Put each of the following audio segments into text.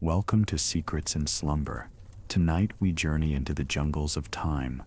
Welcome to Secrets in Slumber. Tonight we journey into the jungles of time,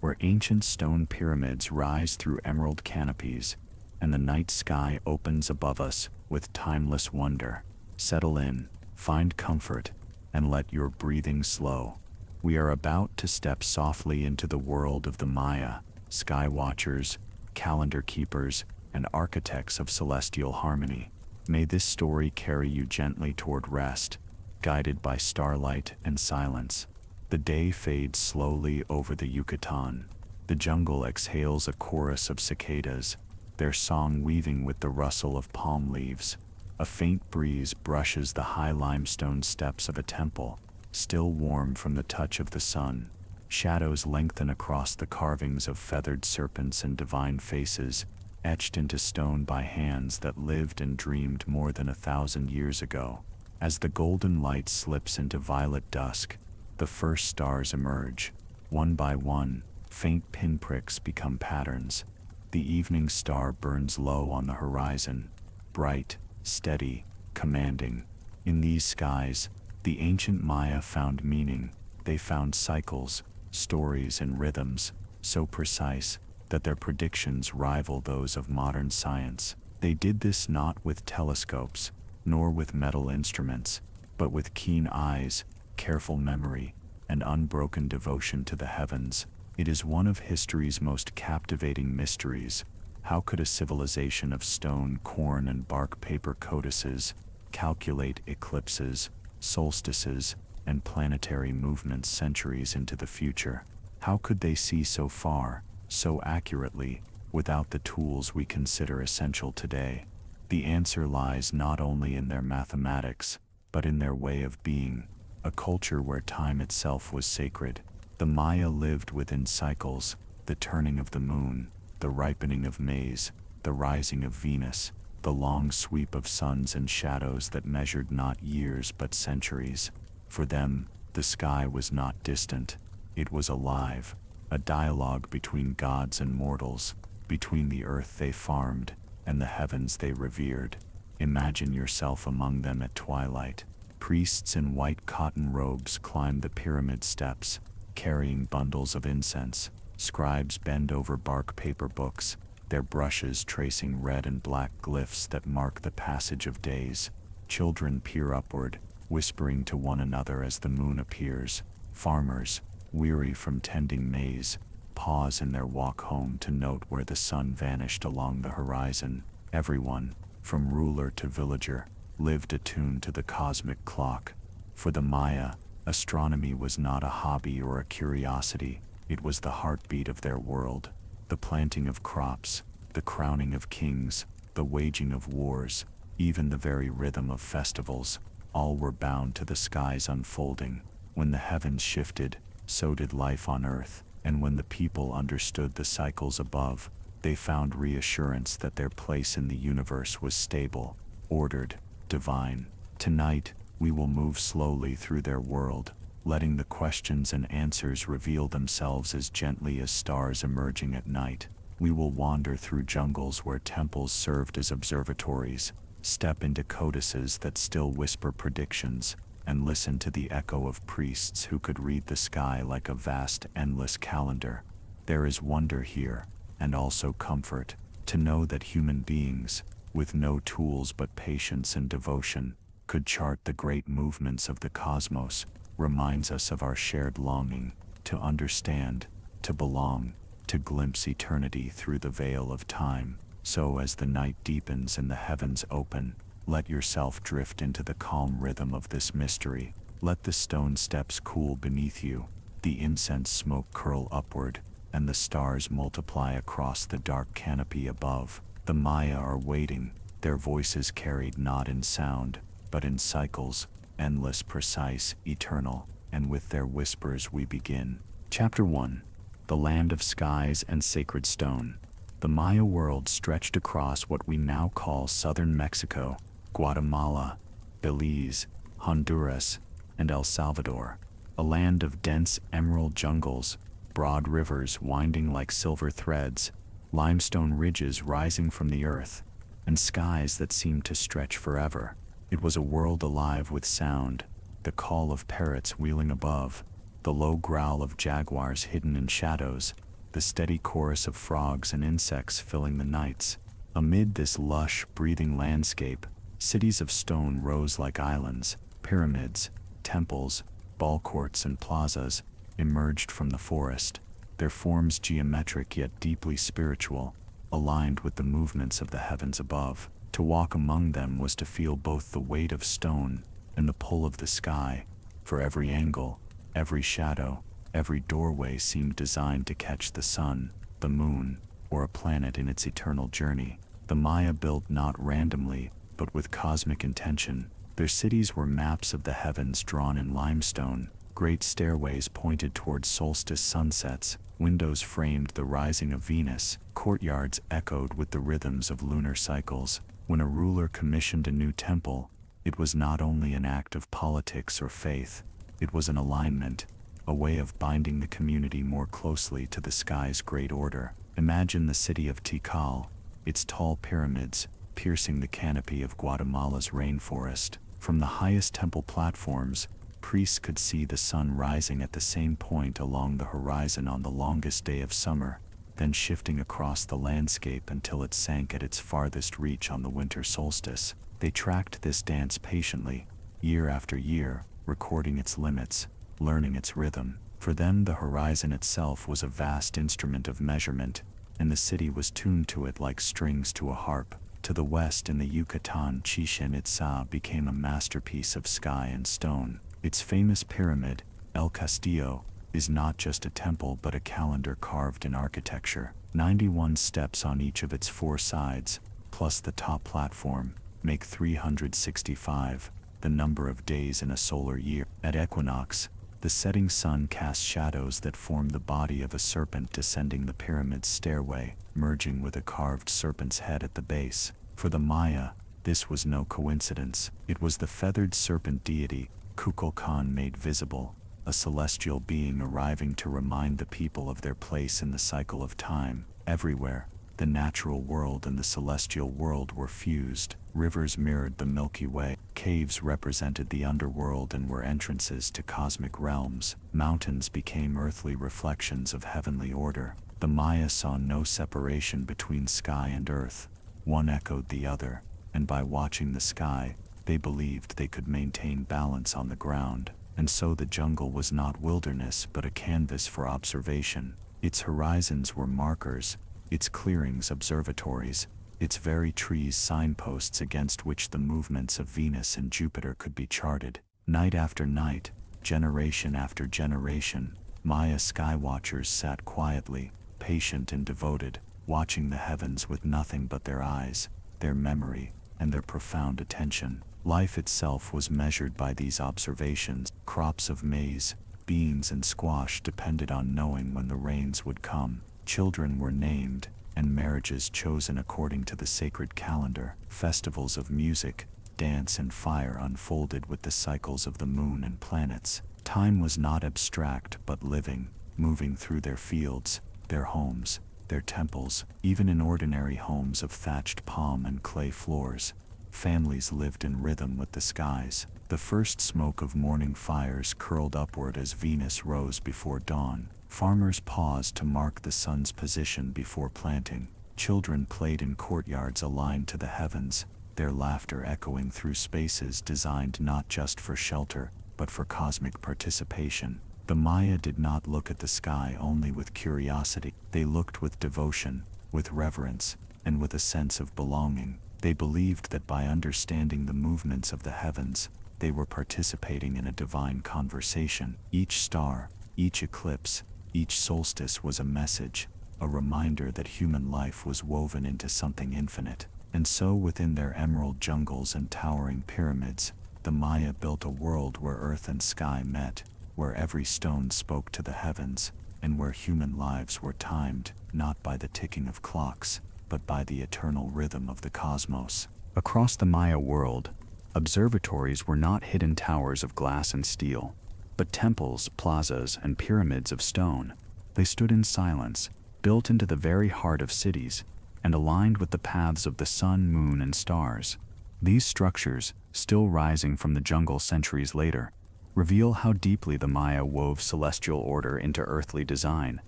where ancient stone pyramids rise through emerald canopies, and the night sky opens above us with timeless wonder. Settle in, find comfort, and let your breathing slow. We are about to step softly into the world of the Maya, sky watchers, calendar keepers, and architects of celestial harmony. May this story carry you gently toward rest, guided by starlight and silence. The day fades slowly over the Yucatan. The jungle exhales a chorus of cicadas, their song weaving with the rustle of palm leaves. A faint breeze brushes the high limestone steps of a temple, still warm from the touch of the sun. Shadows lengthen across the carvings of feathered serpents and divine faces, etched into stone by hands that lived and dreamed more than 1,000 years ago. As the golden light slips into violet dusk, the first stars emerge. One by one, faint pinpricks become patterns. The evening star burns low on the horizon, bright, steady, commanding. In these skies, the ancient Maya found meaning. They found cycles, stories, and rhythms, so precise that their predictions rival those of modern science. They did this not with telescopes, nor with metal instruments, but with keen eyes, careful memory, and unbroken devotion to the heavens. It is one of history's most captivating mysteries. How could a civilization of stone, corn, and bark paper codices calculate eclipses, solstices, and planetary movements centuries into the future? How could they see so far, so accurately, without the tools we consider essential today? The answer lies not only in their mathematics, but in their way of being, a culture where time itself was sacred. The Maya lived within cycles, the turning of the moon, the ripening of maize, the rising of Venus, the long sweep of suns and shadows that measured not years but centuries. For them, the sky was not distant, it was alive, a dialogue between gods and mortals, between the earth they farmed and the heavens they revered. Imagine yourself among them at twilight. Priests in white cotton robes climb the pyramid steps, carrying bundles of incense. Scribes bend over bark paper books, their brushes tracing red and black glyphs that mark the passage of days. Children peer upward, whispering to one another as the moon appears. Farmers, weary from tending maize, pause in their walk home to note where the sun vanished along the horizon. Everyone, from ruler to villager, lived attuned to the cosmic clock. For the Maya, astronomy was not a hobby or a curiosity, it was the heartbeat of their world. The planting of crops, the crowning of kings, the waging of wars, even the very rhythm of festivals, all were bound to the sky's unfolding. When the heavens shifted, so did life on earth, and when the people understood the cycles above, they found reassurance that their place in the universe was stable, ordered, divine. Tonight, we will move slowly through their world, letting the questions and answers reveal themselves as gently as stars emerging at night. We will wander through jungles where temples served as observatories, step into codices that still whisper predictions, and listen to the echo of priests who could read the sky like a vast, endless calendar. There is wonder here, and also comfort, to know that human beings, with no tools but patience and devotion, could chart the great movements of the cosmos. Reminds us of our shared longing to understand, to belong, to glimpse eternity through the veil of time. So as the night deepens and the heavens open, let yourself drift into the calm rhythm of this mystery. Let the stone steps cool beneath you, the incense smoke curl upward, and the stars multiply across the dark canopy above. The Maya are waiting, their voices carried not in sound, but in cycles, endless, precise, eternal, and with their whispers we begin. Chapter 1. The Land of Skies and Sacred Stone. The Maya world stretched across what we now call southern Mexico, Guatemala, Belize, Honduras, and El Salvador, a land of dense emerald jungles, broad rivers winding like silver threads, limestone ridges rising from the earth, and skies that seemed to stretch forever. It was a world alive with sound, the call of parrots wheeling above, the low growl of jaguars hidden in shadows, the steady chorus of frogs and insects filling the nights. Amid this lush, breathing landscape, cities of stone rose like islands. Pyramids, temples, ball courts and plazas emerged from the forest, their forms geometric yet deeply spiritual, aligned with the movements of the heavens above. To walk among them was to feel both the weight of stone and the pull of the sky, for every angle, every shadow, every doorway seemed designed to catch the sun, the moon, or a planet in its eternal journey. The Maya built not randomly, but with cosmic intention. Their cities were maps of the heavens drawn in limestone. Great stairways pointed towards solstice sunsets, windows framed the rising of Venus, courtyards echoed with the rhythms of lunar cycles. When a ruler commissioned a new temple, it was not only an act of politics or faith, it was an alignment, a way of binding the community more closely to the sky's great order. Imagine the city of Tikal, its tall pyramids, piercing the canopy of Guatemala's rainforest. From the highest temple platforms, priests could see the sun rising at the same point along the horizon on the longest day of summer, then shifting across the landscape until it sank at its farthest reach on the winter solstice. They tracked this dance patiently, year after year, recording its limits, learning its rhythm. For them, the horizon itself was a vast instrument of measurement, and the city was tuned to it like strings to a harp. To the west, in the Yucatan, Chichén Itzá became a masterpiece of sky and stone. Its famous pyramid, El Castillo, is not just a temple but a calendar carved in architecture. 91 steps on each of its 4 sides, plus the top platform, make 365, the number of days in a solar year. At equinox, the setting sun casts shadows that form the body of a serpent descending the pyramid's stairway, merging with a carved serpent's head at the base. For the Maya, this was no coincidence. It was the feathered serpent deity, Tzolk'in, made visible, a celestial being arriving to remind the people of their place in the cycle of time. Everywhere, the natural world and the celestial world were fused. Rivers mirrored the Milky Way. Caves represented the underworld and were entrances to cosmic realms. Mountains became earthly reflections of heavenly order. The Maya saw no separation between sky and earth. One echoed the other, and by watching the sky, they believed they could maintain balance on the ground. And so the jungle was not wilderness but a canvas for observation. Its horizons were markers, its clearings observatories, its very trees signposts against which the movements of Venus and Jupiter could be charted. Night after night, generation after generation, Maya skywatchers sat quietly, patient and devoted, watching the heavens with nothing but their eyes, their memory, and their profound attention. Life itself was measured by these observations. Crops of maize, beans and squash depended on knowing when the rains would come. Children were named, and marriages chosen according to the sacred calendar. Festivals of music, dance and fire unfolded with the cycles of the moon and planets. Time was not abstract but living, moving through their fields, their homes, their temples. Even in ordinary homes of thatched palm and clay floors, families lived in rhythm with the skies. The first smoke of morning fires curled upward as Venus rose before dawn. Farmers paused to mark the sun's position before planting. Children played in courtyards aligned to the heavens, their laughter echoing through spaces designed not just for shelter, but for cosmic participation. The Maya did not look at the sky only with curiosity. They looked with devotion, with reverence, and with a sense of belonging. They believed that by understanding the movements of the heavens, they were participating in a divine conversation. Each star, each eclipse, each solstice was a message, a reminder that human life was woven into something infinite. And so within their emerald jungles and towering pyramids, the Maya built a world where earth and sky met, where every stone spoke to the heavens, and where human lives were timed, not by the ticking of clocks, but by the eternal rhythm of the cosmos. Across the Maya world, observatories were not hidden towers of glass and steel, but temples, plazas, and pyramids of stone. They stood in silence, built into the very heart of cities, and aligned with the paths of the sun, moon, and stars. These structures, still rising from the jungle centuries later, reveal how deeply the Maya wove celestial order into earthly design.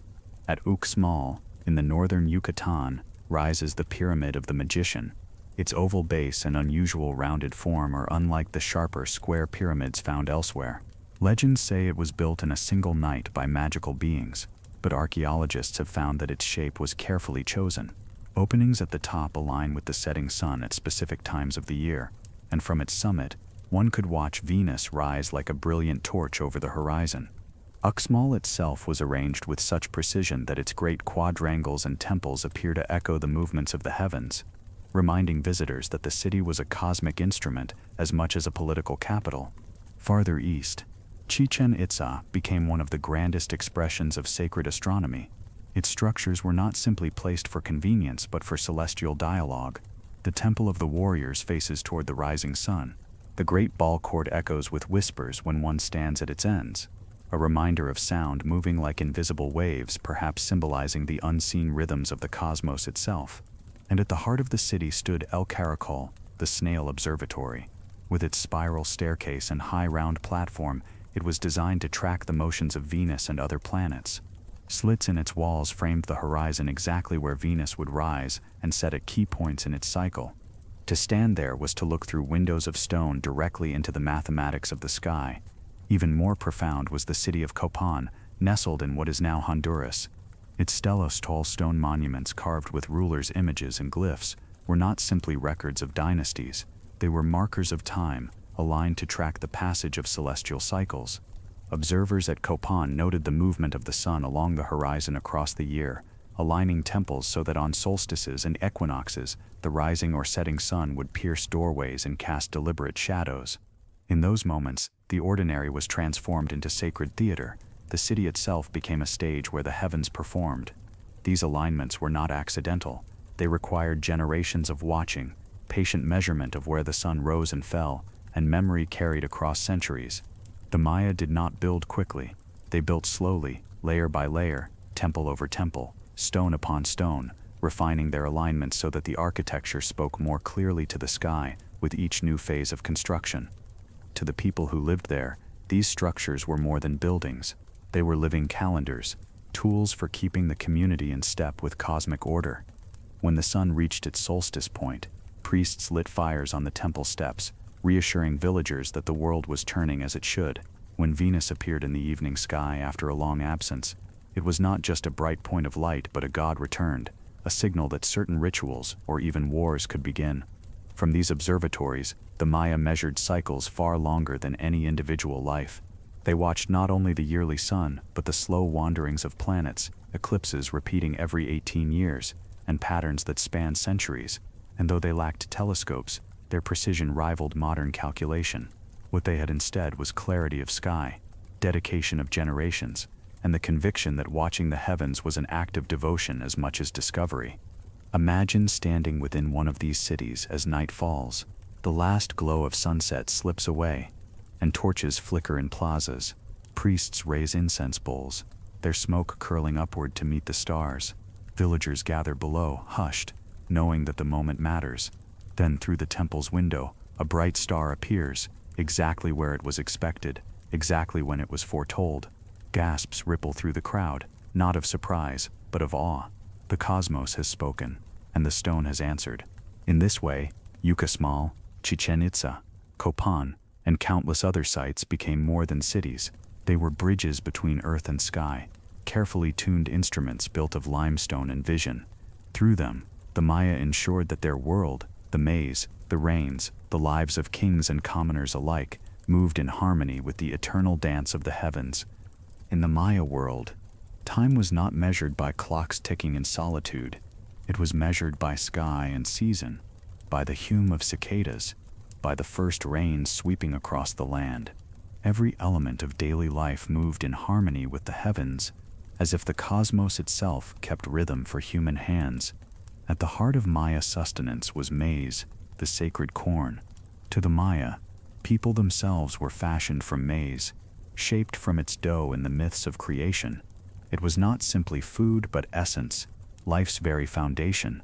At Uxmal, in the northern Yucatan, rises the Pyramid of the Magician. Its oval base and unusual rounded form are unlike the sharper square pyramids found elsewhere. Legends say it was built in a single night by magical beings, but archaeologists have found that its shape was carefully chosen. Openings at the top align with the setting sun at specific times of the year, and from its summit, one could watch Venus rise like a brilliant torch over the horizon. Uxmal itself was arranged with such precision that its great quadrangles and temples appear to echo the movements of the heavens, reminding visitors that the city was a cosmic instrument as much as a political capital. Farther east, Chichén Itzá became one of the grandest expressions of sacred astronomy. Its structures were not simply placed for convenience but for celestial dialogue. The Temple of the Warriors faces toward the rising sun. The great ball court echoes with whispers when one stands at its ends, a reminder of sound moving like invisible waves, perhaps symbolizing the unseen rhythms of the cosmos itself. And at the heart of the city stood El Caracol, the snail observatory. With its spiral staircase and high round platform, it was designed to track the motions of Venus and other planets. Slits in its walls framed the horizon exactly where Venus would rise and set at key points in its cycle. To stand there was to look through windows of stone directly into the mathematics of the sky. Even more profound was the city of Copan, nestled in what is now Honduras. Its stellar tall stone monuments carved with rulers' images and glyphs were not simply records of dynasties, they were markers of time, aligned to track the passage of celestial cycles. Observers at Copan noted the movement of the sun along the horizon across the year, aligning temples so that on solstices and equinoxes, the rising or setting sun would pierce doorways and cast deliberate shadows. In those moments, the ordinary was transformed into sacred theater. The city itself became a stage where the heavens performed. These alignments were not accidental. They required generations of watching, patient measurement of where the sun rose and fell, and memory carried across centuries. The Maya did not build quickly. They built slowly, layer by layer, temple over temple, stone upon stone, refining their alignments so that the architecture spoke more clearly to the sky with each new phase of construction. To the people who lived there, these structures were more than buildings. They were living calendars, tools for keeping the community in step with cosmic order. When the sun reached its solstice point, priests lit fires on the temple steps, reassuring villagers that the world was turning as it should. When Venus appeared in the evening sky after a long absence, it was not just a bright point of light but a god returned, a signal that certain rituals or even wars could begin. From these observatories, the Maya measured cycles far longer than any individual life. They watched not only the yearly sun, but the slow wanderings of planets, eclipses repeating every 18 years, and patterns that span centuries. And though they lacked telescopes, their precision rivaled modern calculation. What they had instead was clarity of sky, dedication of generations, and the conviction that watching the heavens was an act of devotion as much as discovery. Imagine standing within one of these cities as night falls. The last glow of sunset slips away, and torches flicker in plazas. Priests raise incense bowls, their smoke curling upward to meet the stars. Villagers gather below, hushed, knowing that the moment matters. Then through the temple's window, a bright star appears, exactly where it was expected, exactly when it was foretold. Gasps ripple through the crowd, not of surprise, but of awe. The cosmos has spoken, and the stone has answered. In this way, Uxmal, Chichén Itzá, Copan, and countless other sites became more than cities. They were bridges between earth and sky, carefully tuned instruments built of limestone and vision. Through them, the Maya ensured that their world, the maze, the reigns, the lives of kings and commoners alike, moved in harmony with the eternal dance of the heavens. In the Maya world, time was not measured by clocks ticking in solitude. It was measured by sky and season, by the hum of cicadas, by the first rain sweeping across the land. Every element of daily life moved in harmony with the heavens, as if the cosmos itself kept rhythm for human hands. At the heart of Maya sustenance was maize, the sacred corn. To the Maya, people themselves were fashioned from maize, shaped from its dough in the myths of creation. It was not simply food but essence, life's very foundation.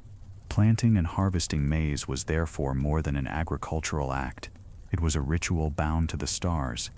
Planting and harvesting maize was therefore more than an agricultural act. It was a ritual bound to the stars.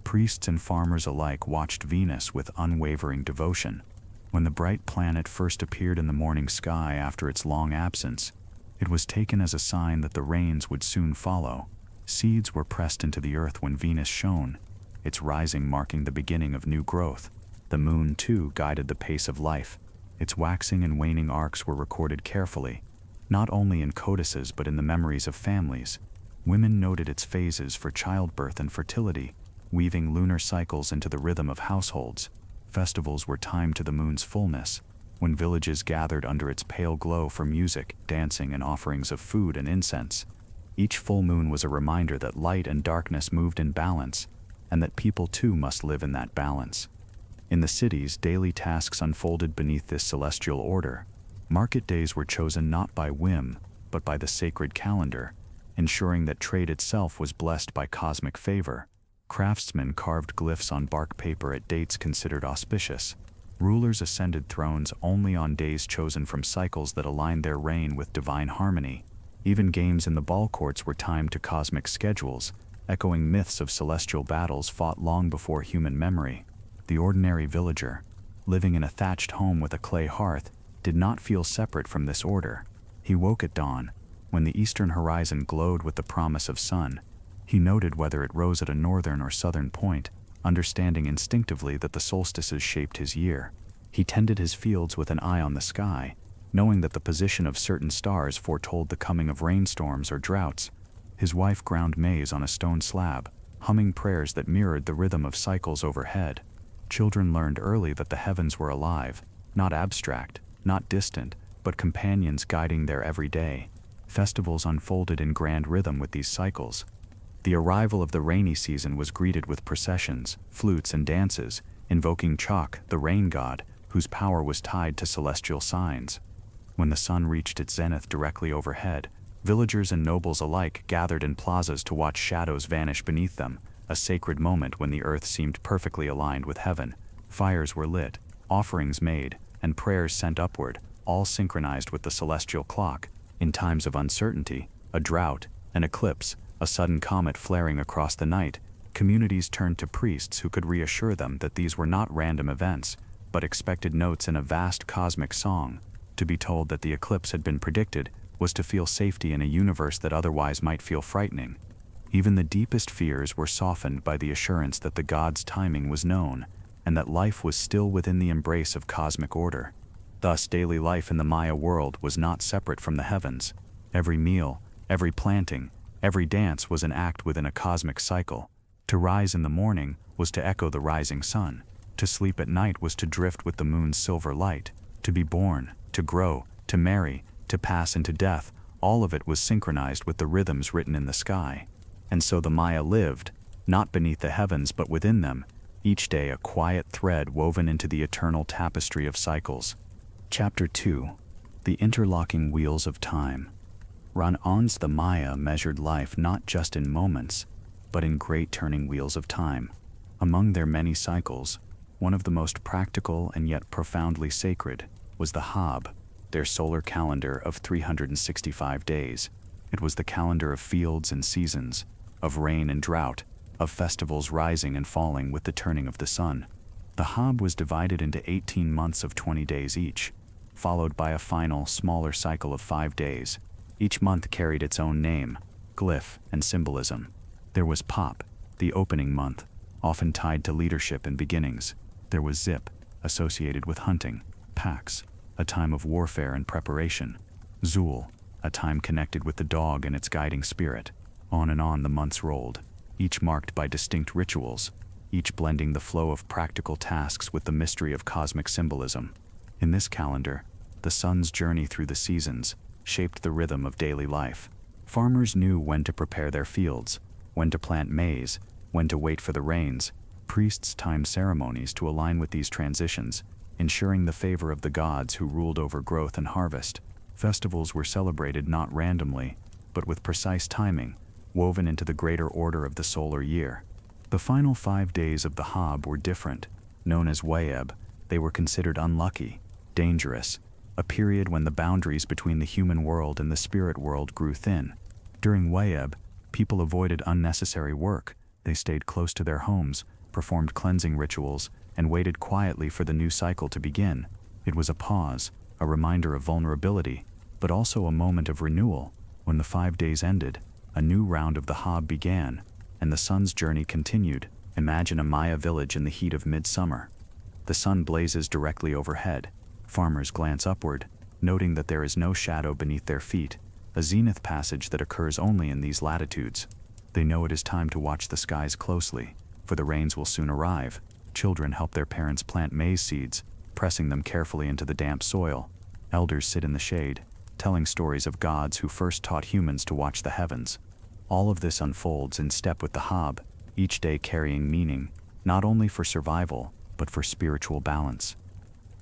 Priests and farmers alike watched Venus with unwavering devotion. When the bright planet first appeared in the morning sky after its long absence, it was taken as a sign that the rains would soon follow. Seeds were pressed into the earth when Venus shone, its rising marking the beginning of new growth. The moon, too, guided the pace of life. Its waxing and waning arcs were recorded carefully, not only in codices but in the memories of families. Women noted its phases for childbirth and fertility, weaving lunar cycles into the rhythm of households. Festivals were timed to the moon's fullness, when villages gathered under its pale glow for music, dancing, and offerings of food and incense. Each full moon was a reminder that light and darkness moved in balance, and that people too must live in that balance. In the cities, daily tasks unfolded beneath this celestial order. Market days were chosen not by whim, but by the sacred calendar, ensuring that trade itself was blessed by cosmic favor. Craftsmen carved glyphs on bark paper at dates considered auspicious. Rulers ascended thrones only on days chosen from cycles that aligned their reign with divine harmony. Even games in the ball courts were timed to cosmic schedules, echoing myths of celestial battles fought long before human memory. The ordinary villager, living in a thatched home with a clay hearth, did not feel separate from this order. He woke at dawn, when the eastern horizon glowed with the promise of sun. He noted whether it rose at a northern or southern point, understanding instinctively that the solstices shaped his year. He tended his fields with an eye on the sky, knowing that the position of certain stars foretold the coming of rainstorms or droughts. His wife ground maize on a stone slab, humming prayers that mirrored the rhythm of cycles overhead. Children learned early that the heavens were alive, not abstract, not distant, but companions guiding their every day. Festivals unfolded in grand rhythm with these cycles. The arrival of the rainy season was greeted with processions, flutes, and dances, invoking Chak, the rain god, whose power was tied to celestial signs. When the sun reached its zenith directly overhead, villagers and nobles alike gathered in plazas to watch shadows vanish beneath them, a sacred moment when the earth seemed perfectly aligned with heaven. Fires were lit, offerings made, and prayers sent upward, all synchronized with the celestial clock. In times of uncertainty, a drought, an eclipse, a sudden comet flaring across the night, communities turned to priests who could reassure them that these were not random events, but expected notes in a vast cosmic song. To be told that the eclipse had been predicted was to feel safety in a universe that otherwise might feel frightening. Even the deepest fears were softened by the assurance that the gods' timing was known, and that life was still within the embrace of cosmic order. Thus, daily life in the Maya world was not separate from the heavens. Every meal, every planting, every dance was an act within a cosmic cycle. To rise in the morning was to echo the rising sun. To sleep at night was to drift with the moon's silver light. To be born, to grow, to marry, to pass into death, all of it was synchronized with the rhythms written in the sky. And so the Maya lived, not beneath the heavens but within them, each day a quiet thread woven into the eternal tapestry of cycles. Chapter 2. The Interlocking Wheels of Time. Ran'an's the Maya measured life not just in moments, but in great turning wheels of time. Among their many cycles, one of the most practical and yet profoundly sacred was the Haab, their solar calendar of 365 days. It was the calendar of fields and seasons, of rain and drought, of festivals rising and falling with the turning of the sun. The Haab was divided into 18 months of 20 days each, followed by a final, smaller cycle of 5 days. Each month carried its own name, glyph, and symbolism. There was Pop, the opening month, often tied to leadership and beginnings. There was Zip, associated with hunting. Pax, a time of warfare and preparation. Zul, a time connected with the dog and its guiding spirit. On and on the months rolled, each marked by distinct rituals, each blending the flow of practical tasks with the mystery of cosmic symbolism. In this calendar, the sun's journey through the seasons shaped the rhythm of daily life. Farmers knew when to prepare their fields, when to plant maize, when to wait for the rains. Priests timed ceremonies to align with these transitions, ensuring the favor of the gods who ruled over growth and harvest. Festivals were celebrated not randomly, but with precise timing, woven into the greater order of the solar year. The final 5 days of the Haab were different. Known as Wayeb, they were considered unlucky, dangerous, a period when the boundaries between the human world and the spirit world grew thin. During Wayeb, people avoided unnecessary work. They stayed close to their homes, performed cleansing rituals, and waited quietly for the new cycle to begin. It was a pause, a reminder of vulnerability, but also a moment of renewal. When the 5 days ended, a new round of the Haab began, and the sun's journey continued. Imagine a Maya village in the heat of midsummer. The sun blazes directly overhead. Farmers glance upward, noting that there is no shadow beneath their feet, a zenith passage that occurs only in these latitudes. They know it is time to watch the skies closely, for the rains will soon arrive. Children help their parents plant maize seeds, pressing them carefully into the damp soil. Elders sit in the shade, telling stories of gods who first taught humans to watch the heavens. All of this unfolds in step with the Haab, each day carrying meaning, not only for survival, but for spiritual balance.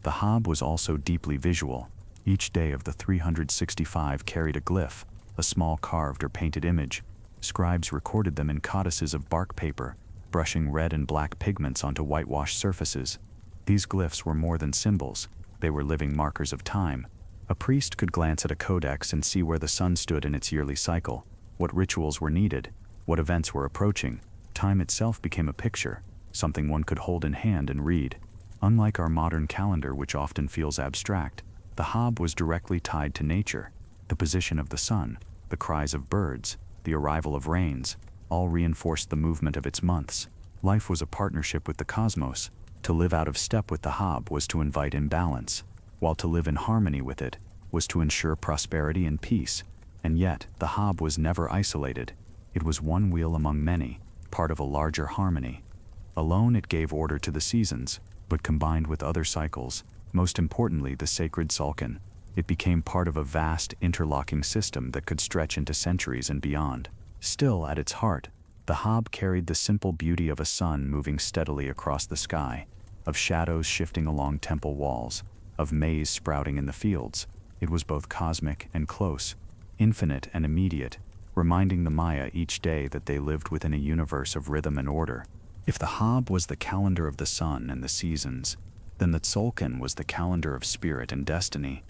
The Haab was also deeply visual. Each day of the 365 carried a glyph, a small carved or painted image. Scribes recorded them in codices of bark paper, brushing red and black pigments onto whitewashed surfaces. These glyphs were more than symbols, they were living markers of time. A priest could glance at a codex and see where the sun stood in its yearly cycle, what rituals were needed, what events were approaching. Time itself became a picture, something one could hold in hand and read. Unlike our modern calendar, which often feels abstract, the Haab was directly tied to nature. The position of the sun, the cries of birds, the arrival of rains, all reinforced the movement of its months. Life was a partnership with the cosmos. To live out of step with the Haab was to invite imbalance, while to live in harmony with it was to ensure prosperity and peace. And yet, the Haab was never isolated. It was one wheel among many, part of a larger harmony. Alone it gave order to the seasons, but combined with other cycles, most importantly the sacred Tzolk'in, it became part of a vast interlocking system that could stretch into centuries and beyond. Still, at its heart, the Haab carried the simple beauty of a sun moving steadily across the sky, of shadows shifting along temple walls, of maize sprouting in the fields. It was both cosmic and close, infinite and immediate, reminding the Maya each day that they lived within a universe of rhythm and order. If the Haab was the calendar of the sun and the seasons, then the Tzolk'in was the calendar of spirit and destiny.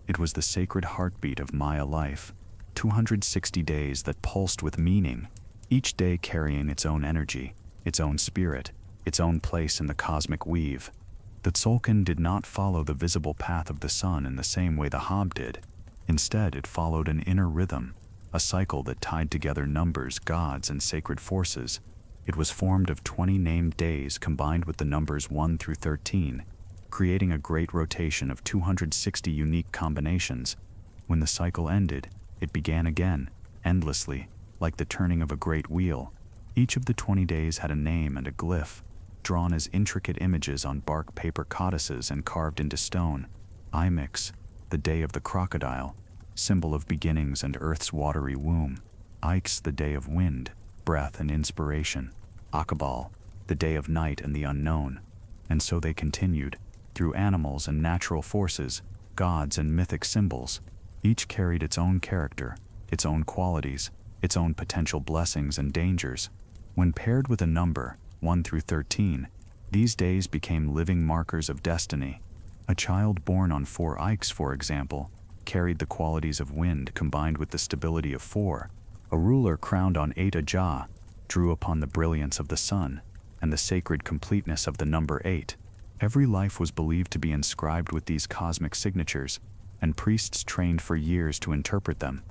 It was the sacred heartbeat of Maya life, 260 days that pulsed with meaning, each day carrying its own energy, its own spirit, its own place in the cosmic weave. The Tzolk'in did not follow the visible path of the sun in the same way the Haab did. Instead, it followed an inner rhythm, a cycle that tied together numbers, gods, and sacred forces. It was formed of 20 named days combined with the numbers 1 through 13, creating a great rotation of 260 unique combinations. When the cycle ended, it began again, endlessly, like the turning of a great wheel. Each of the 20 days had a name and a glyph, drawn as intricate images on bark paper codices and carved into stone. Imix, the day of the crocodile, symbol of beginnings and Earth's watery womb. Ix, the day of wind, breath, and inspiration. Akabal, the day of night and the unknown. And so they continued, through animals and natural forces, gods and mythic symbols. Each carried its own character, its own qualities, its own potential blessings and dangers. When paired with a number, 1 through 13, these days became living markers of destiny. A child born on 4 Ix, for example, carried the qualities of wind combined with the stability of 4. A ruler crowned on 8 Ajah drew upon the brilliance of the sun and the sacred completeness of the number 8. Every life was believed to be inscribed with these cosmic signatures, and priests trained for years to interpret them.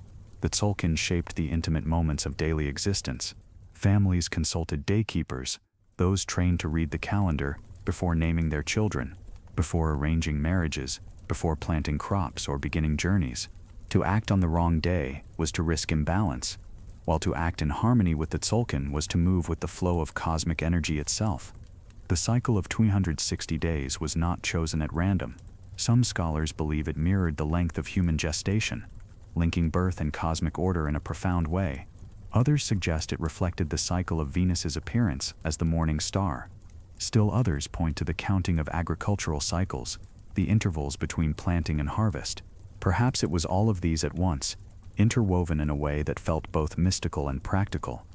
The Tzolk'in shaped the intimate moments of daily existence. Families consulted daykeepers, those trained to read the calendar, before naming their children, before arranging marriages, before planting crops or beginning journeys. To act on the wrong day was to risk imbalance, while to act in harmony with the Tzolk'in was to move with the flow of cosmic energy itself. The cycle of 260 days was not chosen at random. Some scholars believe it mirrored the length of human gestation, linking birth and cosmic order in a profound way. Others suggest it reflected the cycle of Venus's appearance as the morning star. Still others point to the counting of agricultural cycles, the intervals between planting and harvest. Perhaps it was all of these at once, interwoven in a way that felt both mystical and practical.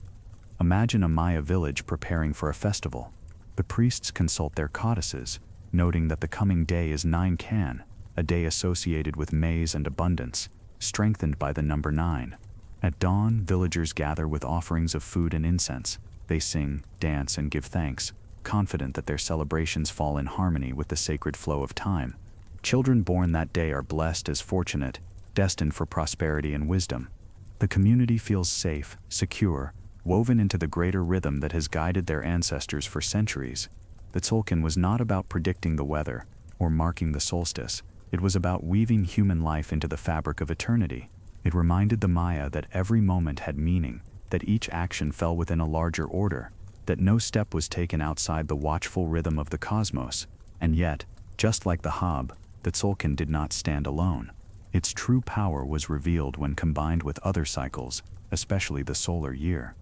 Imagine a Maya village preparing for a festival. The priests consult their codices, noting that the coming day is 9 Can, a day associated with maize and abundance, strengthened by the number 9. At dawn, villagers gather with offerings of food and incense. They sing, dance, and give thanks, confident that their celebrations fall in harmony with the sacred flow of time. Children born that day are blessed as fortunate, destined for prosperity and wisdom. The community feels safe, secure, woven into the greater rhythm that has guided their ancestors for centuries. The Tzolk'in was not about predicting the weather or marking the solstice. It was about weaving human life into the fabric of eternity. It reminded the Maya that every moment had meaning, that each action fell within a larger order, that no step was taken outside the watchful rhythm of the cosmos. And yet, just like the Haab, the Tzolk'in did not stand alone. Its true power was revealed when combined with other cycles, especially the solar year.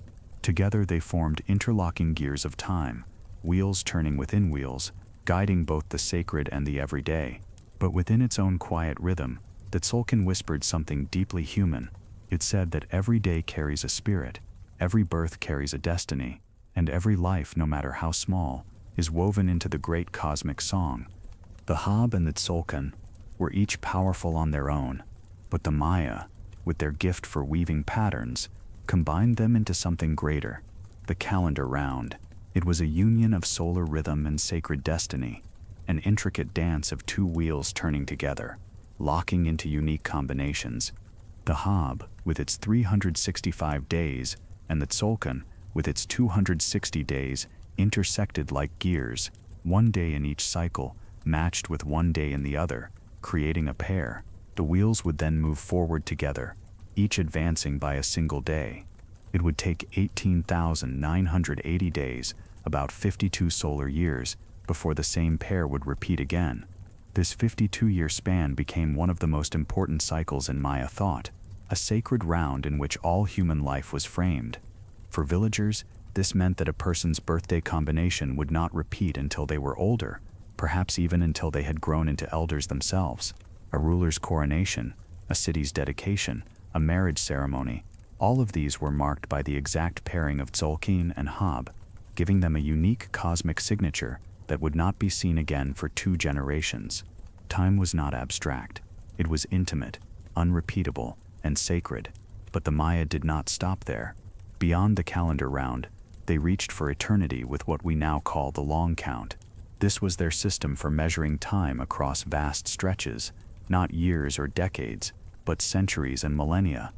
Together they formed interlocking gears of time, wheels turning within wheels, guiding both the sacred and the everyday. But within its own quiet rhythm, the Tzolk'in whispered something deeply human. It said that every day carries a spirit, every birth carries a destiny, and every life, no matter how small, is woven into the great cosmic song. The Haab and the Tzolk'in were each powerful on their own, but the Maya, with their gift for weaving patterns, combined them into something greater, the calendar round. It was a union of solar rhythm and sacred destiny, an intricate dance of two wheels turning together, locking into unique combinations. The Haab, with its 365 days, and the Tzolk'in, with its 260 days, intersected like gears, one day in each cycle, matched with one day in the other, creating a pair. The wheels would then move forward together, each advancing by a single day. It would take 18,980 days, about 52 solar years, before the same pair would repeat again. This 52-year span became one of the most important cycles in Maya thought, a sacred round in which all human life was framed. For villagers, this meant that a person's birthday combination would not repeat until they were older, perhaps even until they had grown into elders themselves. A ruler's coronation, a city's dedication, a marriage ceremony, all of these were marked by the exact pairing of Tzolk'in and Haab, giving them a unique cosmic signature that would not be seen again for 2 generations. Time was not abstract. It was intimate, unrepeatable, and sacred. But the Maya did not stop there. Beyond the calendar round, they reached for eternity with what we now call the long count. This was their system for measuring time across vast stretches, not years or decades, but centuries and millennia.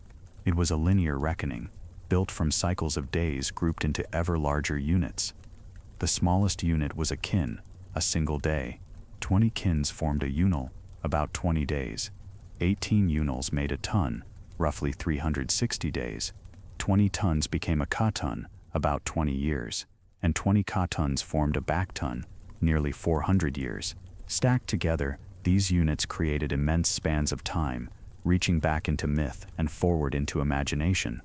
It was a linear reckoning, built from cycles of days grouped into ever larger units. The smallest unit was a kin, a single day. 20 kins formed a unal, about 20 days. 18 unals made a ton, roughly 360 days. 20 tons became a katon, about 20 years. And 20 katons formed a bakton, nearly 400 years. Stacked together, these units created immense spans of time, reaching back into myth and forward into imagination.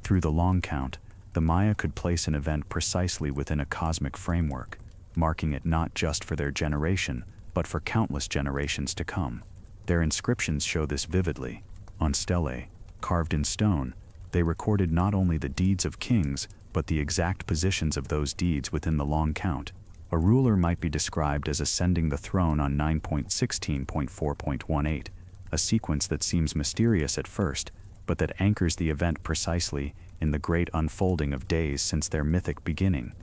Through the long count, the Maya could place an event precisely within a cosmic framework, marking it not just for their generation, but for countless generations to come. Their inscriptions show this vividly. On stelae, carved in stone, they recorded not only the deeds of kings, but the exact positions of those deeds within the long count. A ruler might be described as ascending the throne on 9.16.4.18, a sequence that seems mysterious at first, but that anchors the event precisely in the great unfolding of days since their mythic beginning.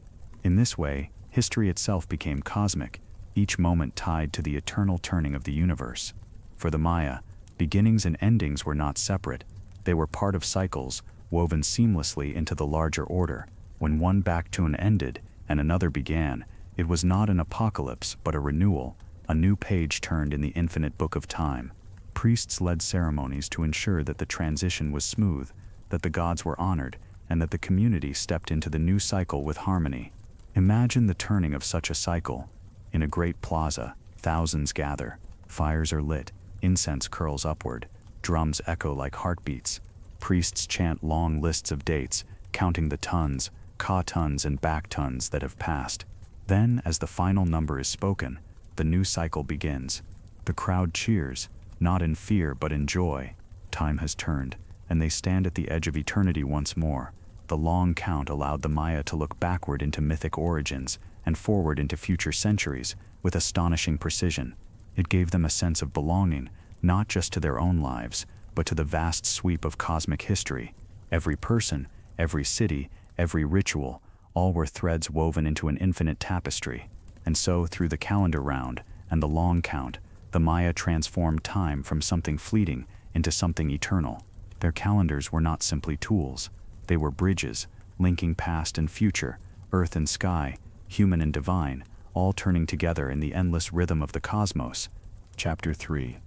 In this way, history itself became cosmic, each moment tied to the eternal turning of the universe. For the Maya, beginnings and endings were not separate. They were part of cycles, woven seamlessly into the larger order. When one bakton ended and another began, it was not an apocalypse but a renewal, a new page turned in the infinite book of time. Priests led ceremonies to ensure that the transition was smooth, that the gods were honored, and that the community stepped into the new cycle with harmony. Imagine the turning of such a cycle. In a great plaza, thousands gather, fires are lit, incense curls upward, drums echo like heartbeats. Priests chant long lists of dates, counting the tons, katons and baktons that have passed. Then, as the final number is spoken, the new cycle begins. The crowd cheers, not in fear but in joy. Time has turned, and they stand at the edge of eternity once more. The long count allowed the Maya to look backward into mythic origins and forward into future centuries with astonishing precision. It gave them a sense of belonging, not just to their own lives, but to the vast sweep of cosmic history. Every person, every city, every ritual, All were threads woven into an infinite tapestry. And so, through the calendar round and the long count, the Maya transformed time from something fleeting into something eternal. Their calendars were not simply tools. They were bridges, linking past and future, earth and sky, human and divine, all turning together in the endless rhythm of the cosmos. Chapter 3.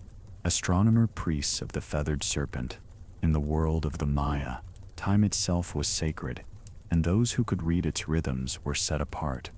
Astronomer Priests of the Feathered Serpent. In the world of the Maya, time itself was sacred, and those who could read its rhythms were set apart.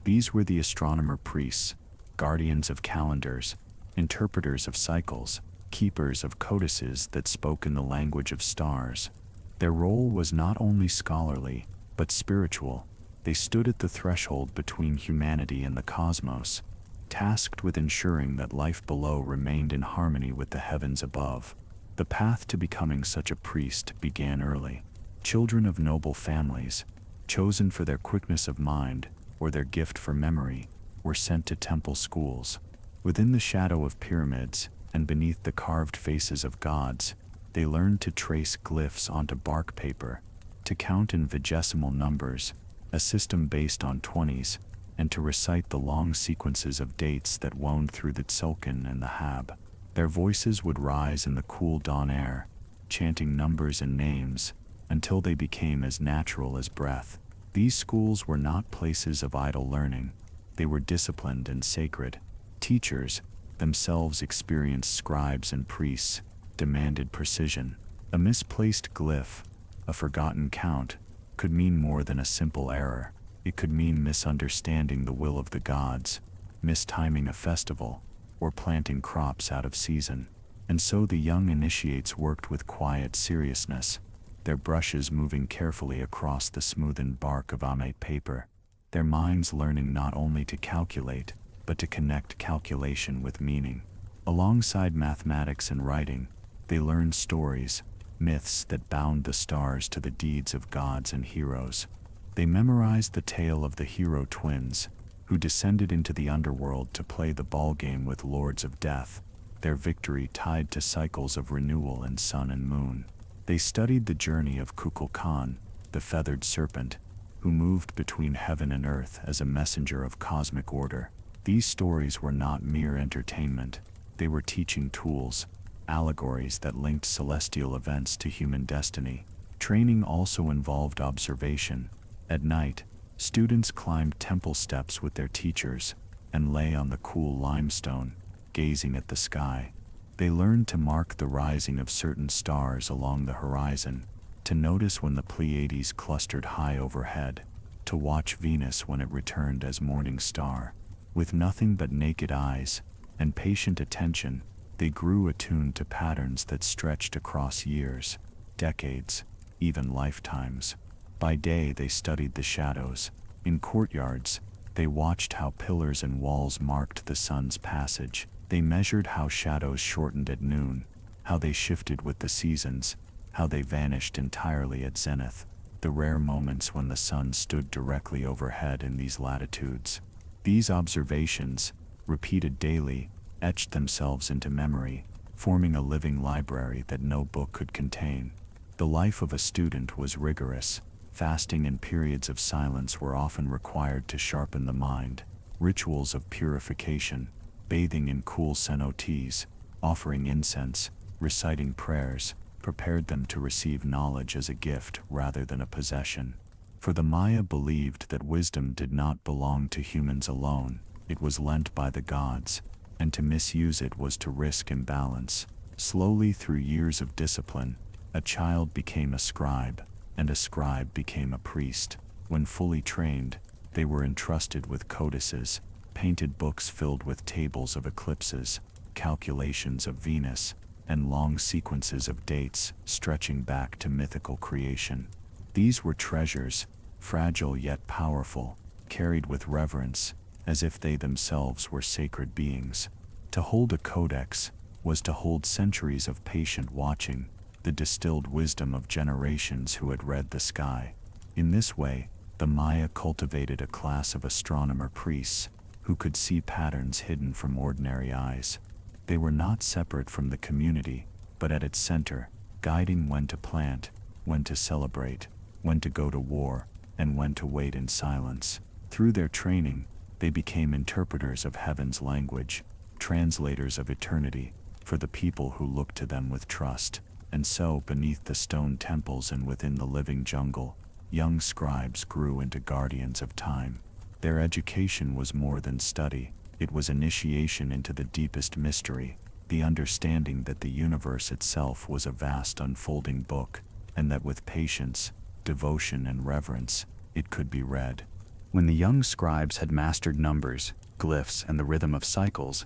These were the astronomer priests, guardians of calendars, interpreters of cycles, keepers of codices that spoke in the language of stars. Their role was not only scholarly, but spiritual. They stood at the threshold between humanity and the cosmos, tasked with ensuring that life below remained in harmony with the heavens above. The path to becoming such a priest began early. Children of noble families, chosen for their quickness of mind or their gift for memory, were sent to temple schools. Within the shadow of pyramids and beneath the carved faces of gods, they learned to trace glyphs onto bark paper, to count in vigesimal numbers, a system based on 20s, and to recite the long sequences of dates that wound through the Tzolk'in and the Haab. Their voices would rise in the cool dawn air, chanting numbers and names, until they became as natural as breath. These schools were not places of idle learning. They were disciplined and sacred. Teachers, themselves experienced scribes and priests, demanded precision. A misplaced glyph, a forgotten count, could mean more than a simple error. It could mean misunderstanding the will of the gods, mistiming a festival, or planting crops out of season. And so the young initiates worked with quiet seriousness, their brushes moving carefully across the smoothened bark of amate paper, their minds learning not only to calculate, but to connect calculation with meaning. Alongside mathematics and writing, they learned stories, myths that bound the stars to the deeds of gods and heroes. They memorized the tale of the hero twins, who descended into the underworld to play the ballgame with lords of death, their victory tied to cycles of renewal in sun and moon. They studied the journey of Kukulkan, the feathered serpent, who moved between heaven and earth as a messenger of cosmic order. These stories were not mere entertainment. They were teaching tools, allegories that linked celestial events to human destiny. Training also involved observation. At night, students climbed temple steps with their teachers and lay on the cool limestone, gazing at the sky. They learned to mark the rising of certain stars along the horizon, to notice when the Pleiades clustered high overhead, to watch Venus when it returned as morning star. With nothing but naked eyes and patient attention, they grew attuned to patterns that stretched across years, decades, even lifetimes. By day they studied the shadows. In courtyards, they watched how pillars and walls marked the sun's passage. They measured how shadows shortened at noon, how they shifted with the seasons, how they vanished entirely at zenith, the rare moments when the sun stood directly overhead in these latitudes. These observations, repeated daily, etched themselves into memory, forming a living library that no book could contain. The life of a student was rigorous. Fasting and periods of silence were often required to sharpen the mind. Rituals of purification, bathing in cool cenotes, offering incense, reciting prayers, prepared them to receive knowledge as a gift rather than a possession. For the Maya believed that wisdom did not belong to humans alone. It was lent by the gods, and to misuse it was to risk imbalance. Slowly, through years of discipline, a child became a scribe, and a scribe became a priest. When fully trained, they were entrusted with codices, painted books filled with tables of eclipses, calculations of Venus, and long sequences of dates stretching back to mythical creation. These were treasures, fragile yet powerful, carried with reverence, as if they themselves were sacred beings. To hold a codex was to hold centuries of patient watching, the distilled wisdom of generations who had read the sky. In this way, the Maya cultivated a class of astronomer priests who could see patterns hidden from ordinary eyes. They were not separate from the community, but at its center, guiding when to plant, when to celebrate, when to go to war, and when to wait in silence. Through their training, they became interpreters of heaven's language, translators of eternity, for the people who looked to them with trust. And so, beneath the stone temples and within the living jungle, young scribes grew into guardians of time. Their education was more than study, it was initiation into the deepest mystery, the understanding that the universe itself was a vast unfolding book, and that with patience, devotion, and reverence, it could be read. When the young scribes had mastered numbers, glyphs, and the rhythm of cycles,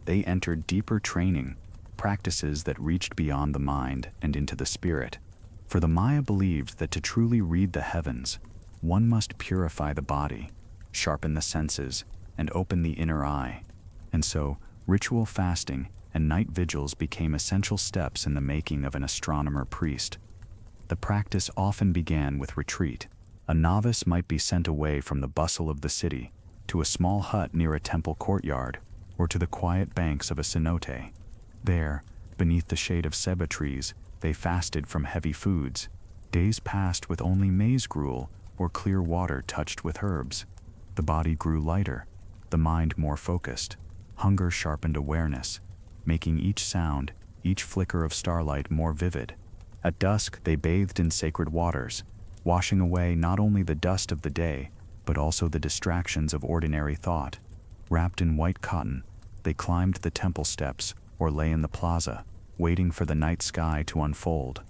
they entered deeper training, practices that reached beyond the mind and into the spirit. For the Maya believed that to truly read the heavens, one must purify the body, sharpen the senses, and open the inner eye. And so, ritual fasting and night vigils became essential steps in the making of an astronomer priest. The practice often began with retreat. A novice might be sent away from the bustle of the city, to a small hut near a temple courtyard, or to the quiet banks of a cenote. There, beneath the shade of ceiba trees, they fasted from heavy foods. Days passed with only maize gruel or clear water touched with herbs. The body grew lighter, the mind more focused. Hunger sharpened awareness, making each sound, each flicker of starlight more vivid. At dusk, they bathed in sacred waters, washing away not only the dust of the day, but also the distractions of ordinary thought. Wrapped in white cotton, they climbed the temple steps or lay in the plaza, waiting for the night sky to unfold.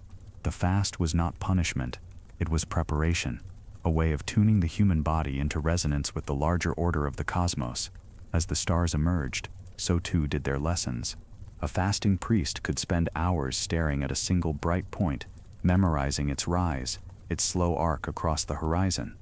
The fast was not punishment, it was preparation, a way of tuning the human body into resonance with the larger order of the cosmos. As the stars emerged, so too did their lessons. A fasting priest could spend hours staring at a single bright point, memorizing its rise, its slow arc across the horizon.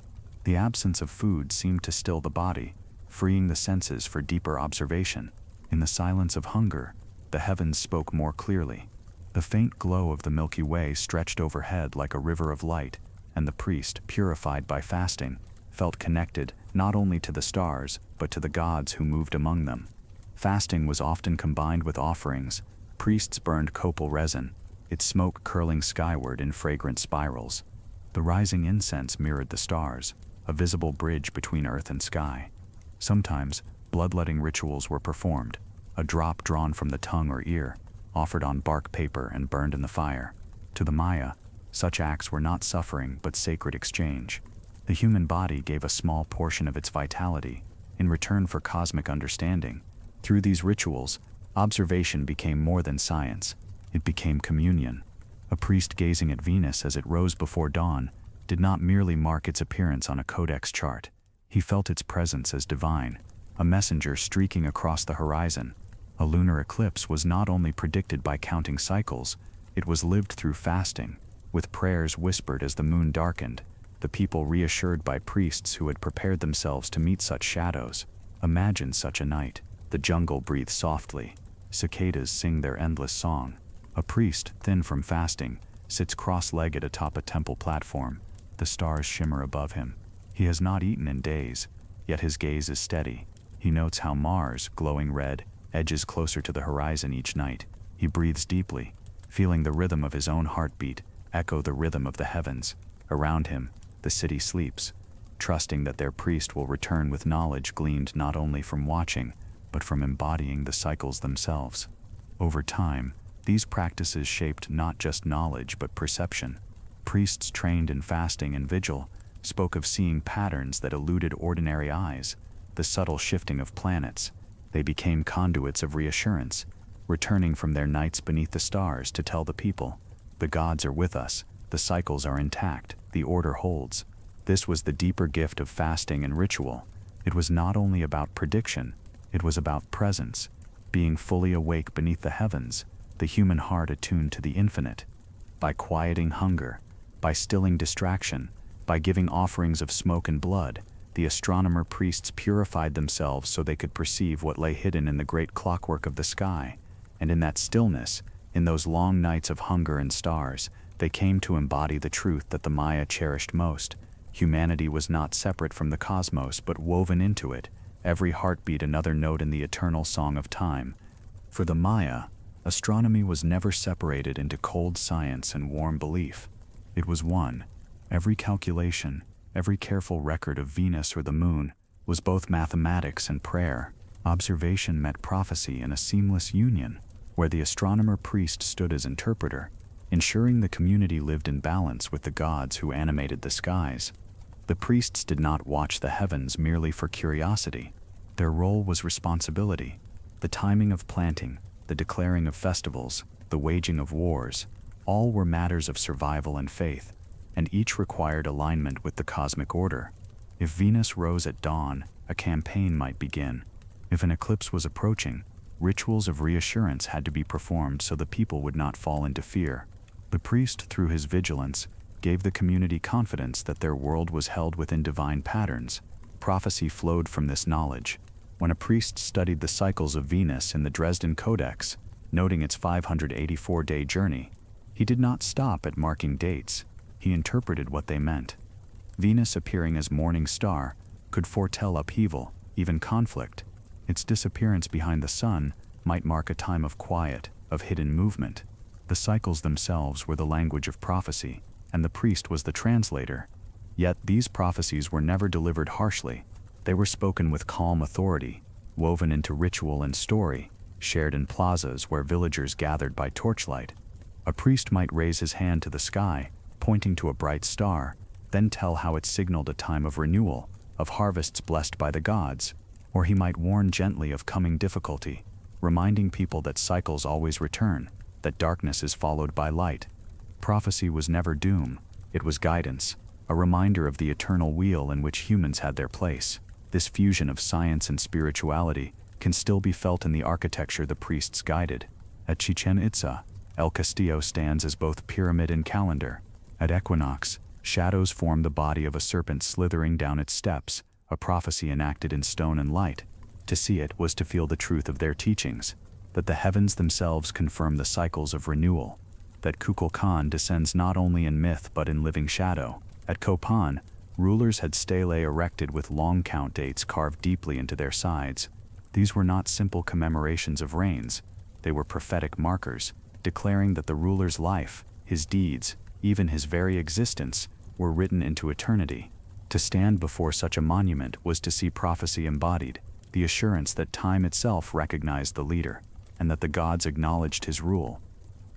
The absence of food seemed to still the body, freeing the senses for deeper observation. In the silence of hunger, the heavens spoke more clearly. The faint glow of the Milky Way stretched overhead like a river of light, and the priest, purified by fasting, felt connected not only to the stars, but to the gods who moved among them. Fasting was often combined with offerings. Priests burned copal resin, its smoke curling skyward in fragrant spirals. The rising incense mirrored the stars, a visible bridge between earth and sky. Sometimes, bloodletting rituals were performed, a drop drawn from the tongue or ear, offered on bark paper and burned in the fire. To the Maya, such acts were not suffering but sacred exchange. The human body gave a small portion of its vitality in return for cosmic understanding. Through these rituals, observation became more than science, it became communion. A priest gazing at Venus as it rose before dawn did not merely mark its appearance on a codex chart. He felt its presence as divine, a messenger streaking across the horizon. A lunar eclipse was not only predicted by counting cycles, it was lived through fasting, with prayers whispered as the moon darkened, the people reassured by priests who had prepared themselves to meet such shadows. Imagine such a night. The jungle breathes softly. Cicadas sing their endless song. A priest, thin from fasting, sits cross-legged atop a temple platform. The stars shimmer above him. He has not eaten in days, yet his gaze is steady. He notes how Mars, glowing red, edges closer to the horizon each night. He breathes deeply, feeling the rhythm of his own heartbeat echo the rhythm of the heavens. Around him, the city sleeps, trusting that their priest will return with knowledge gleaned not only from watching, but from embodying the cycles themselves. Over time, these practices shaped not just knowledge but perception. Priests trained in fasting and vigil spoke of seeing patterns that eluded ordinary eyes, the subtle shifting of planets. They became conduits of reassurance, returning from their nights beneath the stars to tell the people, the gods are with us, the cycles are intact, the order holds. This was the deeper gift of fasting and ritual. It was not only about prediction, it was about presence, being fully awake beneath the heavens, the human heart attuned to the infinite. By quieting hunger, by stilling distraction, by giving offerings of smoke and blood, the astronomer priests purified themselves so they could perceive what lay hidden in the great clockwork of the sky. And in that stillness, in those long nights of hunger and stars, they came to embody the truth that the Maya cherished most. Humanity was not separate from the cosmos but woven into it, every heartbeat another note in the eternal song of time. For the Maya, astronomy was never separated into cold science and warm belief. It was one. Every calculation, Every careful record of Venus or the moon was both mathematics and prayer. Observation met prophecy in a seamless union, where the astronomer priest stood as interpreter, ensuring the community lived in balance with the gods who animated the skies. The priests did not watch the heavens merely for curiosity. Their role was responsibility. The timing of planting, the declaring of festivals, the waging of wars, all were matters of survival and faith, and each required alignment with the cosmic order. If Venus rose at dawn, a campaign might begin. If an eclipse was approaching, rituals of reassurance had to be performed so the people would not fall into fear. The priest, through his vigilance, gave the community confidence that their world was held within divine patterns. Prophecy flowed from this knowledge. When a priest studied the cycles of Venus in the Dresden Codex, noting its 584-day journey, he did not stop at marking dates. He interpreted what they meant. Venus appearing as morning star could foretell upheaval, even conflict. Its disappearance behind the sun might mark a time of quiet, of hidden movement. The cycles themselves were the language of prophecy, and the priest was the translator. Yet these prophecies were never delivered harshly. They were spoken with calm authority, woven into ritual and story, shared in plazas where villagers gathered by torchlight. A priest might raise his hand to the sky, pointing to a bright star, then tell how it signaled a time of renewal, of harvests blessed by the gods. Or he might warn gently of coming difficulty, reminding people that cycles always return, that darkness is followed by light. Prophecy was never doom, it was guidance, a reminder of the eternal wheel in which humans had their place. This fusion of science and spirituality can still be felt in the architecture the priests guided. At Chichén Itzá, El Castillo stands as both pyramid and calendar. At equinox, shadows form the body of a serpent slithering down its steps, a prophecy enacted in stone and light. To see it was to feel the truth of their teachings, that the heavens themselves confirm the cycles of renewal, that Kukulkan descends not only in myth but in living shadow. At Copan, rulers had stelae erected with long count dates carved deeply into their sides. These were not simple commemorations of reigns, they were prophetic markers, declaring that the ruler's life, his deeds, even his very existence, were written into eternity. To stand before such a monument was to see prophecy embodied, the assurance that time itself recognized the leader, and that the gods acknowledged his rule.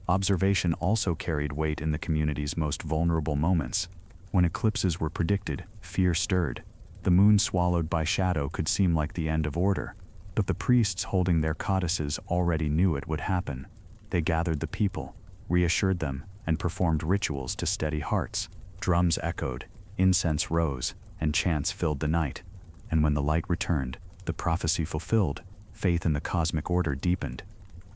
Observation also carried weight in the community's most vulnerable moments. When eclipses were predicted, fear stirred. The moon swallowed by shadow could seem like the end of order, but the priests holding their codices already knew it would happen. They gathered the people, reassured them, and performed rituals to steady hearts. Drums echoed, incense rose, and chants filled the night. And when the light returned, the prophecy fulfilled, faith in the cosmic order deepened.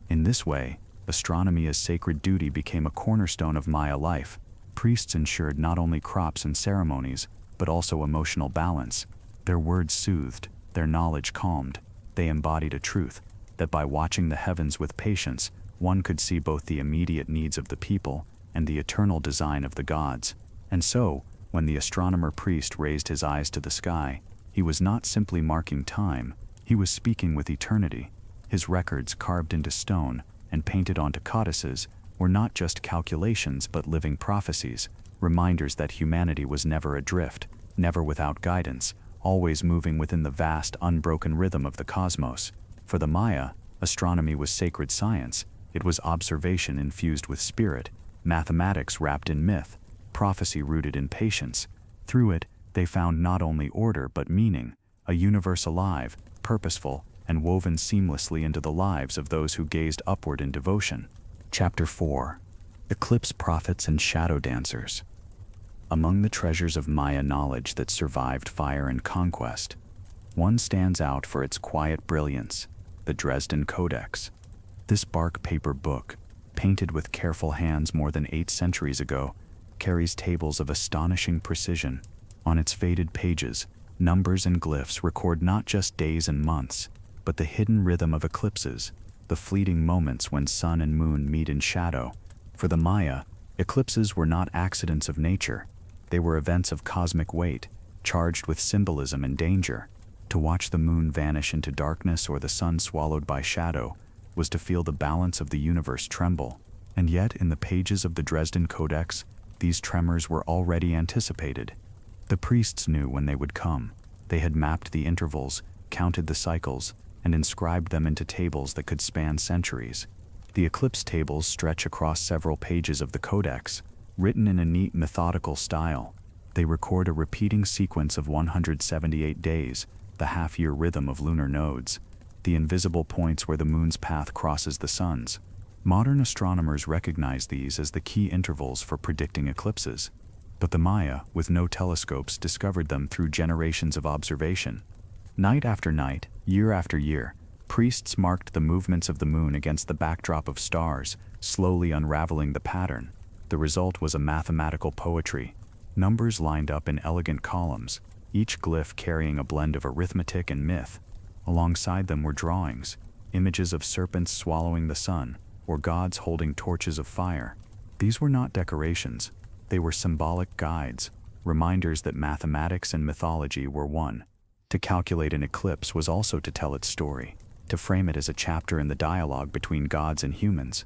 In this way, astronomy as sacred duty became a cornerstone of Maya life. Priests ensured not only crops and ceremonies, but also emotional balance. Their words soothed, their knowledge calmed. They embodied a truth, that by watching the heavens with patience, one could see both the immediate needs of the people and the eternal design of the gods. And so, when the astronomer priest raised his eyes to the sky, he was not simply marking time, he was speaking with eternity. His records carved into stone and painted onto codices were not just calculations but living prophecies, reminders that humanity was never adrift, never without guidance, always moving within the vast, unbroken rhythm of the cosmos. For the Maya, astronomy was sacred science. It was observation infused with spirit, mathematics wrapped in myth, prophecy rooted in patience. Through it, they found not only order but meaning, a universe alive, purposeful, and woven seamlessly into the lives of those who gazed upward in devotion. Chapter 4. Eclipse Prophets and Shadow Dancers. Among the treasures of Maya knowledge that survived fire and conquest, one stands out for its quiet brilliance, the Dresden Codex. This bark paper book, painted with careful hands more than 8 centuries ago, carries tables of astonishing precision. On its faded pages, numbers and glyphs record not just days and months, but the hidden rhythm of eclipses, the fleeting moments when sun and moon meet in shadow. For the Maya, eclipses were not accidents of nature. They were events of cosmic weight, charged with symbolism and danger. To watch the moon vanish into darkness or the sun swallowed by shadow was to feel the balance of the universe tremble. And yet, in the pages of the Dresden Codex, these tremors were already anticipated. The priests knew when they would come. They had mapped the intervals, counted the cycles, and inscribed them into tables that could span centuries. The eclipse tables stretch across several pages of the codex, written in a neat methodical style. They record a repeating sequence of 178 days, the half-year rhythm of lunar nodes, the invisible points where the moon's path crosses the sun's. Modern astronomers recognize these as the key intervals for predicting eclipses. But the Maya, with no telescopes, discovered them through generations of observation. Night after night, year after year, priests marked the movements of the moon against the backdrop of stars, slowly unraveling the pattern. The result was a mathematical poetry. Numbers lined up in elegant columns, each glyph carrying a blend of arithmetic and myth. Alongside them were drawings, images of serpents swallowing the sun, or gods holding torches of fire. These were not decorations. They were symbolic guides, reminders that mathematics and mythology were one. To calculate an eclipse was also to tell its story, to frame it as a chapter in the dialogue between gods and humans.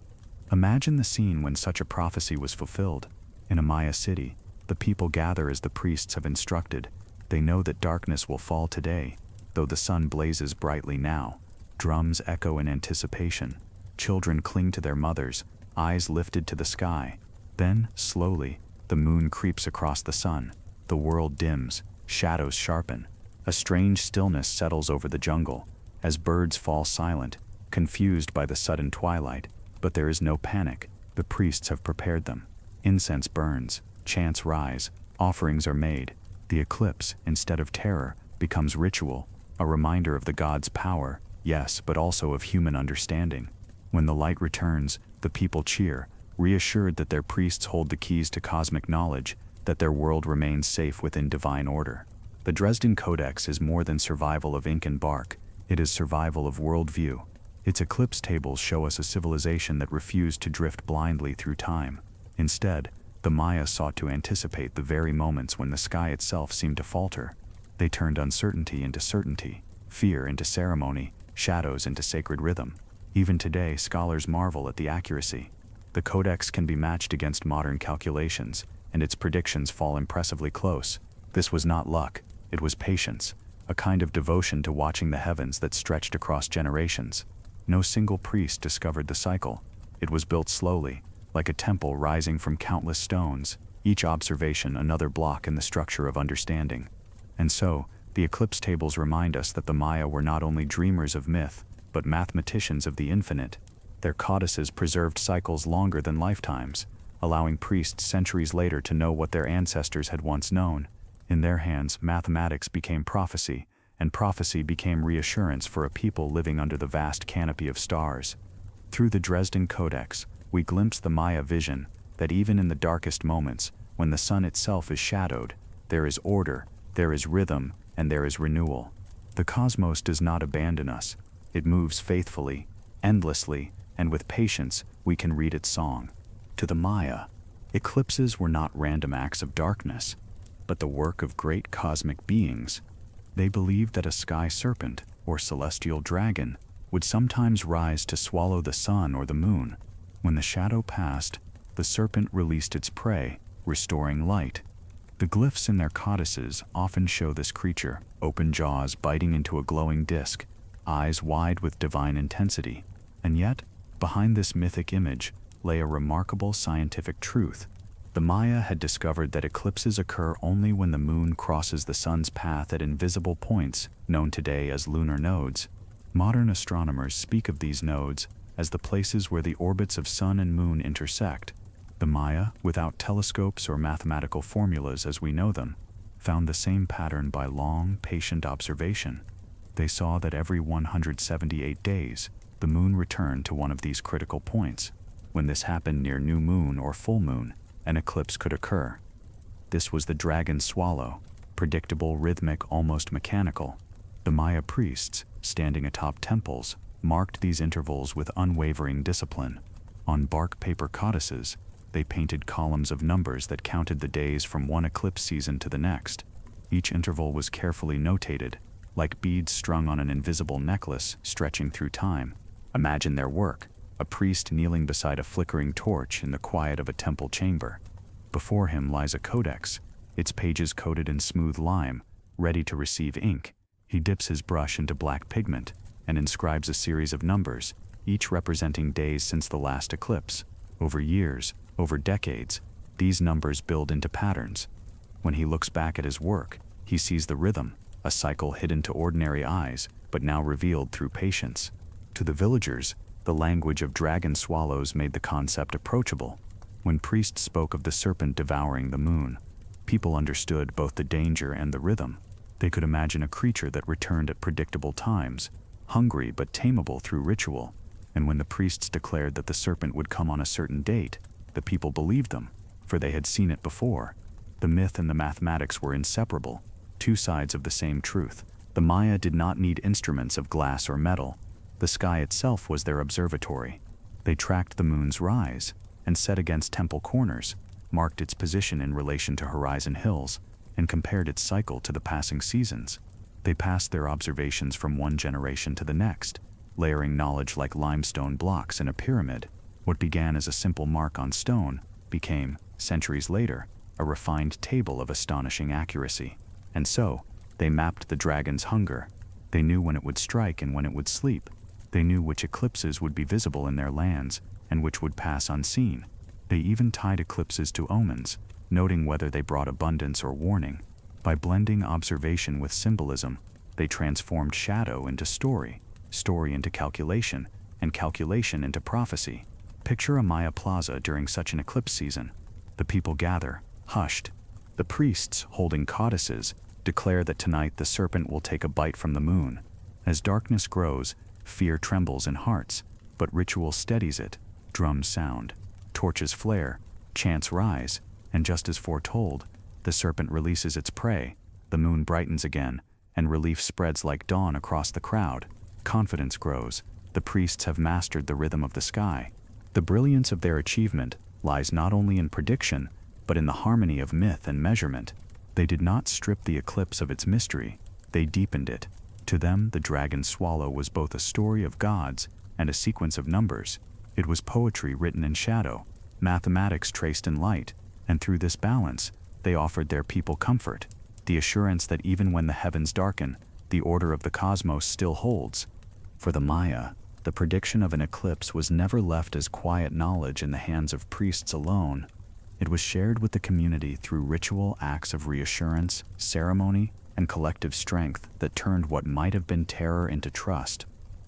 Imagine the scene when such a prophecy was fulfilled. In a Maya city, the people gather as the priests have instructed. They know that darkness will fall today, though the sun blazes brightly now. Drums echo in anticipation. Children cling to their mothers, eyes lifted to the sky. Then, slowly, the moon creeps across the sun. The world dims, shadows sharpen. A strange stillness settles over the jungle, as birds fall silent, confused by the sudden twilight. But there is no panic. The priests have prepared them. Incense burns, chants rise, offerings are made. The eclipse, instead of terror, becomes ritual, a reminder of the god's power, yes, but also of human understanding. When the light returns, the people cheer, reassured that their priests hold the keys to cosmic knowledge, that their world remains safe within divine order. The Dresden Codex is more than survival of ink and bark. It is survival of worldview. Its eclipse tables show us a civilization that refused to drift blindly through time. Instead, the Maya sought to anticipate the very moments when the sky itself seemed to falter. They turned uncertainty into certainty, fear into ceremony, shadows into sacred rhythm. Even today, scholars marvel at the accuracy. The codex can be matched against modern calculations, and its predictions fall impressively close. This was not luck, it was patience, a kind of devotion to watching the heavens that stretched across generations. No single priest discovered the cycle. It was built slowly, like a temple rising from countless stones, each observation another block in the structure of understanding. And so, the eclipse tables remind us that the Maya were not only dreamers of myth, but mathematicians of the infinite. Their codices preserved cycles longer than lifetimes, allowing priests centuries later to know what their ancestors had once known. In their hands, mathematics became prophecy, and prophecy became reassurance for a people living under the vast canopy of stars. Through the Dresden Codex, we glimpse the Maya vision, that even in the darkest moments, when the sun itself is shadowed, there is order, there is rhythm, and there is renewal. The cosmos does not abandon us. It moves faithfully, endlessly, and with patience we can read its song. To the Maya, eclipses were not random acts of darkness, but the work of great cosmic beings. They believed that a sky serpent, or celestial dragon, would sometimes rise to swallow the sun or the moon. When the shadow passed, the serpent released its prey, restoring light. The glyphs in their codices often show this creature, open jaws biting into a glowing disc, eyes wide with divine intensity. And yet, behind this mythic image lay a remarkable scientific truth. The Maya had discovered that eclipses occur only when the moon crosses the sun's path at invisible points, known today as lunar nodes. Modern astronomers speak of these nodes as the places where the orbits of sun and moon intersect. The Maya, without telescopes or mathematical formulas as we know them, found the same pattern by long, patient observation. They saw that every 178 days, the moon returned to one of these critical points. When this happened near new moon or full moon, an eclipse could occur. This was the dragon swallow, predictable, rhythmic, almost mechanical. The Maya priests, standing atop temples, marked these intervals with unwavering discipline. On bark paper codices, they painted columns of numbers that counted the days from one eclipse season to the next. Each interval was carefully notated, like beads strung on an invisible necklace stretching through time. Imagine their work, a priest kneeling beside a flickering torch in the quiet of a temple chamber. Before him lies a codex, its pages coated in smooth lime, ready to receive ink. He dips his brush into black pigment and inscribes a series of numbers, each representing days since the last eclipse. Over years, over decades, these numbers build into patterns. When he looks back at his work, he sees the rhythm, a cycle hidden to ordinary eyes, but now revealed through patience. To the villagers, the language of dragon swallows made the concept approachable. When priests spoke of the serpent devouring the moon, people understood both the danger and the rhythm. They could imagine a creature that returned at predictable times, hungry but tameable through ritual. And when the priests declared that the serpent would come on a certain date, the people believed them, for they had seen it before. The myth and the mathematics were inseparable, two sides of the same truth. The Maya did not need instruments of glass or metal. The sky itself was their observatory. They tracked the moon's rise, and set against temple corners, marked its position in relation to horizon hills, and compared its cycle to the passing seasons. They passed their observations from one generation to the next, layering knowledge like limestone blocks in a pyramid. What began as a simple mark on stone became, centuries later, a refined table of astonishing accuracy. And so, they mapped the dragon's hunger. They knew when it would strike and when it would sleep. They knew which eclipses would be visible in their lands and which would pass unseen. They even tied eclipses to omens, noting whether they brought abundance or warning. By blending observation with symbolism, they transformed shadow into story, story into calculation, and calculation into prophecy. Picture a Maya plaza during such an eclipse season. The people gather, hushed. The priests, holding codices, declare that tonight the serpent will take a bite from the moon. As darkness grows, fear trembles in hearts, but ritual steadies it. Drums sound, torches flare, chants rise, and just as foretold, the serpent releases its prey. The moon brightens again, and relief spreads like dawn across the crowd. Confidence grows. The priests have mastered the rhythm of the sky. The brilliance of their achievement lies not only in prediction, but in the harmony of myth and measurement. They did not strip the eclipse of its mystery, they deepened it. To them, the dragon swallow was both a story of gods and a sequence of numbers. It was poetry written in shadow, mathematics traced in light, and through this balance, they offered their people comfort, the assurance that even when the heavens darken, the order of the cosmos still holds. For the Maya, the prediction of an eclipse was never left as quiet knowledge in the hands of priests alone. It was shared with the community through ritual acts of reassurance, ceremony, and collective strength that turned what might have been terror into trust.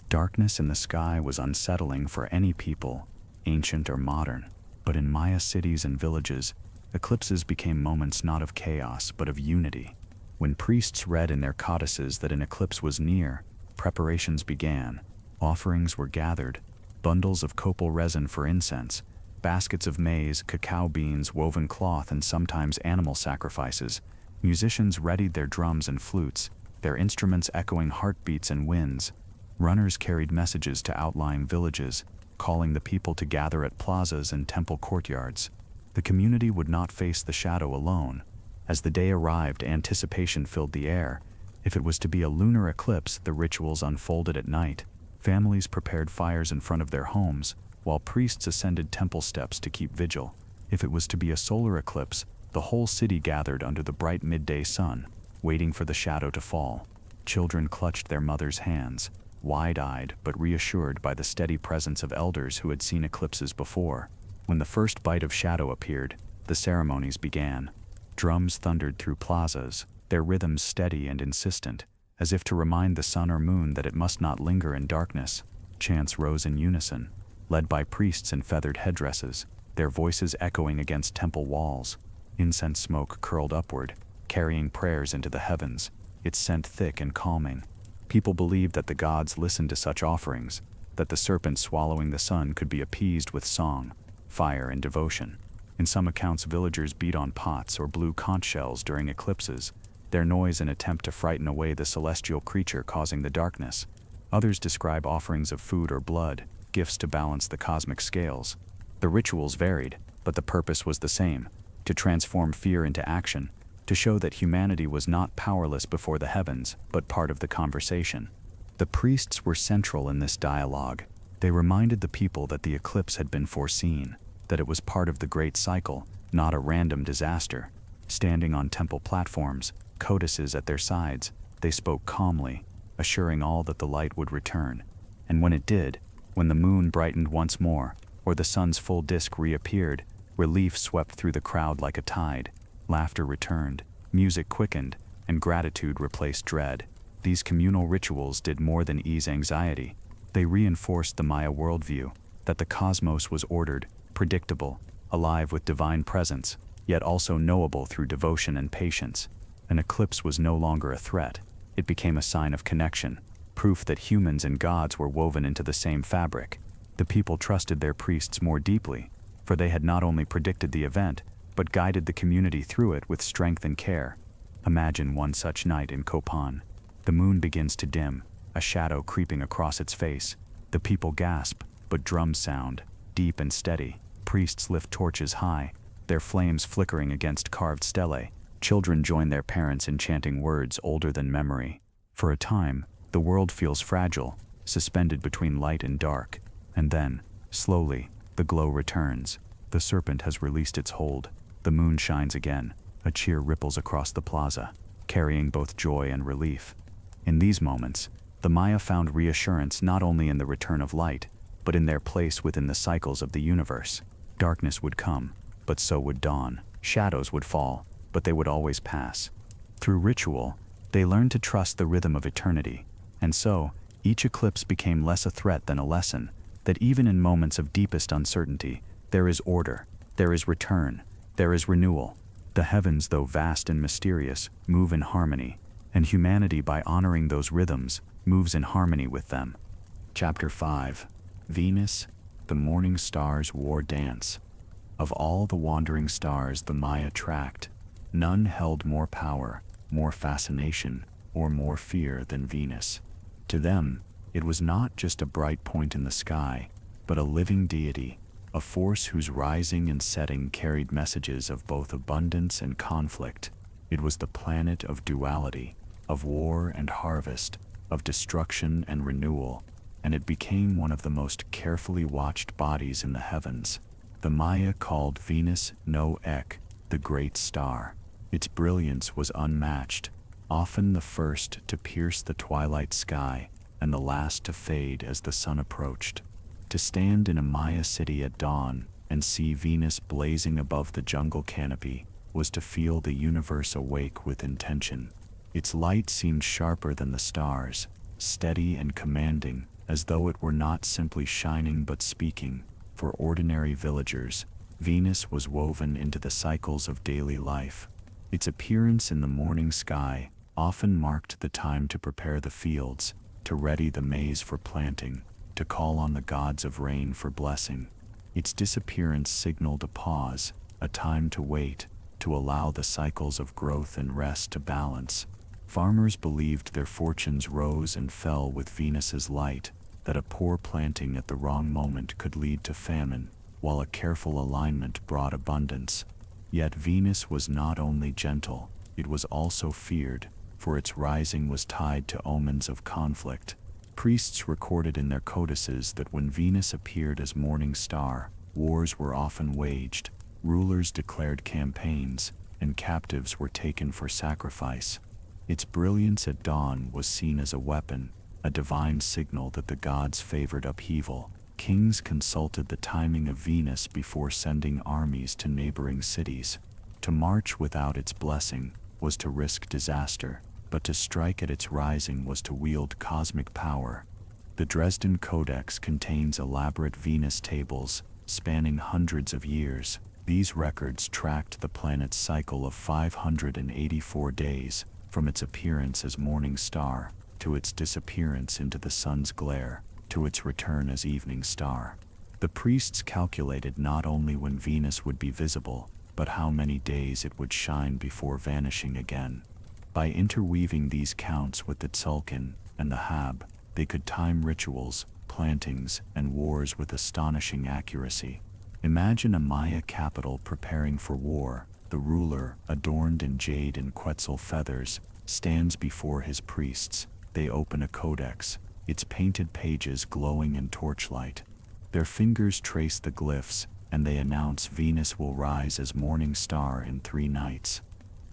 Darkness in the sky was unsettling for any people, ancient or modern. But in Maya cities and villages, eclipses became moments not of chaos but of unity. When priests read in their codices that an eclipse was near, preparations began. Offerings were gathered, bundles of copal resin for incense, baskets of maize, cacao beans, woven cloth, and sometimes animal sacrifices. Musicians readied their drums and flutes, their instruments echoing heartbeats and winds. Runners carried messages to outlying villages, calling the people to gather at plazas and temple courtyards. The community would not face the shadow alone. As the day arrived, anticipation filled the air. If it was to be a lunar eclipse, the rituals unfolded at night. Families prepared fires in front of their homes, while priests ascended temple steps to keep vigil. If it was to be a solar eclipse, the whole city gathered under the bright midday sun, waiting for the shadow to fall. Children clutched their mothers' hands, wide-eyed but reassured by the steady presence of elders who had seen eclipses before. When the first bite of shadow appeared, the ceremonies began. Drums thundered through plazas, their rhythms steady and insistent, as if to remind the sun or moon that it must not linger in darkness. Chants rose in unison, led by priests in feathered headdresses, their voices echoing against temple walls. Incense smoke curled upward, carrying prayers into the heavens, its scent thick and calming. People believed that the gods listened to such offerings, that the serpent swallowing the sun could be appeased with song, fire, and devotion. In some accounts, villagers beat on pots or blew conch shells during eclipses, their noise an attempt to frighten away the celestial creature causing the darkness. Others describe offerings of food or blood, gifts to balance the cosmic scales. The rituals varied, but the purpose was the same: to transform fear into action, to show that humanity was not powerless before the heavens, but part of the conversation. The priests were central in this dialogue. They reminded the people that the eclipse had been foreseen, that it was part of the great cycle, not a random disaster. Standing on temple platforms, codices at their sides, they spoke calmly, assuring all that the light would return. And when it did, when the moon brightened once more, or the sun's full disk reappeared, relief swept through the crowd like a tide. Laughter returned, music quickened, and gratitude replaced dread. These communal rituals did more than ease anxiety. They reinforced the Maya worldview, that the cosmos was ordered, predictable, alive with divine presence, yet also knowable through devotion and patience. An eclipse was no longer a threat. It became a sign of connection, proof that humans and gods were woven into the same fabric. The people trusted their priests more deeply, for they had not only predicted the event, but guided the community through it with strength and care. Imagine one such night in Copan. The moon begins to dim, a shadow creeping across its face. The people gasp, but drums sound, deep and steady. Priests lift torches high, their flames flickering against carved stelae. Children join their parents in chanting words older than memory. For a time, the world feels fragile, suspended between light and dark. And then, slowly, the glow returns. The serpent has released its hold. The moon shines again. A cheer ripples across the plaza, carrying both joy and relief. In these moments, the Maya found reassurance not only in the return of light, but in their place within the cycles of the universe. Darkness would come, but so would dawn. Shadows would fall, but they would always pass. Through ritual, they learned to trust the rhythm of eternity, and so, each eclipse became less a threat than a lesson, that even in moments of deepest uncertainty, there is order, there is return, there is renewal. The heavens, though vast and mysterious, move in harmony, and humanity, by honoring those rhythms, moves in harmony with them. Chapter 5. Venus, the morning star's war dance. Of all the wandering stars the Maya tracked, none held more power, more fascination, or more fear than Venus. To them, it was not just a bright point in the sky, but a living deity, a force whose rising and setting carried messages of both abundance and conflict. It was the planet of duality, of war and harvest, of destruction and renewal, and it became one of the most carefully watched bodies in the heavens. The Maya called Venus No-Ek, the great star. Its brilliance was unmatched, often the first to pierce the twilight sky and the last to fade as the sun approached. To stand in a Maya city at dawn and see Venus blazing above the jungle canopy was to feel the universe awake with intention. Its light seemed sharper than the stars, steady and commanding, as though it were not simply shining but speaking. For ordinary villagers, Venus was woven into the cycles of daily life. Its appearance in the morning sky often marked the time to prepare the fields, to ready the maize for planting, to call on the gods of rain for blessing. Its disappearance signaled a pause, a time to wait, to allow the cycles of growth and rest to balance. Farmers believed their fortunes rose and fell with Venus's light, that a poor planting at the wrong moment could lead to famine, while a careful alignment brought abundance. Yet Venus was not only gentle, it was also feared, for its rising was tied to omens of conflict. Priests recorded in their codices that when Venus appeared as morning star, wars were often waged, rulers declared campaigns, and captives were taken for sacrifice. Its brilliance at dawn was seen as a weapon, a divine signal that the gods favored upheaval. Kings consulted the timing of Venus before sending armies to neighboring cities. To march without its blessing was to risk disaster, but to strike at its rising was to wield cosmic power. The Dresden Codex contains elaborate Venus tables, spanning hundreds of years. These records tracked the planet's cycle of 584 days, from its appearance as morning star, to its disappearance into the sun's glare, to its return as evening star. The priests calculated not only when Venus would be visible, but how many days it would shine before vanishing again. By interweaving these counts with the Tzolk'in and the Haab, they could time rituals, plantings, and wars with astonishing accuracy. Imagine a Maya capital preparing for war. The ruler, adorned in jade and quetzal feathers, stands before his priests. They open a codex, its painted pages glowing in torchlight. Their fingers trace the glyphs, and they announce Venus will rise as morning star in 3 nights.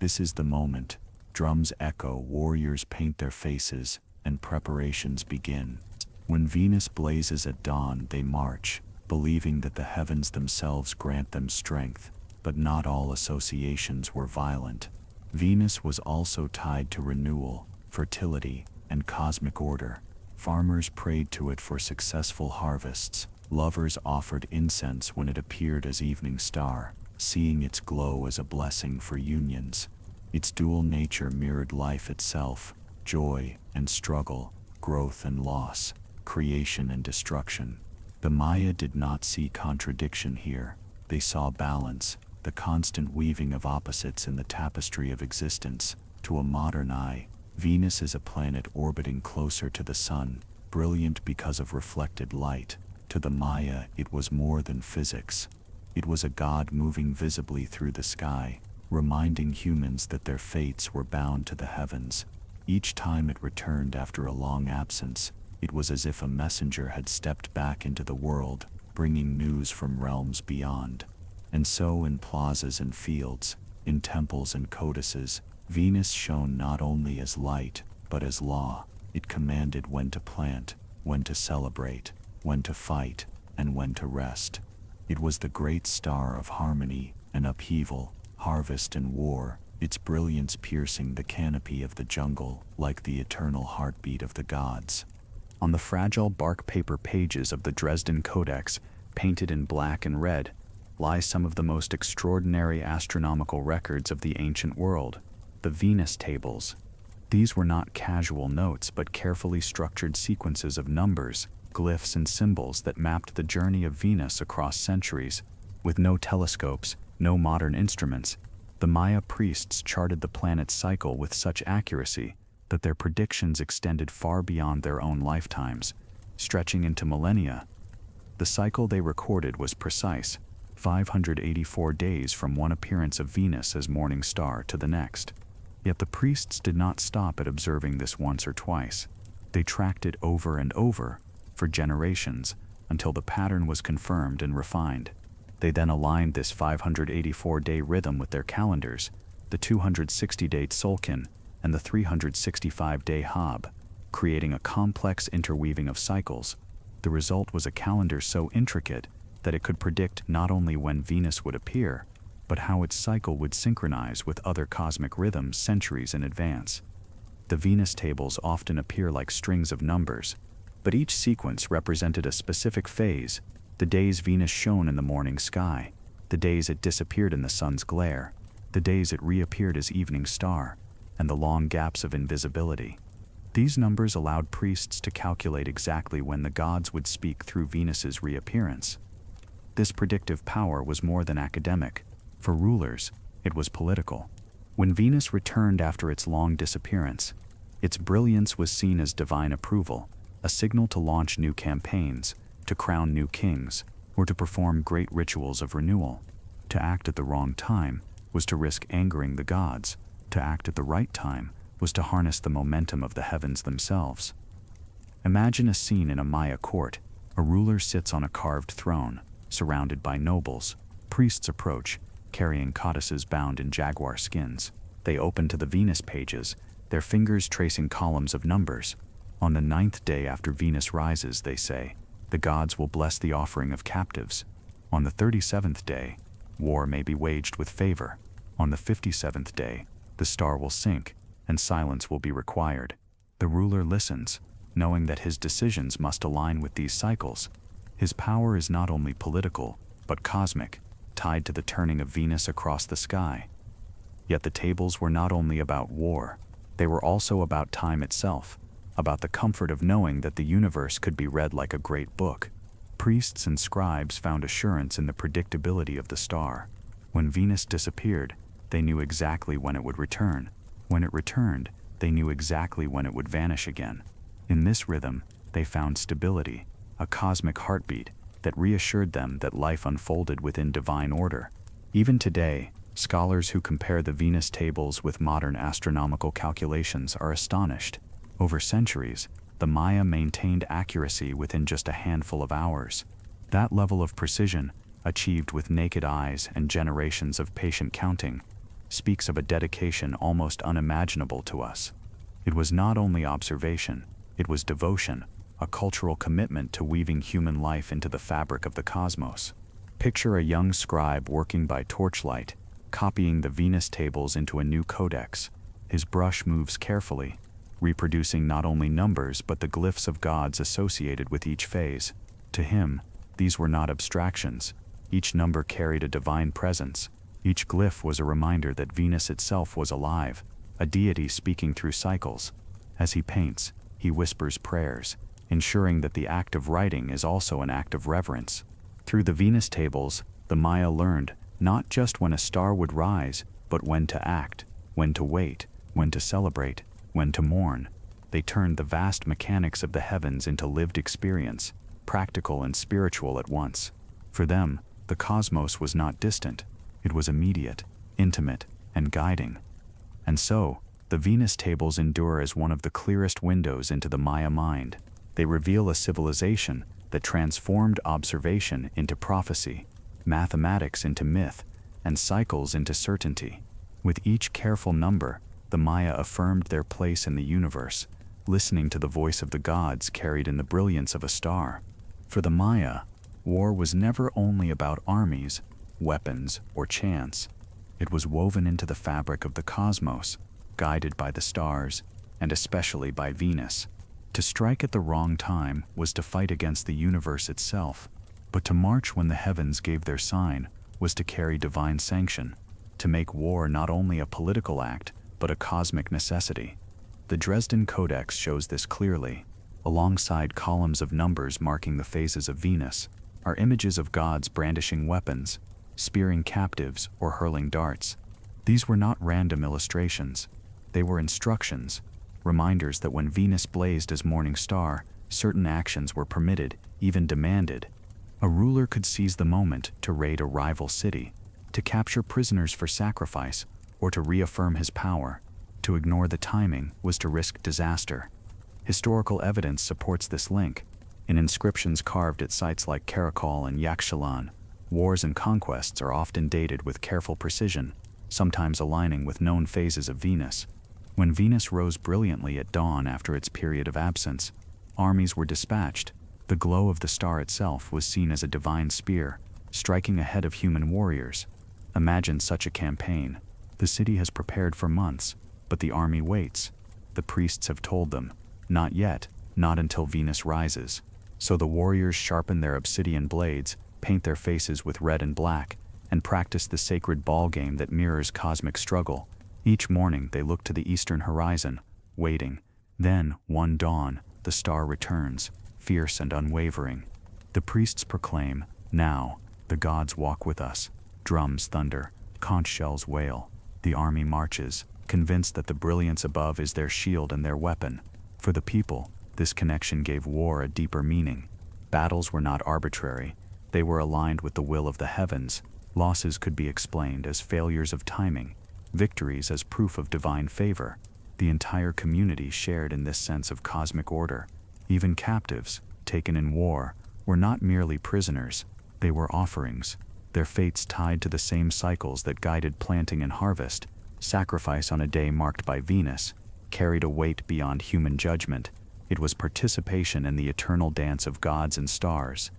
This is the moment. Drums echo, warriors paint their faces, and preparations begin. When Venus blazes at dawn, they march, believing that the heavens themselves grant them strength, but not all associations were violent. Venus was also tied to renewal, fertility, and cosmic order. Farmers prayed to it for successful harvests. Lovers offered incense when it appeared as evening star, seeing its glow as a blessing for unions. Its dual nature mirrored life itself, joy and struggle, growth and loss, creation and destruction. The Maya did not see contradiction here. They saw balance, the constant weaving of opposites in the tapestry of existence. To a modern eye, Venus is a planet orbiting closer to the sun, brilliant because of reflected light. To the Maya, it was more than physics. It was a god moving visibly through the sky, reminding humans that their fates were bound to the heavens. Each time it returned after a long absence, it was as if a messenger had stepped back into the world, bringing news from realms beyond. And so in plazas and fields, in temples and codices, Venus shone not only as light, but as law. It commanded when to plant, when to celebrate, when to fight, and when to rest. It was the great star of harmony and upheaval, harvest and war, its brilliance piercing the canopy of the jungle like the eternal heartbeat of the gods. On the fragile bark paper pages of the Dresden Codex, painted in black and red, lie some of the most extraordinary astronomical records of the ancient world, the Venus tables. These were not casual notes but carefully structured sequences of numbers, glyphs and symbols that mapped the journey of Venus across centuries. With no telescopes, no modern instruments, the Maya priests charted the planet's cycle with such accuracy that their predictions extended far beyond their own lifetimes, stretching into millennia. The cycle they recorded was precise, 584 days from one appearance of Venus as morning star to the next. Yet the priests did not stop at observing this once or twice. They tracked it over and over, for generations, until the pattern was confirmed and refined. They then aligned this 584-day rhythm with their calendars, the 260-day Tzolk'in and the 365-day Haab, creating a complex interweaving of cycles. The result was a calendar so intricate that it could predict not only when Venus would appear, but how its cycle would synchronize with other cosmic rhythms centuries in advance. The Venus tables often appear like strings of numbers, but each sequence represented a specific phase: the days Venus shone in the morning sky, the days it disappeared in the sun's glare, the days it reappeared as evening star, and the long gaps of invisibility. These numbers allowed priests to calculate exactly when the gods would speak through Venus's reappearance. This predictive power was more than academic. For rulers, it was political. When Venus returned after its long disappearance, its brilliance was seen as divine approval, a signal to launch new campaigns, to crown new kings, or to perform great rituals of renewal. To act at the wrong time was to risk angering the gods. To act at the right time was to harness the momentum of the heavens themselves. Imagine a scene in a Maya court. A ruler sits on a carved throne, surrounded by nobles. Priests approach, carrying codices bound in jaguar skins. They open to the Venus pages, their fingers tracing columns of numbers. On the 9th day after Venus rises, they say, the gods will bless the offering of captives. On the 37th day, war may be waged with favor. On the 57th day, the star will sink, and silence will be required. The ruler listens, knowing that his decisions must align with these cycles. His power is not only political, but cosmic, tied to the turning of Venus across the sky. Yet the tables were not only about war, they were also about time itself, about the comfort of knowing that the universe could be read like a great book. Priests and scribes found assurance in the predictability of the star. When Venus disappeared, they knew exactly when it would return. When it returned, they knew exactly when it would vanish again. In this rhythm, they found stability, a cosmic heartbeat that reassured them that life unfolded within divine order. Even today, scholars who compare the Venus tables with modern astronomical calculations are astonished. Over centuries, the Maya maintained accuracy within just a handful of hours. That level of precision, achieved with naked eyes and generations of patient counting, speaks of a dedication almost unimaginable to us. It was not only observation, it was devotion, a cultural commitment to weaving human life into the fabric of the cosmos. Picture a young scribe working by torchlight, copying the Venus tables into a new codex. His brush moves carefully, reproducing not only numbers but the glyphs of gods associated with each phase. To him, these were not abstractions. Each number carried a divine presence. Each glyph was a reminder that Venus itself was alive, a deity speaking through cycles. As he paints, he whispers prayers, ensuring that the act of writing is also an act of reverence. Through the Venus tables, the Maya learned not just when a star would rise, but when to act, when to wait, when to celebrate, when to mourn. They turned the vast mechanics of the heavens into lived experience, practical and spiritual at once. For them, the cosmos was not distant, it was immediate, intimate, and guiding. And so, the Venus tables endure as one of the clearest windows into the Maya mind. They reveal a civilization that transformed observation into prophecy, mathematics into myth, and cycles into certainty. With each careful number, the Maya affirmed their place in the universe, listening to the voice of the gods carried in the brilliance of a star. For the Maya, war was never only about armies, weapons, or chance. It was woven into the fabric of the cosmos, guided by the stars, and especially by Venus. To strike at the wrong time was to fight against the universe itself, but to march when the heavens gave their sign was to carry divine sanction, to make war not only a political act, but a cosmic necessity. The Dresden Codex shows this clearly. Alongside columns of numbers marking the phases of Venus are images of gods brandishing weapons, spearing captives, or hurling darts. These were not random illustrations. They were instructions, reminders that when Venus blazed as morning star, certain actions were permitted, even demanded. A ruler could seize the moment to raid a rival city, to capture prisoners for sacrifice, or to reaffirm his power. To ignore the timing was to risk disaster. Historical evidence supports this link. In inscriptions carved at sites like Caracol and Chichén, wars and conquests are often dated with careful precision, sometimes aligning with known phases of Venus. When Venus rose brilliantly at dawn after its period of absence, armies were dispatched. The glow of the star itself was seen as a divine spear, striking ahead of human warriors. Imagine such a campaign. The city has prepared for months, but the army waits. The priests have told them, not yet, not until Venus rises. So the warriors sharpen their obsidian blades, paint their faces with red and black, and practice the sacred ball game that mirrors cosmic struggle. Each morning they look to the eastern horizon, waiting. Then, one dawn, the star returns, fierce and unwavering. The priests proclaim, "Now, the gods walk with us." Drums thunder, conch shells wail. The army marches, convinced that the brilliance above is their shield and their weapon. For the people, this connection gave war a deeper meaning. Battles were not arbitrary. They were aligned with the will of the heavens. Losses could be explained as failures of timing, victories as proof of divine favor. The entire community shared in this sense of cosmic order. Even captives, taken in war, were not merely prisoners. They were offerings, their fates tied to the same cycles that guided planting and harvest. Sacrifice on a day marked by Venus carried a weight beyond human judgment. It was participation in the eternal dance of gods and stars.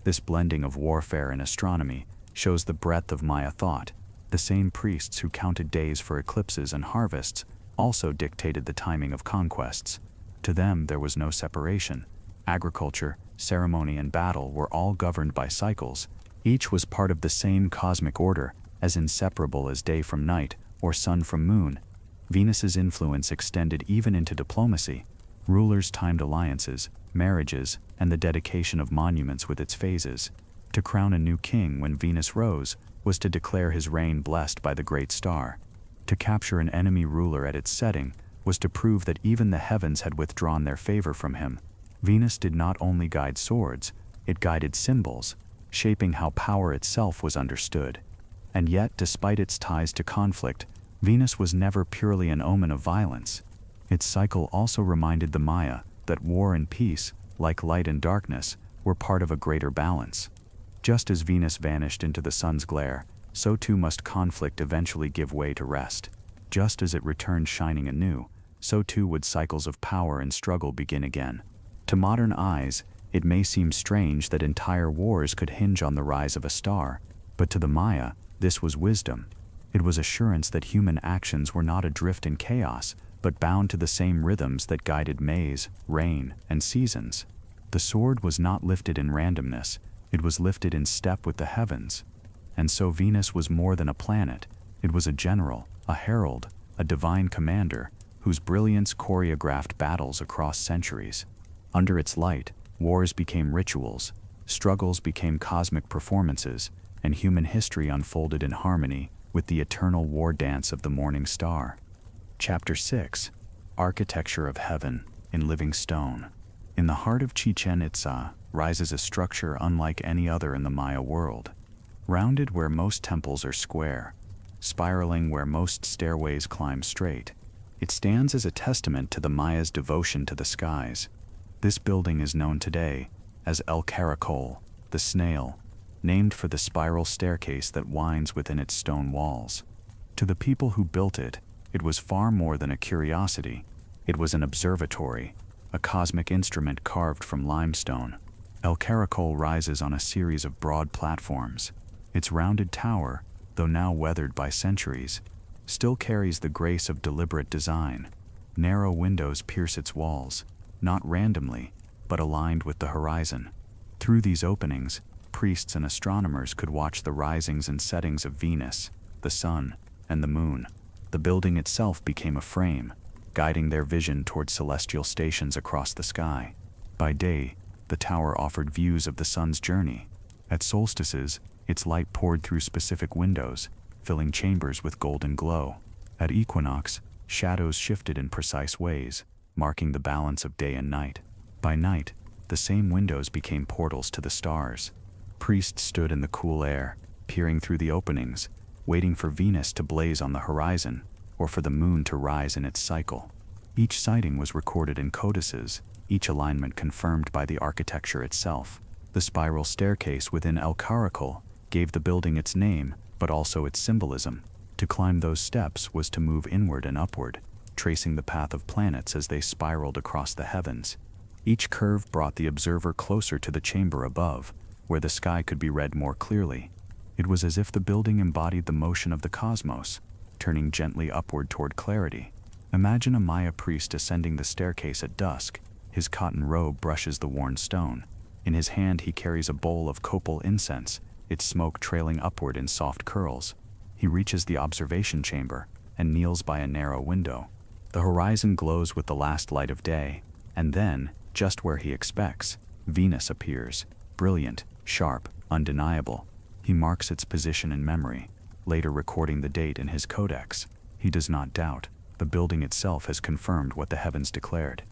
This blending of warfare and astronomy shows the breadth of Maya thought. The same priests who counted days for eclipses and harvests also dictated the timing of conquests. To them there was no separation. Agriculture, ceremony, and battle were all governed by cycles. Each was part of the same cosmic order, as inseparable as day from night or sun from moon. Venus's influence extended even into diplomacy. Rulers timed alliances, marriages, and the dedication of monuments with its phases. To crown a new king when Venus rose was to declare his reign blessed by the great star. To capture an enemy ruler at its setting was to prove that even the heavens had withdrawn their favor from him. Venus did not only guide swords, it guided symbols, shaping how power itself was understood. And yet, despite its ties to conflict, Venus was never purely an omen of violence. Its cycle also reminded the Maya that war and peace, like light and darkness, were part of a greater balance. Just as Venus vanished into the sun's glare, so too must conflict eventually give way to rest. Just as it returned shining anew, so too would cycles of power and struggle begin again. To modern eyes, it may seem strange that entire wars could hinge on the rise of a star, but to the Maya, this was wisdom. It was assurance that human actions were not adrift in chaos, but bound to the same rhythms that guided maize, rain, and seasons. The sword was not lifted in randomness, it was lifted in step with the heavens. And so Venus was more than a planet, it was a general, a herald, a divine commander, whose brilliance choreographed battles across centuries. Under its light, wars became rituals, struggles became cosmic performances, and human history unfolded in harmony with the eternal war dance of the morning star. Chapter 6. Architecture of Heaven in Living Stone. In the heart of Chichén Itzá rises a structure unlike any other in the Maya world. Rounded where most temples are square, spiraling where most stairways climb straight, it stands as a testament to the Maya's devotion to the skies. This building is known today as El Caracol, the snail, named for the spiral staircase that winds within its stone walls. To the people who built it, it was far more than a curiosity. It was an observatory, a cosmic instrument carved from limestone. El Caracol rises on a series of broad platforms. Its rounded tower, though now weathered by centuries, still carries the grace of deliberate design. Narrow windows pierce its walls, not randomly, but aligned with the horizon. Through these openings, priests and astronomers could watch the risings and settings of Venus, the sun, and the moon. The building itself became a frame, guiding their vision toward celestial stations across the sky. By day, the tower offered views of the sun's journey. At solstices, its light poured through specific windows, filling chambers with golden glow. At equinox, shadows shifted in precise ways, marking the balance of day and night. By night, the same windows became portals to the stars. Priests stood in the cool air, peering through the openings, waiting for Venus to blaze on the horizon, or for the moon to rise in its cycle. Each sighting was recorded in codices, each alignment confirmed by the architecture itself. The spiral staircase within El Caracol gave the building its name, but also its symbolism. To climb those steps was to move inward and upward, tracing the path of planets as they spiraled across the heavens. Each curve brought the observer closer to the chamber above, where the sky could be read more clearly. It was as if the building embodied the motion of the cosmos, turning gently upward toward clarity. Imagine a Maya priest ascending the staircase at dusk. His cotton robe brushes the worn stone. In his hand he carries a bowl of copal incense, its smoke trailing upward in soft curls. He reaches the observation chamber and kneels by a narrow window. The horizon glows with the last light of day, and then, just where he expects, Venus appears, brilliant, sharp, undeniable. He marks its position in memory, later recording the date in his codex. He does not doubt. The building itself has confirmed what the heavens declared.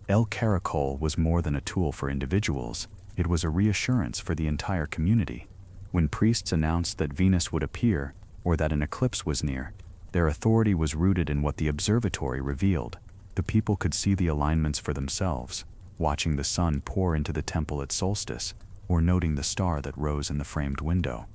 El Caracol was more than a tool for individuals, it was a reassurance for the entire community. When priests announced that Venus would appear, or that an eclipse was near, their authority was rooted in what the observatory revealed. The people could see the alignments for themselves, watching the sun pour into the temple at solstice, or noting the star that rose in the framed window.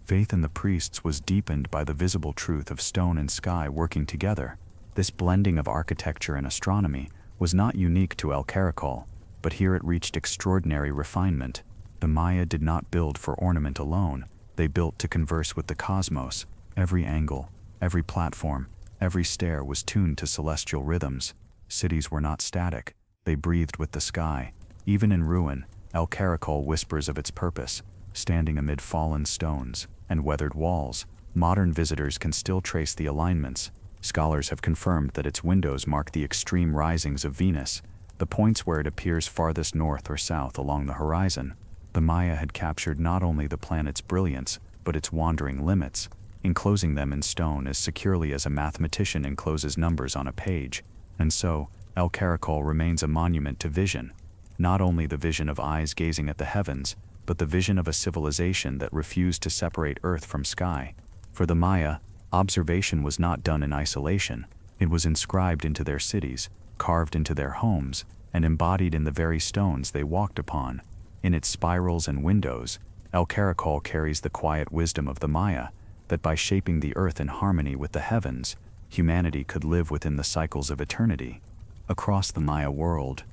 Faith in the priests was deepened by the visible truth of stone and sky working together. This blending of architecture and astronomy was not unique to El Caracol, but here it reached extraordinary refinement. The Maya did not build for ornament alone, they built to converse with the cosmos. Every angle, every platform, every stair was tuned to celestial rhythms. Cities were not static, they breathed with the sky. Even in ruin, El Caracol whispers of its purpose. Standing amid fallen stones and weathered walls, modern visitors can still trace the alignments. Scholars have confirmed that its windows mark the extreme risings of Venus, the points where it appears farthest north or south along the horizon. The Maya had captured not only the planet's brilliance, but its wandering limits, enclosing them in stone as securely as a mathematician encloses numbers on a page. And so, El Caracol remains a monument to vision. Not only the vision of eyes gazing at the heavens, but the vision of a civilization that refused to separate earth from sky. For the Maya, observation was not done in isolation. It was inscribed into their cities, carved into their homes, and embodied in the very stones they walked upon. In its spirals and windows, El Caracol carries the quiet wisdom of the Maya, that by shaping the earth in harmony with the heavens, humanity could live within the cycles of eternity. Across the Maya world,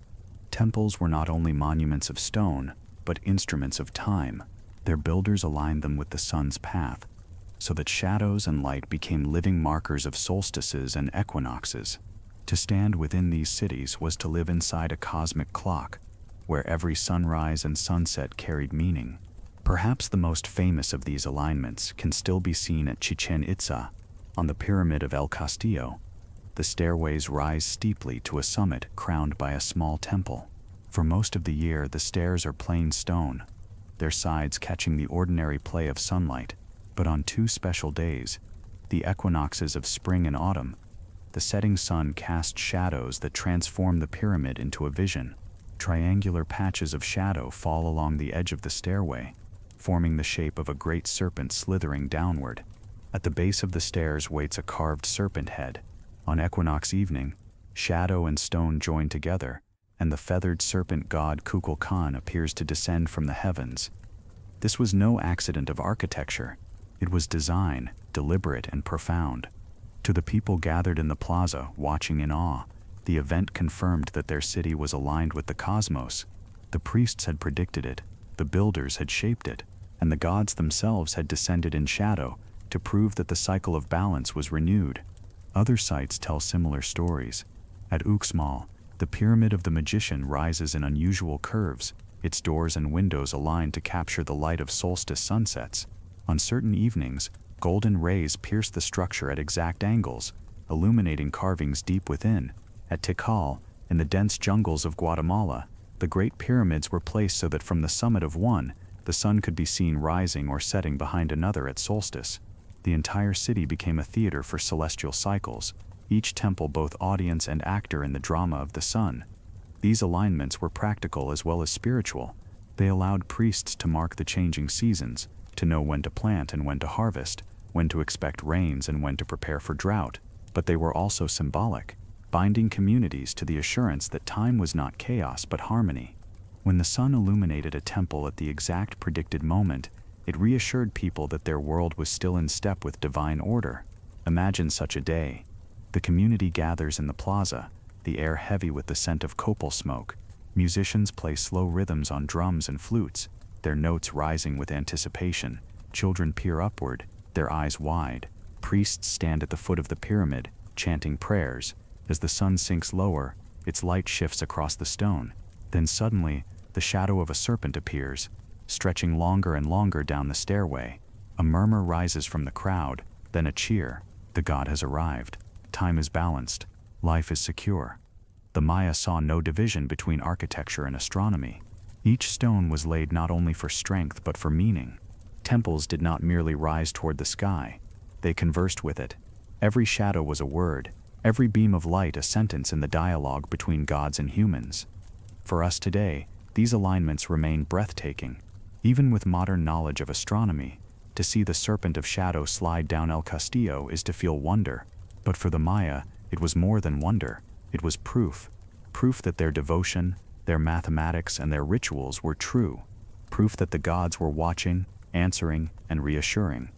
temples were not only monuments of stone, but instruments of time. Their builders aligned them with the sun's path, so that shadows and light became living markers of solstices and equinoxes. To stand within these cities was to live inside a cosmic clock, where every sunrise and sunset carried meaning. Perhaps the most famous of these alignments can still be seen at Chichén Itzá, on the Pyramid of El Castillo. The stairways rise steeply to a summit crowned by a small temple. For most of the year, the stairs are plain stone, their sides catching the ordinary play of sunlight. But on two special days, the equinoxes of spring and autumn, the setting sun casts shadows that transform the pyramid into a vision. Triangular patches of shadow fall along the edge of the stairway, forming the shape of a great serpent slithering downward. At the base of the stairs waits a carved serpent head. On equinox evening, shadow and stone join together, and the feathered serpent god Tzolk'in appears to descend from the heavens. This was no accident of architecture. It was design, deliberate and profound. To the people gathered in the plaza, watching in awe, the event confirmed that their city was aligned with the cosmos. The priests had predicted it, the builders had shaped it, and the gods themselves had descended in shadow to prove that the cycle of balance was renewed. Other sites tell similar stories. At Uxmal, the Pyramid of the Magician rises in unusual curves, its doors and windows aligned to capture the light of solstice sunsets. On certain evenings, golden rays pierce the structure at exact angles, illuminating carvings deep within. At Tikal, in the dense jungles of Guatemala, the great pyramids were placed so that from the summit of one, the sun could be seen rising or setting behind another at solstice. The entire city became a theater for celestial cycles, each temple both audience and actor in the drama of the sun. These alignments were practical as well as spiritual. They allowed priests to mark the changing seasons, to know when to plant and when to harvest, when to expect rains and when to prepare for drought. But they were also symbolic, binding communities to the assurance that time was not chaos but harmony. When the sun illuminated a temple at the exact predicted moment, it reassured people that their world was still in step with divine order. Imagine such a day. The community gathers in the plaza, the air heavy with the scent of copal smoke. Musicians play slow rhythms on drums and flutes, their notes rising with anticipation. Children peer upward, their eyes wide. Priests stand at the foot of the pyramid, chanting prayers. As the sun sinks lower, its light shifts across the stone. Then suddenly, the shadow of a serpent appears, stretching longer and longer down the stairway. A murmur rises from the crowd, then a cheer. The god has arrived. Time is balanced. Life is secure. The Maya saw no division between architecture and astronomy. Each stone was laid not only for strength but for meaning. Temples did not merely rise toward the sky. They conversed with it. Every shadow was a word, every beam of light a sentence in the dialogue between gods and humans. For us today, these alignments remain breathtaking. Even with modern knowledge of astronomy, to see the serpent of shadow slide down El Castillo is to feel wonder. But for the Maya, it was more than wonder. It was proof. Proof that their devotion, their mathematics, and their rituals were true. Proof that the gods were watching, answering, and reassuring.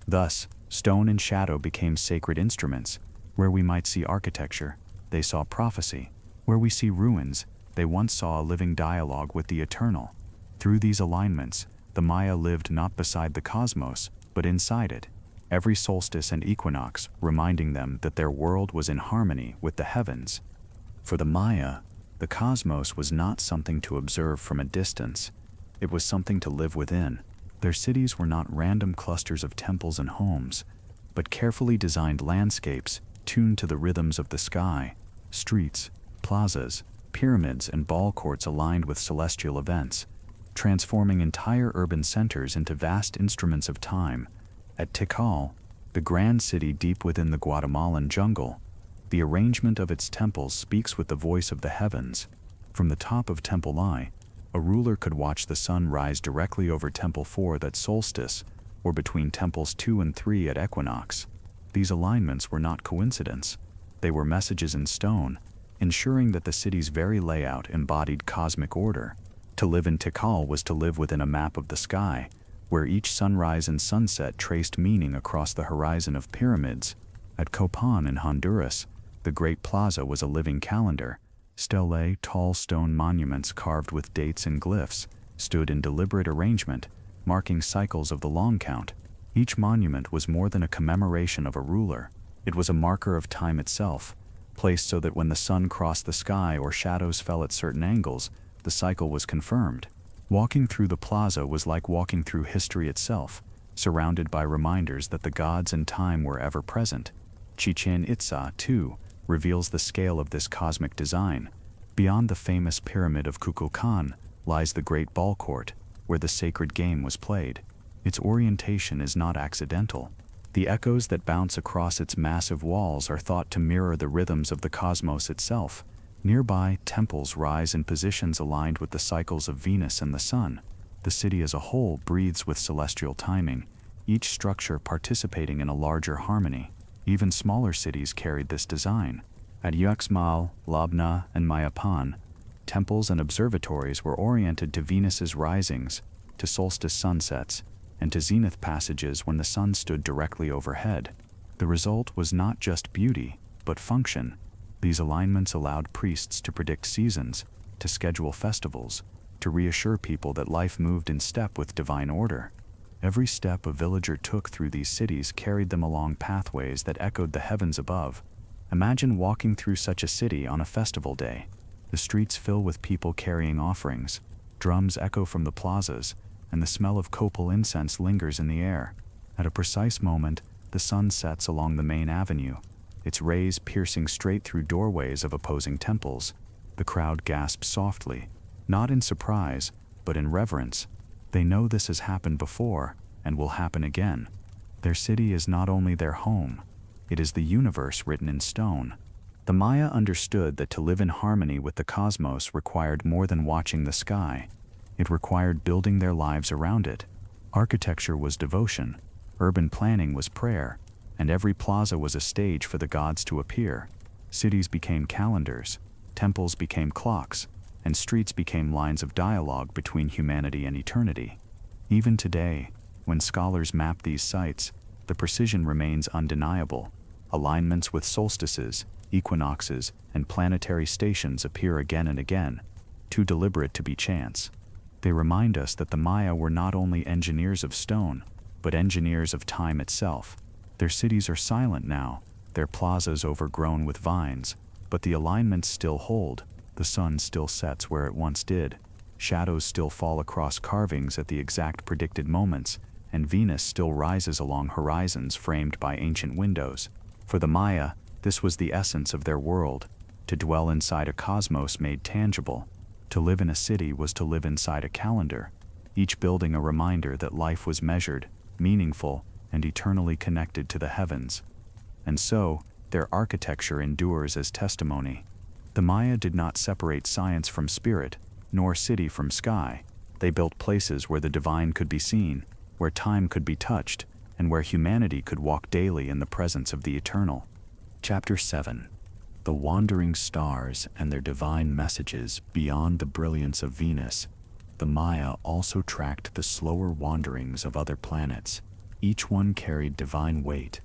Thus, stone and shadow became sacred instruments. Where we might see architecture, they saw prophecy. Where we see ruins, they once saw a living dialogue with the eternal. Through these alignments, the Maya lived not beside the cosmos, but inside it. Every solstice and equinox reminding them that their world was in harmony with the heavens. For the Maya, the cosmos was not something to observe from a distance. It was something to live within. Their cities were not random clusters of temples and homes, but carefully designed landscapes tuned to the rhythms of the sky. Streets, plazas, pyramids, and ball courts aligned with celestial events, transforming entire urban centers into vast instruments of time. At Tikal, the grand city deep within the Guatemalan jungle, the arrangement of its temples speaks with the voice of the heavens. From the top of Temple I, a ruler could watch the sun rise directly over Temple 4 at solstice, or between Temples 2 and 3 at equinox. These alignments were not coincidence. They were messages in stone, ensuring that the city's very layout embodied cosmic order. To live in Tikal was to live within a map of the sky, where each sunrise and sunset traced meaning across the horizon of pyramids. At Copan in Honduras, the Great Plaza was a living calendar. Stelae, tall stone monuments carved with dates and glyphs, stood in deliberate arrangement, marking cycles of the long count. Each monument was more than a commemoration of a ruler. It was a marker of time itself, placed so that when the sun crossed the sky or shadows fell at certain angles, the cycle was confirmed. Walking through the plaza was like walking through history itself, surrounded by reminders that the gods and time were ever present. Chichén Itzá, too, reveals the scale of this cosmic design. Beyond the famous pyramid of Kukulkan lies the great ball court, where the sacred game was played. Its orientation is not accidental. The echoes that bounce across its massive walls are thought to mirror the rhythms of the cosmos itself. Nearby, temples rise in positions aligned with the cycles of Venus and the Sun. The city as a whole breathes with celestial timing, each structure participating in a larger harmony. Even smaller cities carried this design. At Uxmal, Labna, and Mayapan, temples and observatories were oriented to Venus's risings, to solstice sunsets, and to zenith passages when the sun stood directly overhead. The result was not just beauty, but function. These alignments allowed priests to predict seasons, to schedule festivals, to reassure people that life moved in step with divine order. Every step a villager took through these cities carried them along pathways that echoed the heavens above. Imagine walking through such a city on a festival day. The streets fill with people carrying offerings, drums echo from the plazas, and the smell of copal incense lingers in the air. At a precise moment, the sun sets along the main avenue, its rays piercing straight through doorways of opposing temples. The crowd gasps softly, not in surprise, but in reverence. They know this has happened before, and will happen again. Their city is not only their home, it is the universe written in stone. The Maya understood that to live in harmony with the cosmos required more than watching the sky. It required building their lives around it. Architecture was devotion, urban planning was prayer, and every plaza was a stage for the gods to appear. Cities became calendars, temples became clocks, and streets became lines of dialogue between humanity and eternity. Even today, when scholars map these sites, the precision remains undeniable. Alignments with solstices, equinoxes, and planetary stations appear again and again, too deliberate to be chance. They remind us that the Maya were not only engineers of stone, but engineers of time itself. Their cities are silent now, their plazas overgrown with vines, but the alignments still hold. The sun still sets where it once did, shadows still fall across carvings at the exact predicted moments, and Venus still rises along horizons framed by ancient windows. For the Maya, this was the essence of their world, to dwell inside a cosmos made tangible. To live in a city was to live inside a calendar, each building a reminder that life was measured, meaningful, and eternally connected to the heavens. And so, their architecture endures as testimony. The Maya did not separate science from spirit, nor city from sky. They built places where the divine could be seen, where time could be touched, and where humanity could walk daily in the presence of the eternal. Chapter 7. The wandering stars and their divine messages beyond the brilliance of Venus. The Maya also tracked the slower wanderings of other planets. Each one carried divine weight,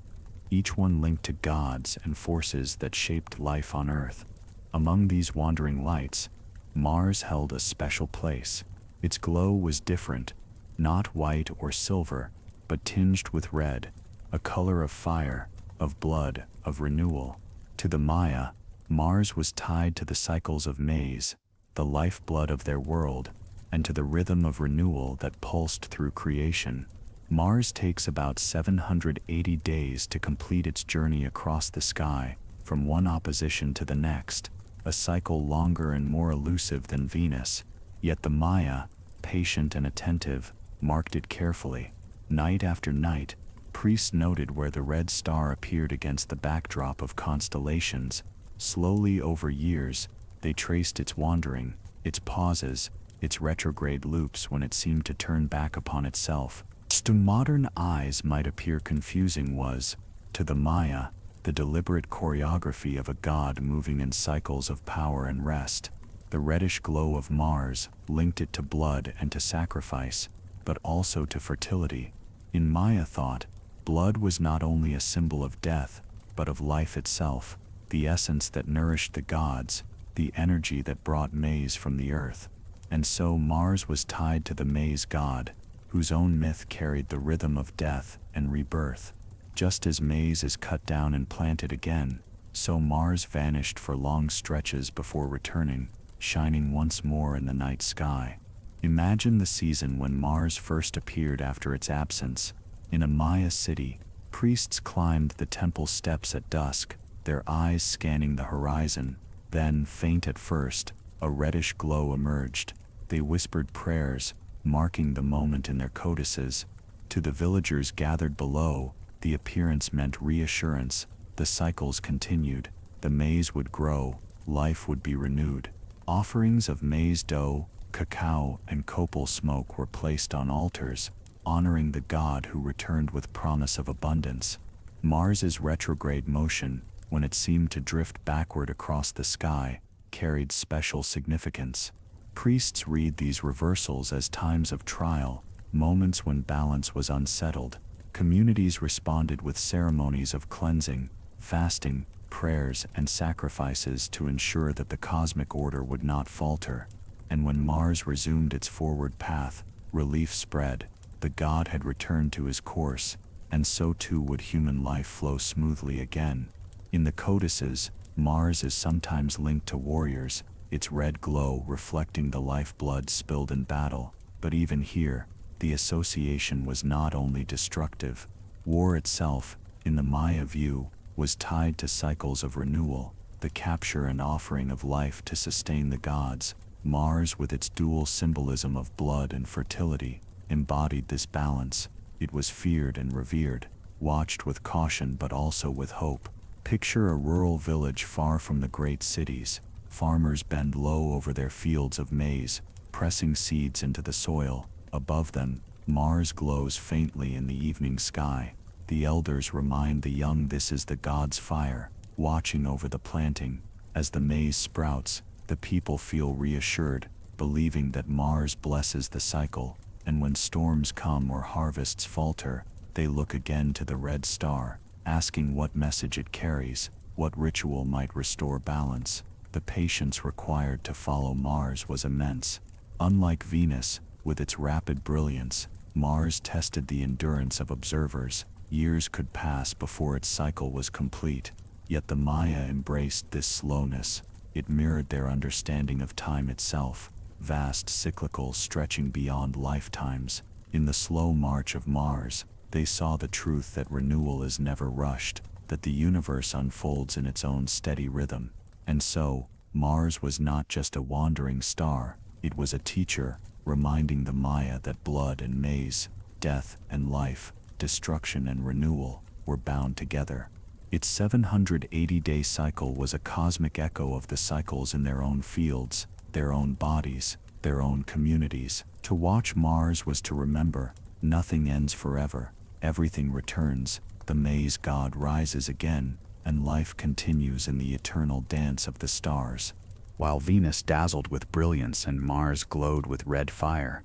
each one linked to gods and forces that shaped life on Earth. Among these wandering lights, Mars held a special place. Its glow was different, not white or silver, but tinged with red, a color of fire, of blood, of renewal. To the Maya, Mars was tied to the cycles of maize, the lifeblood of their world, and to the rhythm of renewal that pulsed through creation. Mars takes about 780 days to complete its journey across the sky, from one opposition to the next, a cycle longer and more elusive than Venus. Yet the Maya, patient and attentive, marked it carefully. Night after night, priests noted where the red star appeared against the backdrop of constellations. Slowly over years, they traced its wandering, its pauses, its retrograde loops when it seemed to turn back upon itself. To modern eyes might appear confusing was, to the Maya, the deliberate choreography of a god moving in cycles of power and rest. The reddish glow of Mars linked it to blood and to sacrifice. but also to fertility. In Maya thought, blood was not only a symbol of death, but of life itself, the essence that nourished the gods, the energy that brought maize from the earth. And so Mars was tied to the maize god, whose own myth carried the rhythm of death and rebirth. Just as maize is cut down and planted again, so Mars vanished for long stretches before returning, shining once more in the night sky. Imagine the season when Mars first appeared after its absence. In a Maya city, priests climbed the temple steps at dusk, their eyes scanning the horizon. Then, faint at first, a reddish glow emerged. They whispered prayers, marking the moment in their codices. To the villagers gathered below, the appearance meant reassurance. The cycles continued. The maize would grow, life would be renewed. Offerings of maize dough, cacao, and copal smoke were placed on altars, honoring the god who returned with promise of abundance. Mars's retrograde motion, when it seemed to drift backward across the sky, carried special significance. Priests read these reversals as times of trial, moments when balance was unsettled. Communities responded with ceremonies of cleansing, fasting, prayers, and sacrifices to ensure that the cosmic order would not falter. And when Mars resumed its forward path, relief spread. The god had returned to his course, and so too would human life flow smoothly again. In the codices, Mars is sometimes linked to warriors, its red glow reflecting the lifeblood spilled in battle. But even here, the association was not only destructive. War itself, in the Maya view, was tied to cycles of renewal, the capture and offering of life to sustain the gods. Mars, with its dual symbolism of blood and fertility, embodied this balance. It was feared and revered, watched with caution but also with hope. Picture a rural village far from the great cities. Farmers bend low over their fields of maize, pressing seeds into the soil. Above them, Mars glows faintly in the evening sky. The elders remind the young this is the god's fire, watching over the planting. As the maize sprouts, the people feel reassured, believing that Mars blesses the cycle. And when storms come or harvests falter, they look again to the red star, asking what message it carries, what ritual might restore balance. The patience required to follow Mars was immense. Unlike Venus, with its rapid brilliance, Mars tested the endurance of observers. Years could pass before its cycle was complete, yet the Maya embraced this slowness. It mirrored their understanding of time itself, vast cyclical stretching beyond lifetimes. In the slow march of Mars, they saw the truth that renewal is never rushed, that the universe unfolds in its own steady rhythm. And so, Mars was not just a wandering star, it was a teacher, reminding the Maya that blood and maize, death and life, destruction and renewal, were bound together. Its 780-day cycle was a cosmic echo of the cycles in their own fields, their own bodies, their own communities. To watch Mars was to remember, nothing ends forever, everything returns, the maize god rises again, and life continues in the eternal dance of the stars. While Venus dazzled with brilliance and Mars glowed with red fire,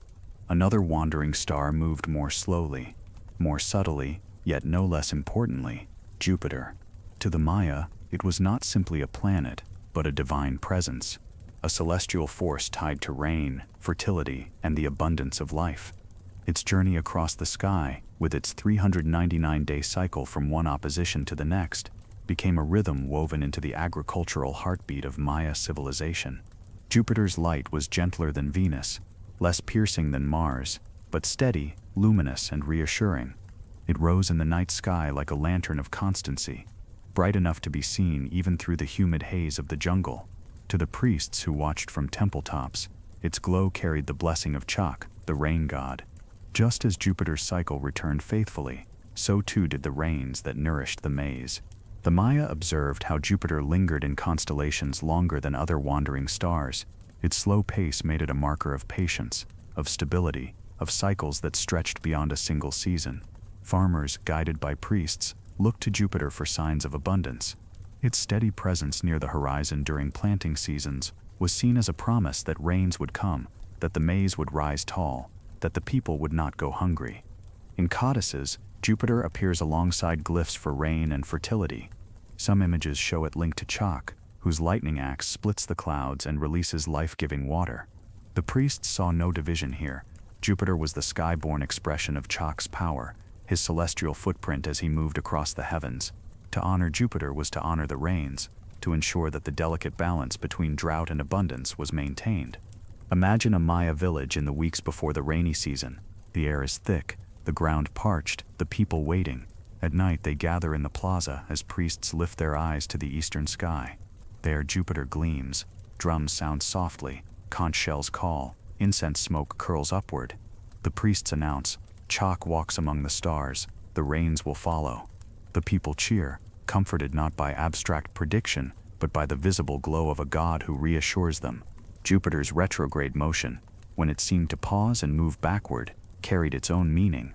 another wandering star moved more slowly, more subtly, yet no less importantly, Jupiter. To the Maya, it was not simply a planet, but a divine presence, a celestial force tied to rain, fertility, and the abundance of life. Its journey across the sky, with its 399-day cycle from one opposition to the next, became a rhythm woven into the agricultural heartbeat of Maya civilization. Jupiter's light was gentler than Venus, less piercing than Mars, but steady, luminous, and reassuring. It rose in the night sky like a lantern of constancy, bright enough to be seen even through the humid haze of the jungle. To the priests who watched from temple tops, its glow carried the blessing of Chak, the rain god. Just as Jupiter's cycle returned faithfully, so too did the rains that nourished the maize. The Maya observed how Jupiter lingered in constellations longer than other wandering stars. Its slow pace made it a marker of patience, of stability, of cycles that stretched beyond a single season. Farmers, guided by priests, looked to Jupiter for signs of abundance. Its steady presence near the horizon during planting seasons was seen as a promise that rains would come, that the maize would rise tall, that the people would not go hungry. In codices, Jupiter appears alongside glyphs for rain and fertility. Some images show it linked to Chak, whose lightning axe splits the clouds and releases life-giving water. The priests saw no division here. Jupiter was the sky-born expression of Chak's power, his celestial footprint as he moved across the heavens. To honor Jupiter was to honor the rains, to ensure that the delicate balance between drought and abundance was maintained. Imagine a Maya village in the weeks before the rainy season. The air is thick, the ground parched, the people waiting. At night they gather in the plaza as priests lift their eyes to the eastern sky. There Jupiter gleams, drums sound softly, conch shells call, incense smoke curls upward. The priests announce, Chak walks among the stars, the rains will follow. The people cheer, comforted not by abstract prediction, but by the visible glow of a god who reassures them. Jupiter's retrograde motion, when it seemed to pause and move backward, carried its own meaning.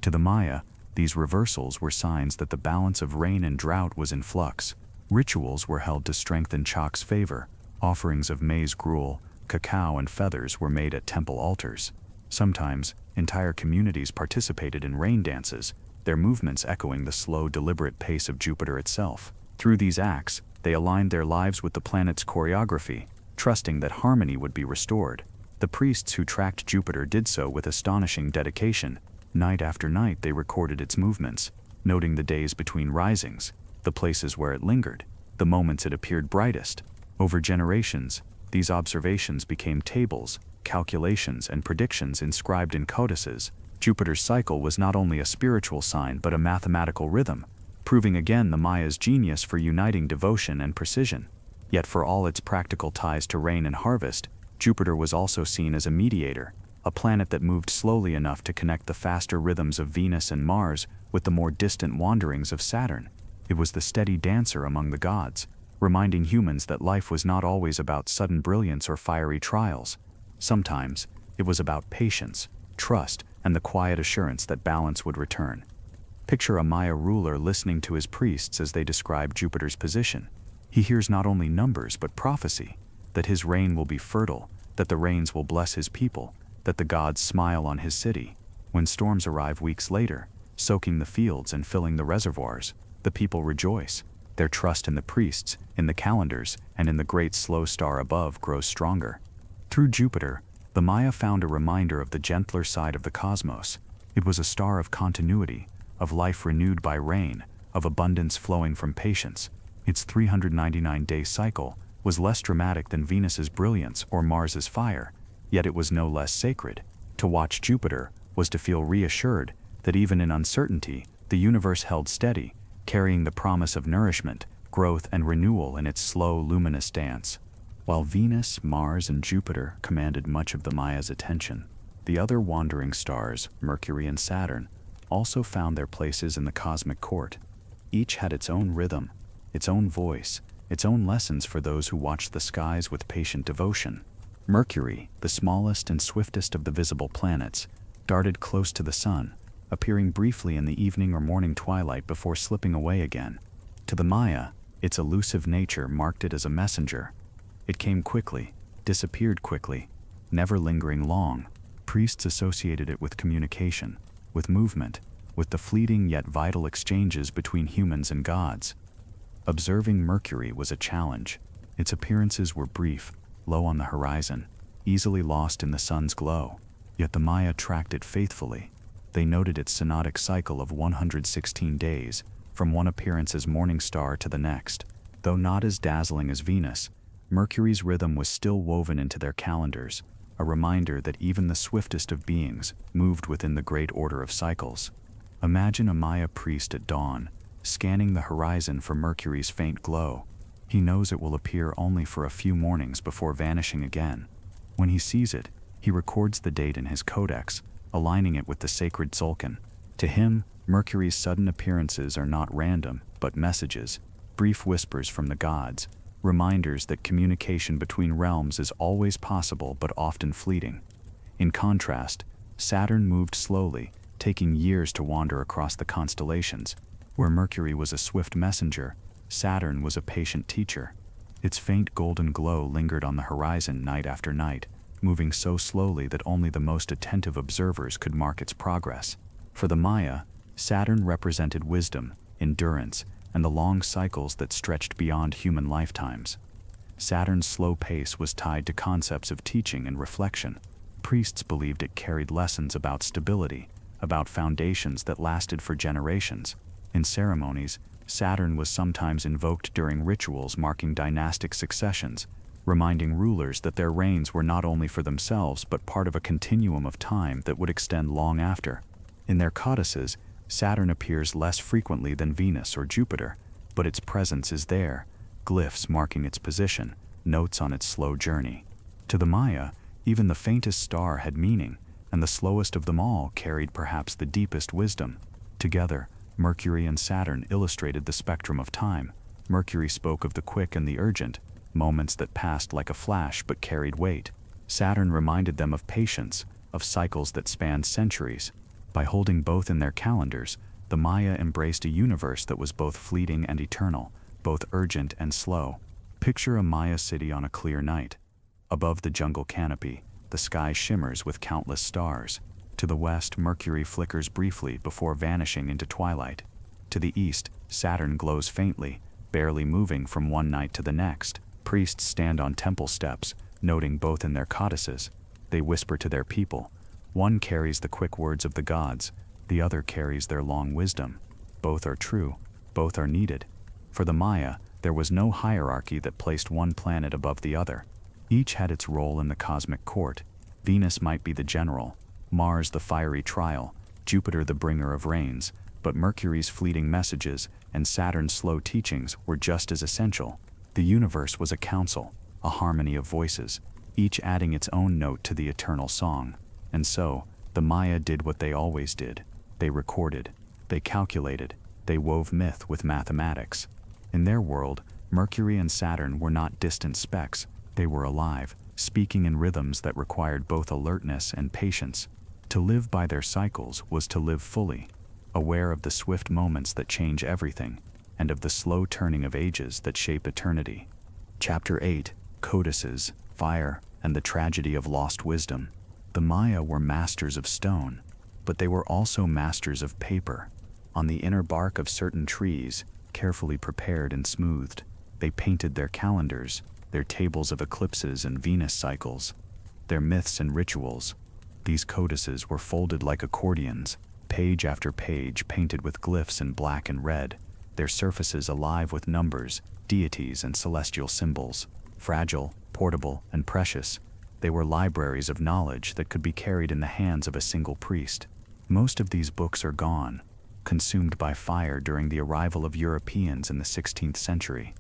To the Maya, these reversals were signs that the balance of rain and drought was in flux. Rituals were held to strengthen Chak's favor. Offerings of maize gruel, cacao, and feathers were made at temple altars. Sometimes, entire communities participated in rain dances, their movements echoing the slow, deliberate pace of Jupiter itself. Through these acts, they aligned their lives with the planet's choreography, trusting that harmony would be restored. The priests who tracked Jupiter did so with astonishing dedication. Night after night they recorded its movements, noting the days between risings, the places where it lingered, the moments it appeared brightest. Over generations, these observations became tables, calculations, and predictions inscribed in codices. Jupiter's cycle was not only a spiritual sign but a mathematical rhythm, proving again the Maya's genius for uniting devotion and precision. Yet for all its practical ties to rain and harvest, Jupiter was also seen as a mediator, a planet that moved slowly enough to connect the faster rhythms of Venus and Mars with the more distant wanderings of Saturn. It was the steady dancer among the gods, reminding humans that life was not always about sudden brilliance or fiery trials. Sometimes, it was about patience, trust, and the quiet assurance that balance would return. Picture a Maya ruler listening to his priests as they describe Jupiter's position. He hears not only numbers but prophecy, that his reign will be fertile, that the rains will bless his people, that the gods smile on his city. When storms arrive weeks later, soaking the fields and filling the reservoirs, the people rejoice. Their trust in the priests, in the calendars, and in the great slow star above grows stronger. Through Jupiter, the Maya found a reminder of the gentler side of the cosmos. It was a star of continuity, of life renewed by rain, of abundance flowing from patience. Its 399-day cycle was less dramatic than Venus's brilliance or Mars's fire, yet it was no less sacred. To watch Jupiter was to feel reassured that even in uncertainty, the universe held steady, carrying the promise of nourishment, growth, and renewal in its slow, luminous dance. While Venus, Mars, and Jupiter commanded much of the Maya's attention, the other wandering stars, Mercury and Saturn, also found their places in the cosmic court. Each had its own rhythm, its own voice, its own lessons for those who watched the skies with patient devotion. Mercury, the smallest and swiftest of the visible planets, darted close to the sun, appearing briefly in the evening or morning twilight before slipping away again. To the Maya, its elusive nature marked it as a messenger. It came quickly, disappeared quickly, never lingering long. Priests associated it with communication, with movement, with the fleeting yet vital exchanges between humans and gods. Observing Mercury was a challenge. Its appearances were brief, low on the horizon, easily lost in the sun's glow. Yet the Maya tracked it faithfully. They noted its synodic cycle of 116 days, from one appearance as morning star to the next. Though not as dazzling as Venus, Mercury's rhythm was still woven into their calendars, a reminder that even the swiftest of beings moved within the great order of cycles. Imagine a Maya priest at dawn, scanning the horizon for Mercury's faint glow. He knows it will appear only for a few mornings before vanishing again. When he sees it, he records the date in his codex, aligning it with the sacred Tzolk'in. To him, Mercury's sudden appearances are not random, but messages, brief whispers from the gods, reminders that communication between realms is always possible but often fleeting. In contrast, Saturn moved slowly, taking years to wander across the constellations. Where Mercury was a swift messenger, Saturn was a patient teacher. Its faint golden glow lingered on the horizon night after night, moving so slowly that only the most attentive observers could mark its progress. For the Maya, Saturn represented wisdom, endurance, and the long cycles that stretched beyond human lifetimes. Saturn's slow pace was tied to concepts of teaching and reflection. Priests believed it carried lessons about stability, about foundations that lasted for generations. In ceremonies, Saturn was sometimes invoked during rituals marking dynastic successions, reminding rulers that their reigns were not only for themselves but part of a continuum of time that would extend long after. In their codices, Saturn appears less frequently than Venus or Jupiter, but its presence is there, glyphs marking its position, notes on its slow journey. To the Maya, even the faintest star had meaning, and the slowest of them all carried perhaps the deepest wisdom. Together, Mercury and Saturn illustrated the spectrum of time. Mercury spoke of the quick and the urgent, moments that passed like a flash but carried weight. Saturn reminded them of patience, of cycles that spanned centuries. By holding both in their calendars, the Maya embraced a universe that was both fleeting and eternal, both urgent and slow. Picture a Maya city on a clear night. Above the jungle canopy, the sky shimmers with countless stars. To the west, Mercury flickers briefly before vanishing into twilight. To the east, Saturn glows faintly, barely moving from one night to the next. Priests stand on temple steps, noting both in their codices. They whisper to their people. One carries the quick words of the gods, the other carries their long wisdom. Both are true, both are needed. For the Maya, there was no hierarchy that placed one planet above the other. Each had its role in the cosmic court. Venus might be the general, Mars the fiery trial, Jupiter the bringer of rains, but Mercury's fleeting messages and Saturn's slow teachings were just as essential. The universe was a council, a harmony of voices, each adding its own note to the eternal song. And so, the Maya did what they always did. They recorded, they calculated, they wove myth with mathematics. In their world, Mercury and Saturn were not distant specks, they were alive, speaking in rhythms that required both alertness and patience. To live by their cycles was to live fully, aware of the swift moments that change everything, and of the slow turning of ages that shape eternity. Chapter 8, Codices, Fire, and the Tragedy of Lost Wisdom. The Maya were masters of stone, but they were also masters of paper. On the inner bark of certain trees, carefully prepared and smoothed, they painted their calendars, their tables of eclipses and Venus cycles, their myths and rituals. These codices were folded like accordions, page after page painted with glyphs in black and red, their surfaces alive with numbers, deities, and celestial symbols. Fragile, portable, and precious, they were libraries of knowledge that could be carried in the hands of a single priest. Most of these books are gone, consumed by fire during the arrival of Europeans in the 16th century.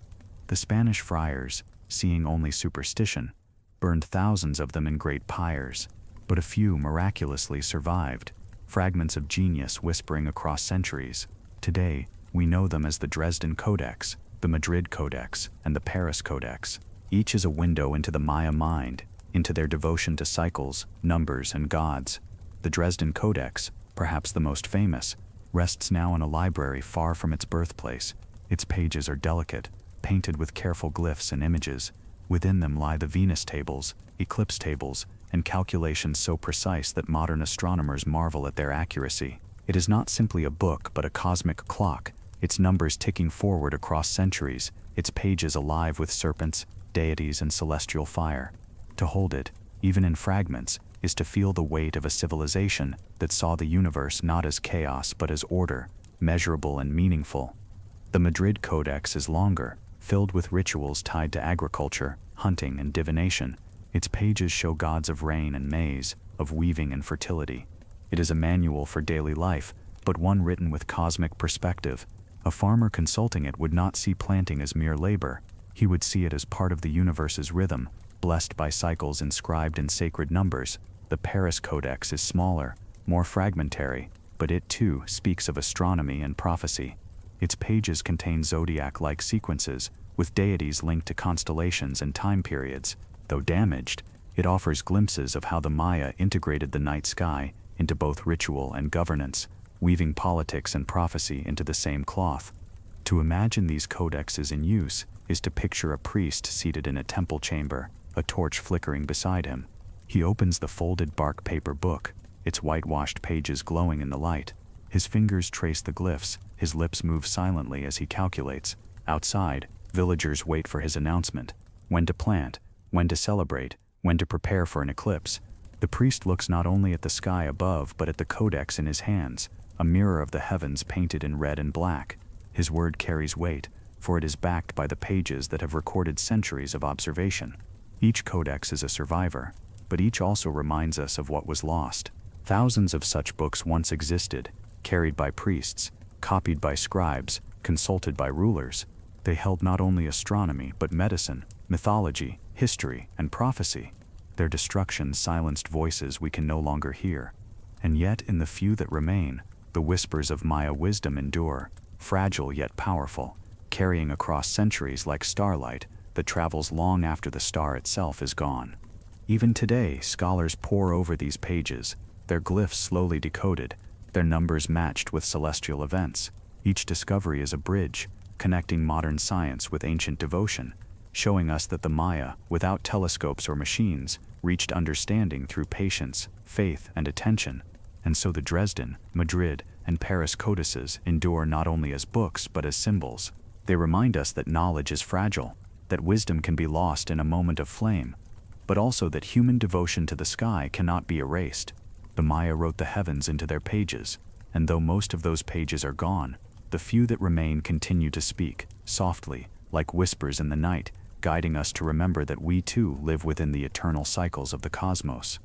The Spanish friars, seeing only superstition, burned thousands of them in great pyres, but a few miraculously survived, fragments of genius whispering across centuries. Today, we know them as the Dresden Codex, the Madrid Codex, and the Paris Codex. Each is a window into the Maya mind, into their devotion to cycles, numbers, and gods. The Dresden Codex, perhaps the most famous, rests now in a library far from its birthplace. Its pages are delicate, painted with careful glyphs and images. Within them lie the Venus tables, eclipse tables, and calculations so precise that modern astronomers marvel at their accuracy. It is not simply a book but a cosmic clock, its numbers ticking forward across centuries, its pages alive with serpents, deities, and celestial fire. To hold it, even in fragments, is to feel the weight of a civilization that saw the universe not as chaos but as order, measurable and meaningful. The Madrid Codex is longer, filled with rituals tied to agriculture, hunting, and divination. Its pages show gods of rain and maize, of weaving and fertility. It is a manual for daily life, but one written with cosmic perspective. A farmer consulting it would not see planting as mere labor. He would see it as part of the universe's rhythm, blessed by cycles inscribed in sacred numbers. The Paris Codex is smaller, more fragmentary, but it too speaks of astronomy and prophecy. Its pages contain zodiac-like sequences, with deities linked to constellations and time periods. Though damaged, it offers glimpses of how the Maya integrated the night sky into both ritual and governance, weaving politics and prophecy into the same cloth. To imagine these codexes in use is to picture a priest seated in a temple chamber, a torch flickering beside him. He opens the folded bark paper book, its whitewashed pages glowing in the light. His fingers trace the glyphs, his lips move silently as he calculates. Outside, villagers wait for his announcement. When to plant, when to celebrate, when to prepare for an eclipse. The priest looks not only at the sky above but at the codex in his hands, a mirror of the heavens painted in red and black. His word carries weight, for it is backed by the pages that have recorded centuries of observation. Each codex is a survivor, but each also reminds us of what was lost. Thousands of such books once existed, carried by priests, copied by scribes, consulted by rulers. They held not only astronomy but medicine, mythology, history, and prophecy. Their destruction silenced voices we can no longer hear. And yet in the few that remain, the whispers of Maya wisdom endure, fragile yet powerful, carrying across centuries like starlight that travels long after the star itself is gone. Even today, scholars pore over these pages, their glyphs slowly decoded, their numbers matched with celestial events. Each discovery is a bridge, connecting modern science with ancient devotion, showing us that the Maya, without telescopes or machines, reached understanding through patience, faith, and attention. And so the Dresden, Madrid, and Paris codices endure not only as books but as symbols. They remind us that knowledge is fragile, that wisdom can be lost in a moment of flame, but also that human devotion to the sky cannot be erased. The Maya wrote the heavens into their pages, and though most of those pages are gone, the few that remain continue to speak, softly, like whispers in the night, guiding us to remember that we too live within the eternal cycles of the cosmos.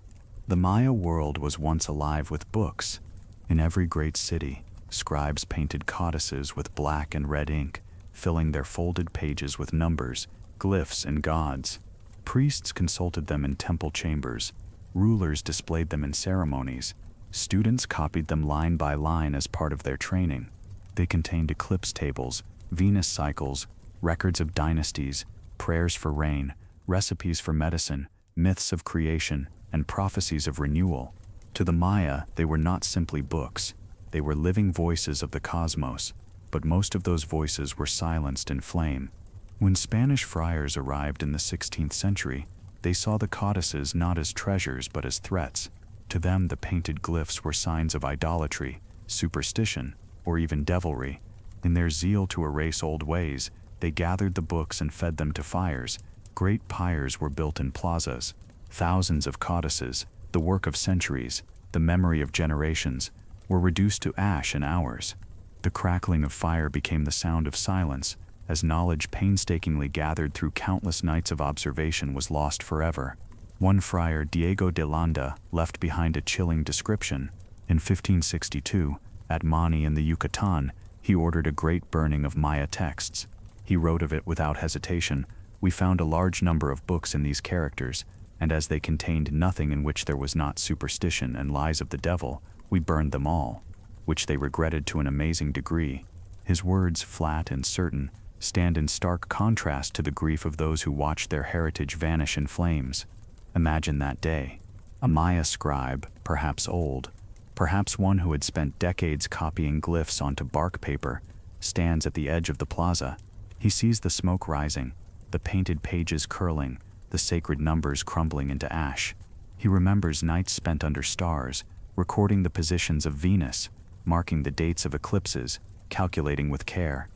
The Maya world was once alive with books. In every great city, scribes painted codices with black and red ink, filling their folded pages with numbers, glyphs, and gods. Priests consulted them in temple chambers, rulers displayed them in ceremonies, students copied them line by line as part of their training. They contained eclipse tables, Venus cycles, records of dynasties, prayers for rain, recipes for medicine, myths of creation, and prophecies of renewal. To the Maya, they were not simply books. They were living voices of the cosmos, but most of those voices were silenced in flame. When Spanish friars arrived in the 16th century, they saw the codices not as treasures but as threats. To them, the painted glyphs were signs of idolatry, superstition, or even devilry. In their zeal to erase old ways, they gathered the books and fed them to fires. Great pyres were built in plazas. Thousands of codices, the work of centuries, the memory of generations, were reduced to ash in hours. The crackling of fire became the sound of silence, as knowledge painstakingly gathered through countless nights of observation was lost forever. One friar, Diego de Landa, left behind a chilling description. In 1562, at Mani in the Yucatan, he ordered a great burning of Maya texts. He wrote of it without hesitation, "We found a large number of books in these characters, and as they contained nothing in which there was not superstition and lies of the devil, we burned them all," which they regretted to an amazing degree. His words, flat and certain, stand in stark contrast to the grief of those who watched their heritage vanish in flames. Imagine that day. A Maya scribe, perhaps old, perhaps one who had spent decades copying glyphs onto bark paper, stands at the edge of the plaza. He sees the smoke rising, the painted pages curling, the sacred numbers crumbling into ash. He remembers nights spent under stars, recording the positions of Venus, marking the dates of eclipses, calculating with care.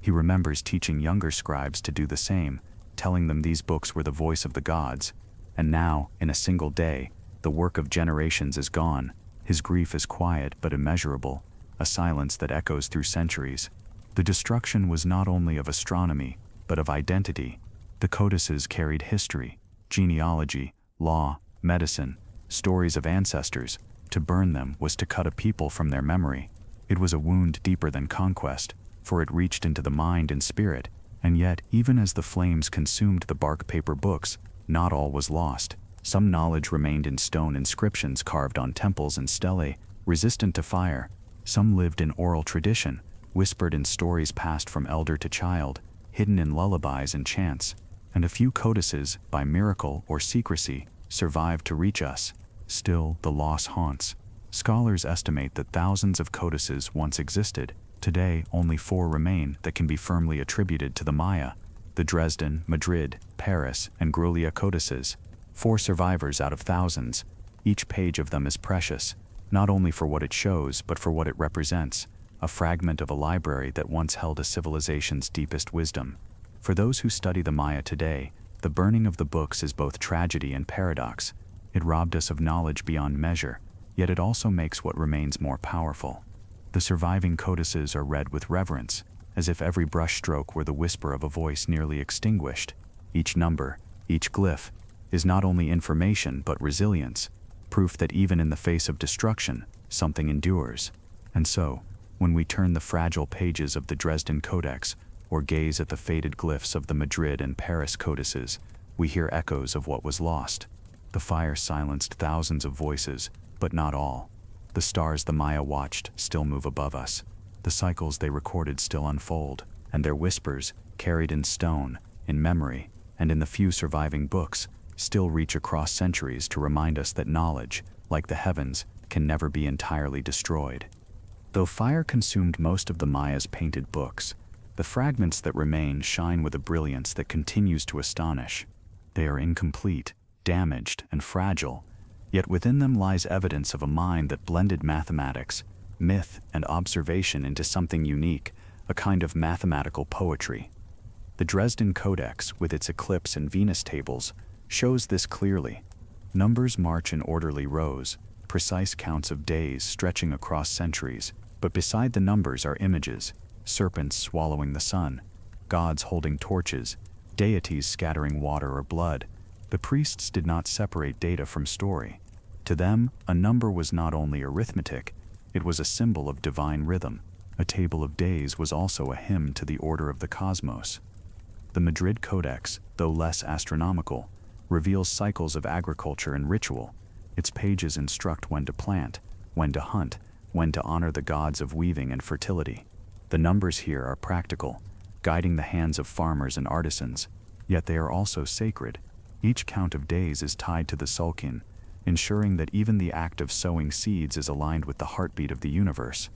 He remembers teaching younger scribes to do the same, telling them these books were the voice of the gods. And now, in a single day, the work of generations is gone. His grief is quiet but immeasurable, a silence that echoes through centuries. The destruction was not only of astronomy, but of identity. The codices carried history, genealogy, law, medicine, stories of ancestors. To burn them was to cut a people from their memory. It was a wound deeper than conquest, for it reached into the mind and spirit. And yet, even as the flames consumed the bark paper books, not all was lost. Some knowledge remained in stone inscriptions carved on temples and stelae, resistant to fire. Some lived in oral tradition, whispered in stories passed from elder to child, hidden in lullabies and chants. And a few codices, by miracle or secrecy, survived to reach us. Still, the loss haunts. Scholars estimate that thousands of codices once existed. Today, only 4 remain that can be firmly attributed to the Maya: the Dresden, Madrid, Paris, and Grolier codices. 4 survivors out of thousands. Each page of them is precious, not only for what it shows but for what it represents, a fragment of a library that once held a civilization's deepest wisdom. For those who study the Maya today, the burning of the books is both tragedy and paradox. It robbed us of knowledge beyond measure, yet it also makes what remains more powerful. The surviving codices are read with reverence, as if every brushstroke were the whisper of a voice nearly extinguished. Each number, each glyph, is not only information but resilience, proof that even in the face of destruction, something endures. And so, when we turn the fragile pages of the Dresden Codex, or gaze at the faded glyphs of the Madrid and Paris codices, we hear echoes of what was lost. The fire silenced thousands of voices, but not all. The stars the Maya watched still move above us. The cycles they recorded still unfold, and their whispers, carried in stone, in memory, and in the few surviving books, still reach across centuries to remind us that knowledge, like the heavens, can never be entirely destroyed. Though fire consumed most of the Maya's painted books, the fragments that remain shine with a brilliance that continues to astonish. They are incomplete, damaged, and fragile, yet within them lies evidence of a mind that blended mathematics, myth, and observation into something unique, a kind of mathematical poetry. The Dresden Codex, with its eclipse and Venus tables, shows this clearly. Numbers march in orderly rows, precise counts of days stretching across centuries, but beside the numbers are images, serpents swallowing the sun, gods holding torches, deities scattering water or blood. The priests did not separate data from story. To them, a number was not only arithmetic, it was a symbol of divine rhythm. A table of days was also a hymn to the order of the cosmos. The Madrid Codex, though less astronomical, reveals cycles of agriculture and ritual. Its pages instruct when to plant, when to hunt, when to honor the gods of weaving and fertility. The numbers here are practical, guiding the hands of farmers and artisans, yet they are also sacred. Each count of days is tied to the Tzolk'in, ensuring that even the act of sowing seeds is aligned with the heartbeat of the universe.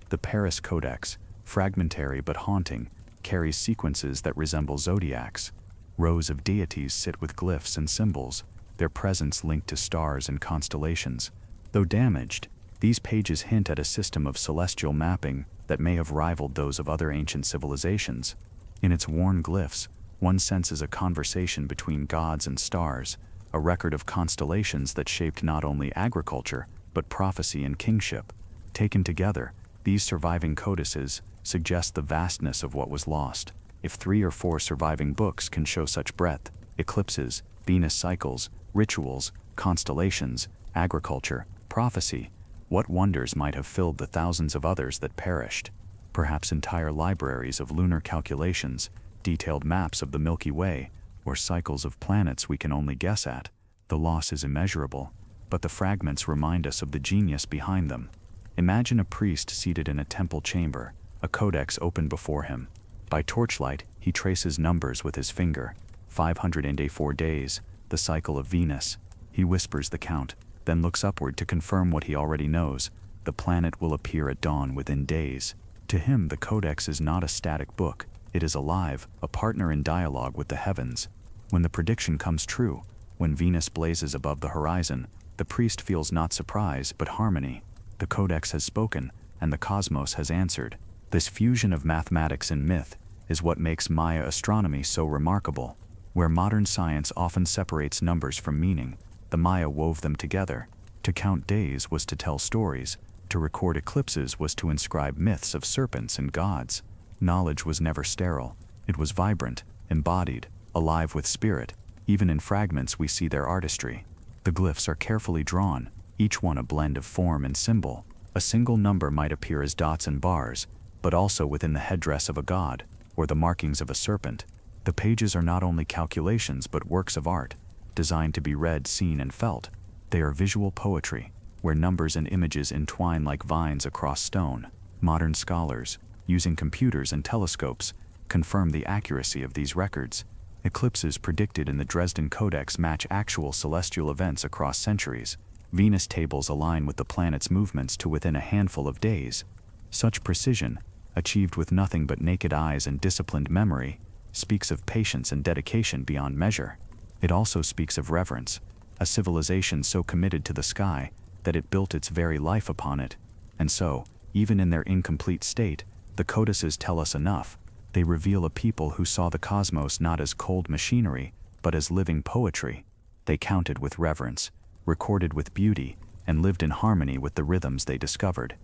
The Paris Codex, fragmentary but haunting, carries sequences that resemble zodiacs. Rows of deities sit with glyphs and symbols, their presence linked to stars and constellations. Though damaged, these pages hint at a system of celestial mapping that may have rivaled those of other ancient civilizations. In its worn glyphs, one senses a conversation between gods and stars, a record of constellations that shaped not only agriculture, but prophecy and kingship. Taken together, these surviving codices suggest the vastness of what was lost. If 3 or 4 surviving books can show such breadth, eclipses, Venus cycles, rituals, constellations, agriculture, prophecy, what wonders might have filled the thousands of others that perished? Perhaps entire libraries of lunar calculations, detailed maps of the Milky Way, or cycles of planets we can only guess at. The loss is immeasurable, but the fragments remind us of the genius behind them. Imagine a priest seated in a temple chamber, a codex open before him. By torchlight, he traces numbers with his finger. 504 days, the cycle of Venus. He whispers the count, then looks upward to confirm what he already knows. The planet will appear at dawn within days. To him, the codex is not a static book. It is alive, a partner in dialogue with the heavens. When the prediction comes true, when Venus blazes above the horizon, the priest feels not surprise but harmony. The codex has spoken, and the cosmos has answered. This fusion of mathematics and myth is what makes Maya astronomy so remarkable. Where modern science often separates numbers from meaning, the Maya wove them together. To count days was to tell stories. To record eclipses was to inscribe myths of serpents and gods. Knowledge was never sterile. It was vibrant, embodied, alive with spirit. Even in fragments we see their artistry. The glyphs are carefully drawn, each one a blend of form and symbol. A single number might appear as dots and bars, but also within the headdress of a god, or the markings of a serpent. The pages are not only calculations but works of art, designed to be read, seen, and felt. They are visual poetry, where numbers and images entwine like vines across stone. Modern scholars, using computers and telescopes, confirm the accuracy of these records. Eclipses predicted in the Dresden Codex match actual celestial events across centuries. Venus tables align with the planet's movements to within a handful of days. Such precision, achieved with nothing but naked eyes and disciplined memory, speaks of patience and dedication beyond measure. It also speaks of reverence, a civilization so committed to the sky that it built its very life upon it. And so, even in their incomplete state, the codices tell us enough. They reveal a people who saw the cosmos not as cold machinery, but as living poetry. They counted with reverence, recorded with beauty, and lived in harmony with the rhythms they discovered.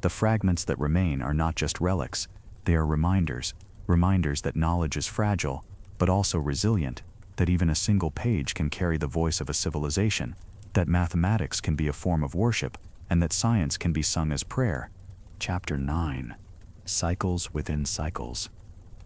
The fragments that remain are not just relics, they are reminders that knowledge is fragile, but also resilient, that even a single page can carry the voice of a civilization, that mathematics can be a form of worship, and that science can be sung as prayer. Chapter 9. Cycles within cycles.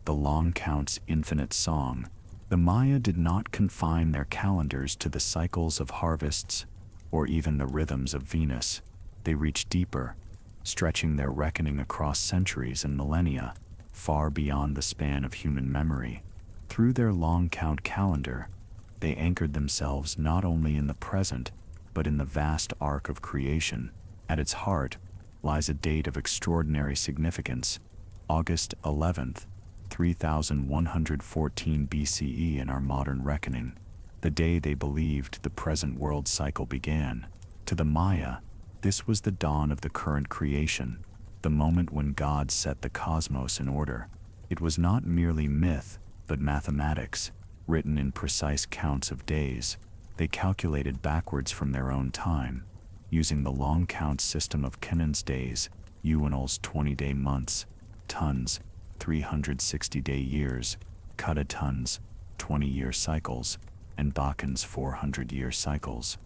The long count's infinite song. The Maya did not confine their calendars to the cycles of harvests, or even the rhythms of Venus. They reached deeper, stretching their reckoning across centuries and millennia, far beyond the span of human memory. Through their long count calendar, they anchored themselves not only in the present, but in the vast arc of creation. At its heart lies a date of extraordinary significance, August 11th, 3114 BCE in our modern reckoning, the day they believed the present world cycle began. To the Maya, this was the dawn of the current creation, the moment when God set the cosmos in order. It was not merely myth, but mathematics, written in precise counts of days. They calculated backwards from their own time, using the long count system of Kenan's days, Uinal's 20-day months, tons, 360-day years, Katatons, 20-year cycles, and Bakan's 400-year cycles.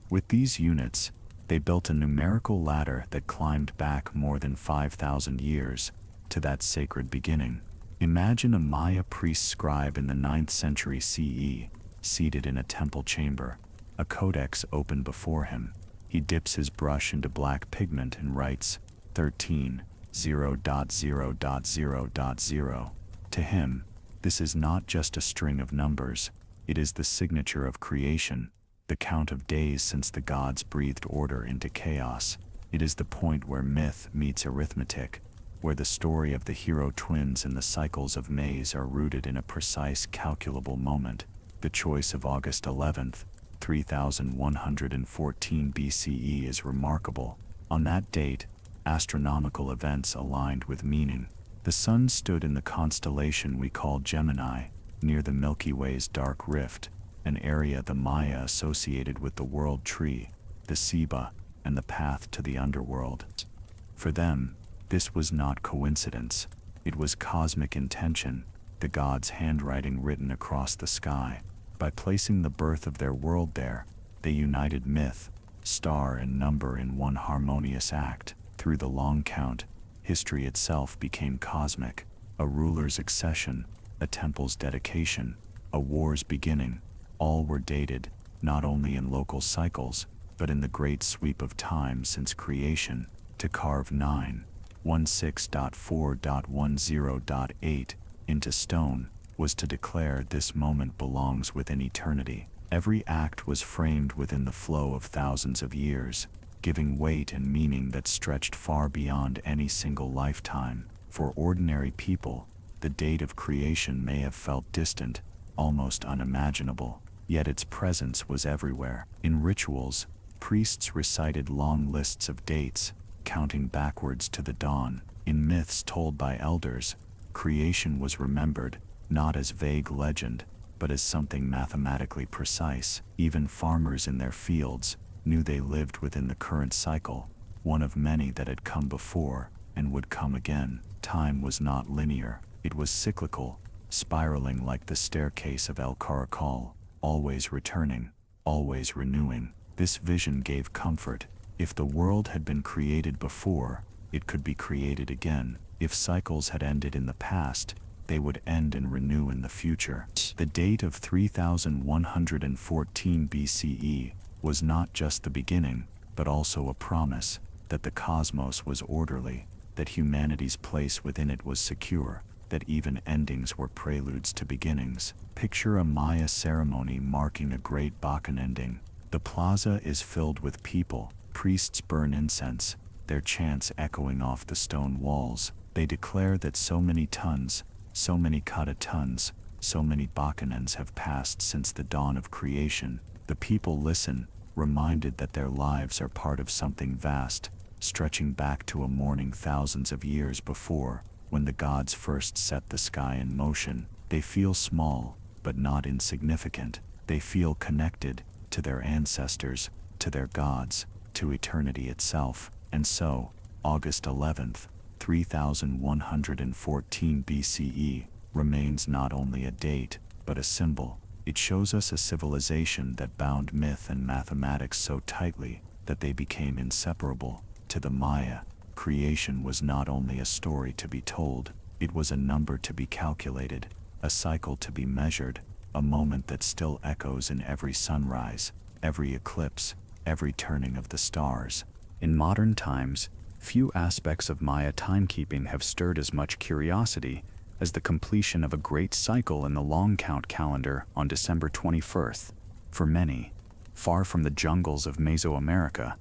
With these units, they built a numerical ladder that climbed back more than 5,000 years to that sacred beginning. Imagine a Maya priest scribe in the 9th century CE, seated in a temple chamber, a codex open before him. He dips his brush into black pigment and writes 13.0.0.0.0. To him, this is not just a string of numbers, it is the signature of creation, the count of days since the gods breathed order into chaos. It is the point where myth meets arithmetic, where the story of the hero twins and the cycles of maize are rooted in a precise calculable moment. The choice of August 11th, 3114 BCE is remarkable. On that date, astronomical events aligned with meaning. The sun stood in the constellation we call Gemini, near the Milky Way's dark rift, an area the Maya associated with the world tree, the Seba, and the path to the underworld. For them, this was not coincidence. It was cosmic intention, the gods' handwriting written across the sky. By placing the birth of their world there, they united myth, star, and number in one harmonious act. Through the long count, history itself became cosmic. A ruler's accession, a temple's dedication, a war's beginning, all were dated, not only in local cycles, but in the great sweep of time since creation. To carve 916.4.10.8 into stone was to declare this moment belongs within eternity. Every act was framed within the flow of thousands of years, giving weight and meaning that stretched far beyond any single lifetime. For ordinary people, the date of creation may have felt distant, almost unimaginable, yet its presence was everywhere. In rituals, priests recited long lists of dates, counting backwards to the dawn. In myths told by elders, creation was remembered, not as vague legend, but as something mathematically precise. Even farmers in their fields knew they lived within the current cycle, one of many that had come before and would come again. Time was not linear, it was cyclical, spiraling like the staircase of El Caracol, always returning, always renewing. This vision gave comfort. If the world had been created before, it could be created again. If cycles had ended in the past, they would end and renew in the future. The date of 3114 BCE was not just the beginning, but also a promise that the cosmos was orderly, that humanity's place within it was secure, that even endings were preludes to beginnings. Picture a Maya ceremony marking a great Bakan ending. The plaza is filled with people, priests burn incense, their chants echoing off the stone walls. They declare that so many tons, so many katatons, so many Bakanans have passed since the dawn of creation, The people listen, reminded that their lives are part of something vast, stretching back to a morning thousands of years before, when the gods first set the sky in motion. They feel small, but not insignificant. They feel connected to their ancestors, to their gods, to eternity itself. And so, August 11th, 3114 BCE, remains not only a date, but a symbol. It shows us a civilization that bound myth and mathematics so tightly that they became inseparable. To the Maya, creation was not only a story to be told, it was a number to be calculated, a cycle to be measured, a moment that still echoes in every sunrise, every eclipse, every turning of the stars. In modern times, few aspects of Maya timekeeping have stirred as much curiosity as the completion of a great cycle in the long count calendar on December 21st. For many, far from the jungles of Mesoamerica,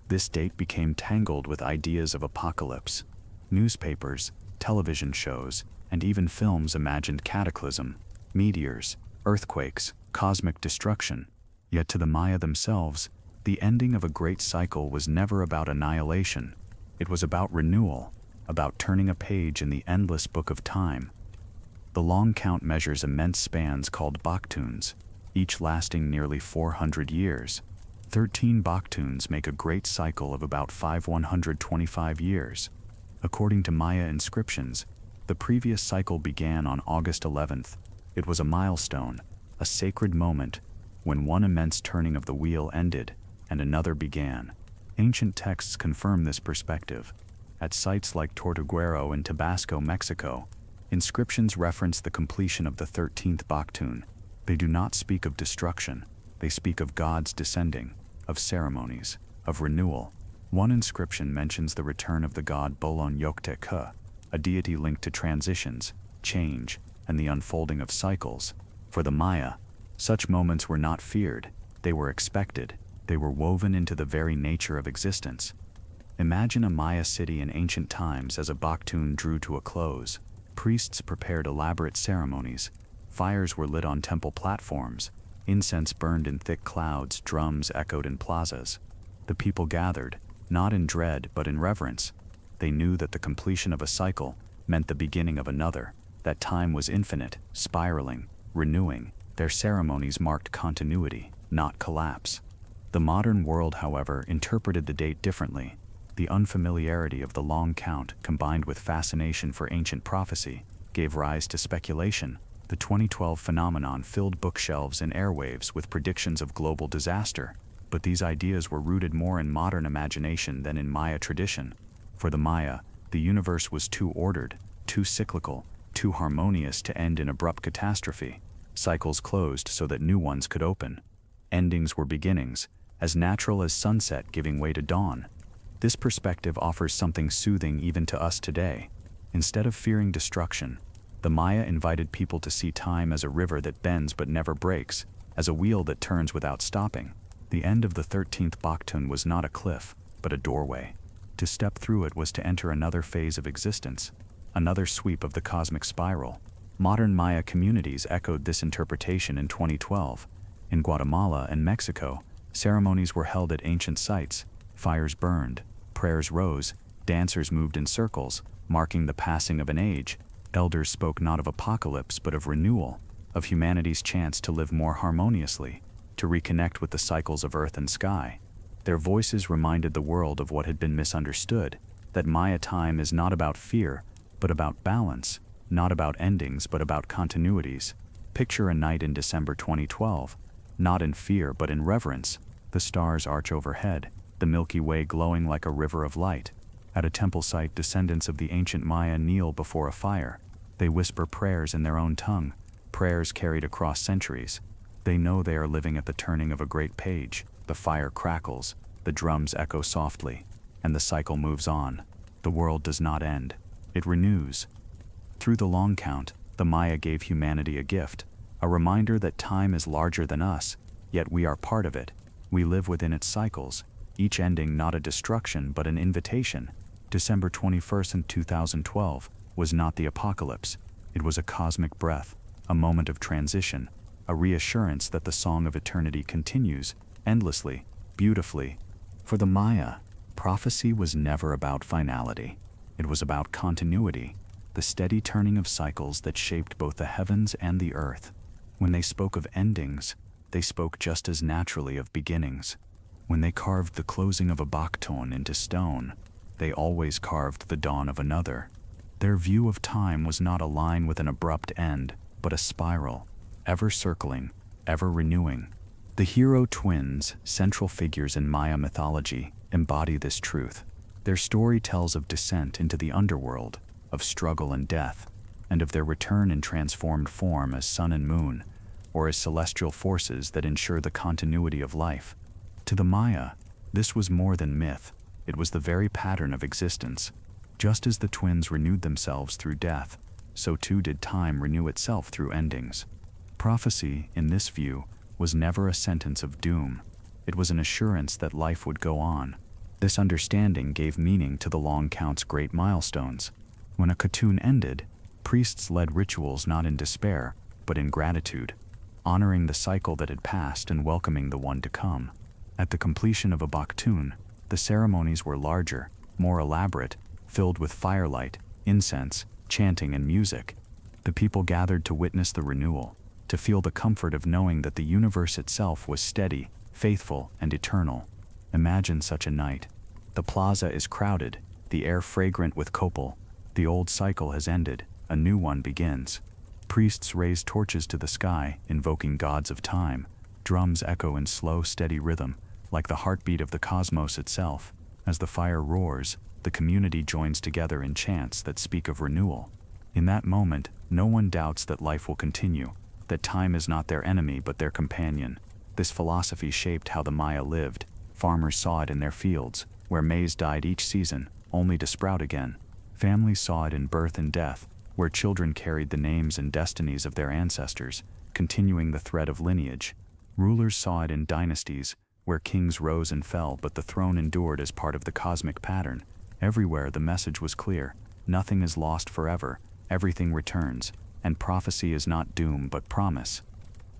this date became tangled with ideas of apocalypse. Newspapers, television shows, and even films imagined cataclysm, meteors, earthquakes, cosmic destruction. Yet to the Maya themselves, the ending of a great cycle was never about annihilation. It was about renewal, about turning a page in the endless book of time. The long count measures immense spans called baktuns, each lasting nearly 400 years. 13 baktuns make a great cycle of about 5125 years. According to Maya inscriptions, the previous cycle began on August 11th. It was a milestone, a sacred moment, when one immense turning of the wheel ended and another began. Ancient texts confirm this perspective. At sites like Tortuguero in Tabasco, Mexico, inscriptions reference the completion of the 13th baktun. They do not speak of destruction, they speak of gods descending, of ceremonies, of renewal. One inscription mentions the return of the god Bolon Yokte-Ku, a deity linked to transitions, change, and the unfolding of cycles. For the Maya, such moments were not feared, they were expected, they were woven into the very nature of existence. Imagine a Maya city in ancient times as a baktun drew to a close. Priests prepared elaborate ceremonies, fires were lit on temple platforms, incense burned in thick clouds, drums echoed in plazas. The people gathered, not in dread but in reverence. They knew that the completion of a cycle meant the beginning of another, that time was infinite, spiraling, renewing. Their ceremonies marked continuity, not collapse. The modern world, however, interpreted the date differently. The unfamiliarity of the long count, combined with fascination for ancient prophecy, gave rise to speculation. The 2012 phenomenon filled bookshelves and airwaves with predictions of global disaster, but these ideas were rooted more in modern imagination than in Maya tradition. For the Maya, the universe was too ordered, too cyclical, too harmonious to end in abrupt catastrophe. Cycles closed so that new ones could open. Endings were beginnings, as natural as sunset giving way to dawn. This perspective offers something soothing even to us today. Instead of fearing destruction, the Maya invited people to see time as a river that bends but never breaks, as a wheel that turns without stopping. The end of the 13th baktun was not a cliff, but a doorway. To step through it was to enter another phase of existence, another sweep of the cosmic spiral. Modern Maya communities echoed this interpretation in 2012. In Guatemala and Mexico, ceremonies were held at ancient sites, fires burned, prayers rose, dancers moved in circles, marking the passing of an age. Elders spoke not of apocalypse but of renewal, of humanity's chance to live more harmoniously, to reconnect with the cycles of earth and sky. Their voices reminded the world of what had been misunderstood, that Maya time is not about fear, but about balance, not about endings but about continuities. Picture a night in December 2012, not in fear but in reverence. The stars arch overhead, the Milky Way glowing like a river of light. At a temple site, descendants of the ancient Maya kneel before a fire. They whisper prayers in their own tongue, prayers carried across centuries. They know they are living at the turning of a great page. The fire crackles, the drums echo softly, and the cycle moves on. The world does not end, it renews. Through the long count, the Maya gave humanity a gift, a reminder that time is larger than us, yet we are part of it. We live within its cycles, each ending not a destruction but an invitation. December 21st in 2012 was not the apocalypse, it was a cosmic breath, a moment of transition, a reassurance that the song of eternity continues, endlessly, beautifully. For the Maya, prophecy was never about finality. It was about continuity, the steady turning of cycles that shaped both the heavens and the earth. When they spoke of endings, they spoke just as naturally of beginnings. When they carved the closing of a bakton into stone, they always carved the dawn of another. Their view of time was not a line with an abrupt end, but a spiral, ever circling, ever renewing. The hero twins, central figures in Maya mythology, embody this truth. Their story tells of descent into the underworld, of struggle and death, and of their return in transformed form as sun and moon, or as celestial forces that ensure the continuity of life. To the Maya, this was more than myth. It was the very pattern of existence. Just as the twins renewed themselves through death, so too did time renew itself through endings. Prophecy, in this view, was never a sentence of doom. It was an assurance that life would go on. This understanding gave meaning to the long count's great milestones. When a khatun ended, priests led rituals not in despair, but in gratitude, honoring the cycle that had passed and welcoming the one to come. At the completion of a baktun, the ceremonies were larger, more elaborate, filled with firelight, incense, chanting, and music. The people gathered to witness the renewal, to feel the comfort of knowing that the universe itself was steady, faithful, and eternal. Imagine such a night. The plaza is crowded, the air fragrant with copal. The old cycle has ended, a new one begins. Priests raise torches to the sky, invoking gods of time. Drums echo in slow, steady rhythm, like the heartbeat of the cosmos itself. As the fire roars, the community joins together in chants that speak of renewal. In that moment, no one doubts that life will continue, that time is not their enemy but their companion. This philosophy shaped how the Maya lived. Farmers saw it in their fields, where maize died each season, only to sprout again. Families saw it in birth and death, where children carried the names and destinies of their ancestors, continuing the thread of lineage. Rulers saw it in dynasties, where kings rose and fell but the throne endured as part of the cosmic pattern. Everywhere the message was clear: nothing is lost forever, everything returns, and prophecy is not doom but promise.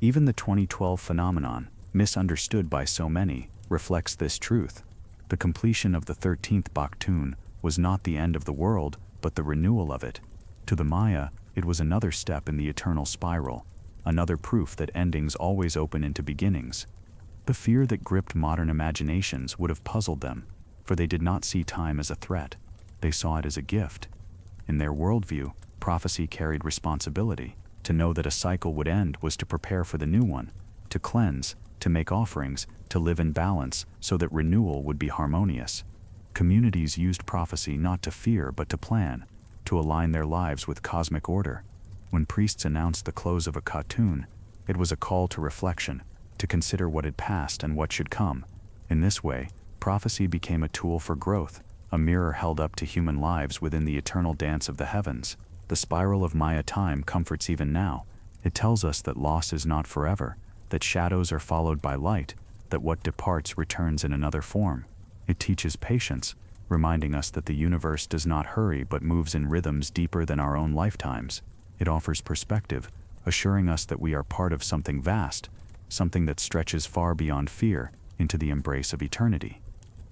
Even the 2012 phenomenon, misunderstood by so many, reflects this truth. The completion of the 13th baktun was not the end of the world, but the renewal of it. To the Maya, it was another step in the eternal spiral, another proof that endings always open into beginnings. The fear that gripped modern imaginations would have puzzled them, for they did not see time as a threat. They saw it as a gift. In their worldview, prophecy carried responsibility. To know that a cycle would end was to prepare for the new one, to cleanse, to make offerings, to live in balance so that renewal would be harmonious. Communities used prophecy not to fear but to plan, to align their lives with cosmic order. When priests announced the close of a khatun, it was a call to reflection, to consider what had passed and what should come. In this way, prophecy became a tool for growth, a mirror held up to human lives within the eternal dance of the heavens. The spiral of Maya time comforts even now. It tells us that loss is not forever, that shadows are followed by light, that what departs returns in another form. It teaches patience, reminding us that the universe does not hurry but moves in rhythms deeper than our own lifetimes. It offers perspective, assuring us that we are part of something vast, something that stretches far beyond fear into the embrace of eternity.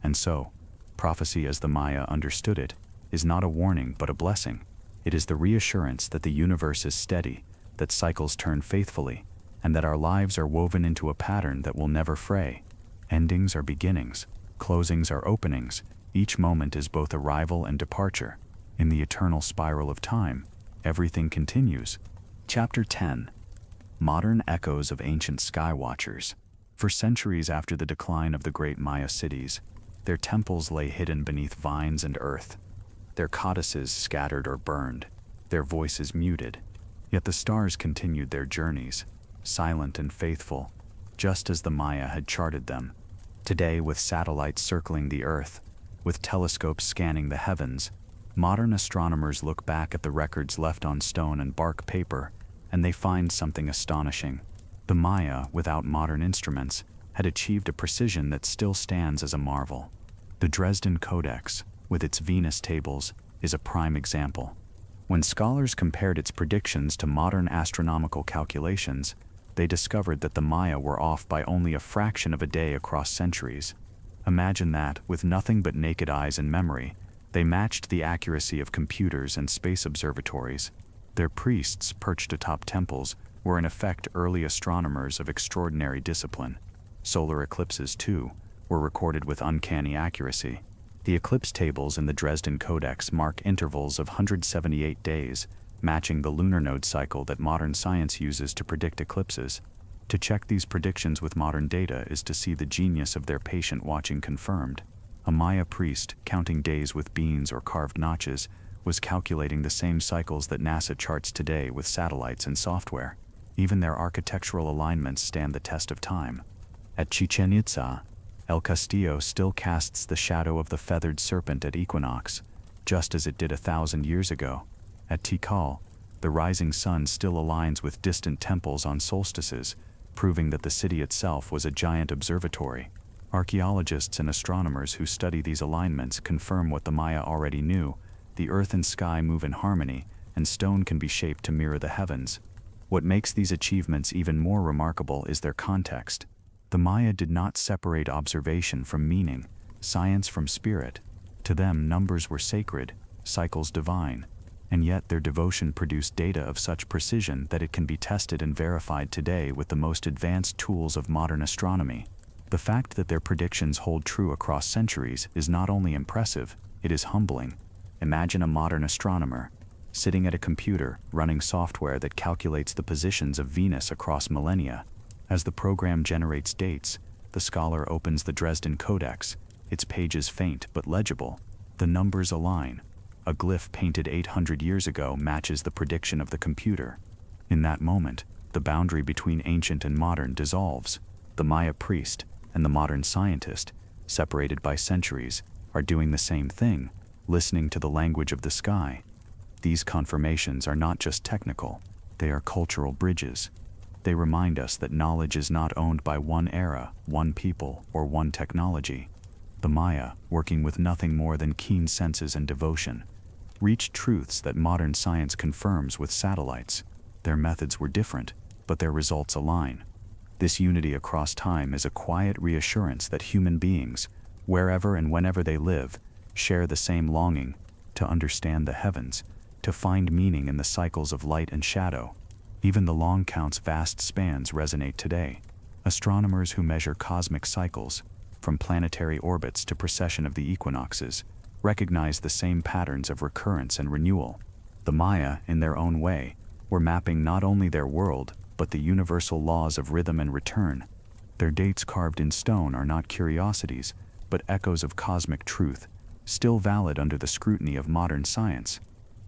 And so, prophecy as the Maya understood it, is not a warning but a blessing. It is the reassurance that the universe is steady, that cycles turn faithfully, and that our lives are woven into a pattern that will never fray. Endings are beginnings, closings are openings, each moment is both arrival and departure. In the eternal spiral of time, everything continues. Chapter 10. Modern Echoes of Ancient Sky Watchers. For centuries after the decline of the great Maya cities, their temples lay hidden beneath vines and earth, their codices scattered or burned, their voices muted. Yet the stars continued their journeys, silent and faithful, just as the Maya had charted them. Today, with satellites circling the earth, with telescopes scanning the heavens, modern astronomers look back at the records left on stone and bark paper, and they find something astonishing. The Maya, without modern instruments, had achieved a precision that still stands as a marvel. The Dresden Codex, with its Venus tables, is a prime example. When scholars compared its predictions to modern astronomical calculations, they discovered that the Maya were off by only a fraction of a day across centuries. Imagine that, with nothing but naked eyes and memory, they matched the accuracy of computers and space observatories. Their priests, perched atop temples, were in effect early astronomers of extraordinary discipline. Solar eclipses, too, were recorded with uncanny accuracy. The eclipse tables in the Dresden Codex mark intervals of 178 days, matching the lunar node cycle that modern science uses to predict eclipses. To check these predictions with modern data is to see the genius of their patient watching confirmed. A Maya priest, counting days with beans or carved notches, was calculating the same cycles that NASA charts today with satellites and software. Even their architectural alignments stand the test of time. At Chichén Itzá, El Castillo still casts the shadow of the feathered serpent at equinox, just as it did 1,000 years ago. At Tikal, the rising sun still aligns with distant temples on solstices, proving that the city itself was a giant observatory. Archaeologists and astronomers who study these alignments confirm what the Maya already knew: the earth and sky move in harmony, and stone can be shaped to mirror the heavens. What makes these achievements even more remarkable is their context. The Maya did not separate observation from meaning, science from spirit. To them, numbers were sacred, cycles divine, and yet their devotion produced data of such precision that it can be tested and verified today with the most advanced tools of modern astronomy. The fact that their predictions hold true across centuries is not only impressive, it is humbling. Imagine a modern astronomer, sitting at a computer, running software that calculates the positions of Venus across millennia. As the program generates dates, the scholar opens the Dresden Codex, its pages faint but legible. The numbers align. A glyph painted 800 years ago matches the prediction of the computer. In that moment, the boundary between ancient and modern dissolves. The Maya priest and the modern scientist, separated by centuries, are doing the same thing, listening to the language of the sky. These confirmations are not just technical, they are cultural bridges. They remind us that knowledge is not owned by one era, one people, or one technology. The Maya, working with nothing more than keen senses and devotion, reached truths that modern science confirms with satellites. Their methods were different, but their results align. This unity across time is a quiet reassurance that human beings, wherever and whenever they live, share the same longing to understand the heavens, to find meaning in the cycles of light and shadow. Even the long count's vast spans resonate today. Astronomers who measure cosmic cycles, from planetary orbits to precession of the equinoxes, recognize the same patterns of recurrence and renewal. The Maya, in their own way, were mapping not only their world, but the universal laws of rhythm and return. Their dates carved in stone are not curiosities, but echoes of cosmic truth, still valid under the scrutiny of modern science.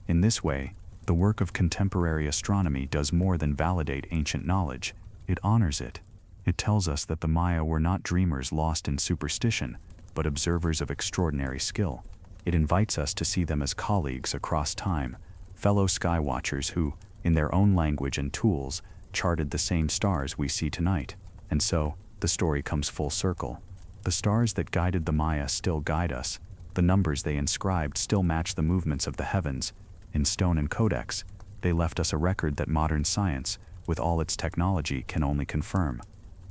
In this way, the work of contemporary astronomy does more than validate ancient knowledge, it honors it. It tells us that the Maya were not dreamers lost in superstition, but observers of extraordinary skill. It invites us to see them as colleagues across time, fellow skywatchers who, in their own language and tools, charted the same stars we see tonight. And so, the story comes full circle. The stars that guided the Maya still guide us. The numbers they inscribed still match the movements of the heavens. In stone and codex, they left us a record that modern science, with all its technology, can only confirm.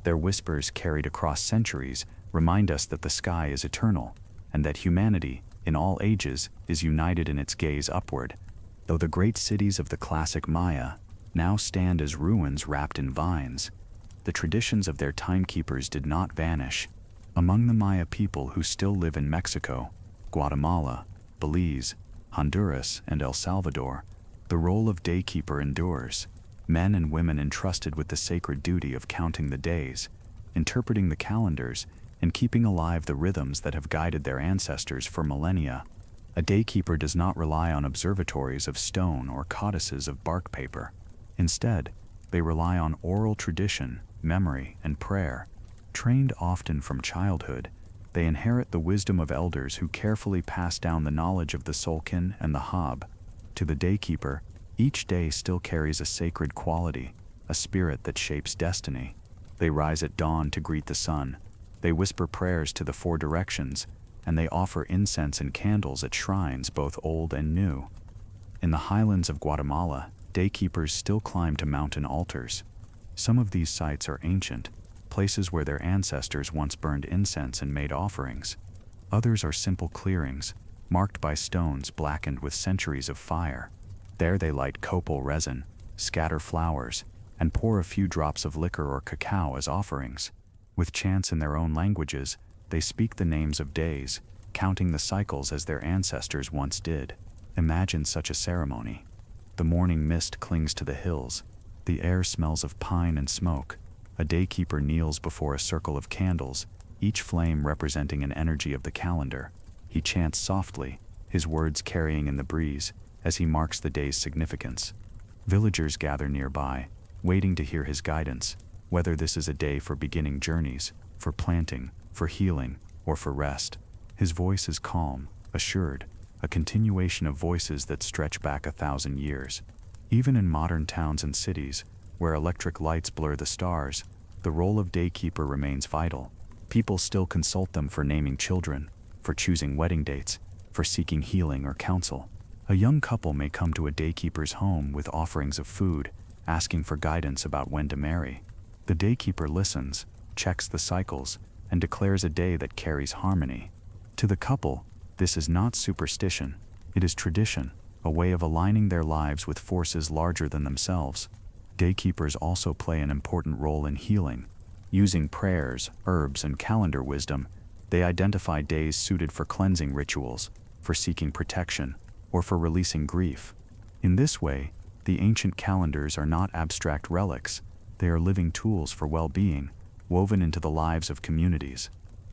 Their whispers carried across centuries remind us that the sky is eternal, and that humanity, in all ages, is united in its gaze upward. Though the great cities of the classic Maya now stand as ruins wrapped in vines, the traditions of their timekeepers did not vanish. Among the Maya people who still live in Mexico, Guatemala, Belize, Honduras, and El Salvador, the role of daykeeper endures. Men and women entrusted with the sacred duty of counting the days, interpreting the calendars, and keeping alive the rhythms that have guided their ancestors for millennia. A daykeeper does not rely on observatories of stone or codices of bark paper. Instead, they rely on oral tradition, memory, and prayer. Trained often from childhood, they inherit the wisdom of elders who carefully pass down the knowledge of the Tzolk'in and the Haab. To the daykeeper, each day still carries a sacred quality, a spirit that shapes destiny. They rise at dawn to greet the sun. They whisper prayers to the four directions, and they offer incense and candles at shrines both old and new. In the highlands of Guatemala, daykeepers still climb to mountain altars. Some of these sites are ancient, places where their ancestors once burned incense and made offerings. Others are simple clearings, marked by stones blackened with centuries of fire. There they light copal resin, scatter flowers, and pour a few drops of liquor or cacao as offerings. With chants in their own languages, they speak the names of days, counting the cycles as their ancestors once did. Imagine such a ceremony. The morning mist clings to the hills. The air smells of pine and smoke. A daykeeper kneels before a circle of candles, each flame representing an energy of the calendar. He chants softly, his words carrying in the breeze, as he marks the day's significance. Villagers gather nearby, waiting to hear his guidance, whether this is a day for beginning journeys, for planting, for healing, or for rest. His voice is calm, assured, a continuation of voices that stretch back 1,000 years. Even in modern towns and cities, where electric lights blur the stars, the role of daykeeper remains vital. People still consult them for naming children, for choosing wedding dates, for seeking healing or counsel. A young couple may come to a daykeeper's home with offerings of food, asking for guidance about when to marry. The daykeeper listens, checks the cycles, and declares a day that carries harmony. To the couple, this is not superstition, it is tradition, a way of aligning their lives with forces larger than themselves. Daykeepers also play an important role in healing. Using prayers, herbs, and calendar wisdom, they identify days suited for cleansing rituals, for seeking protection, or for releasing grief. In this way, the ancient calendars are not abstract relics, they are living tools for well-being, woven into the lives of communities.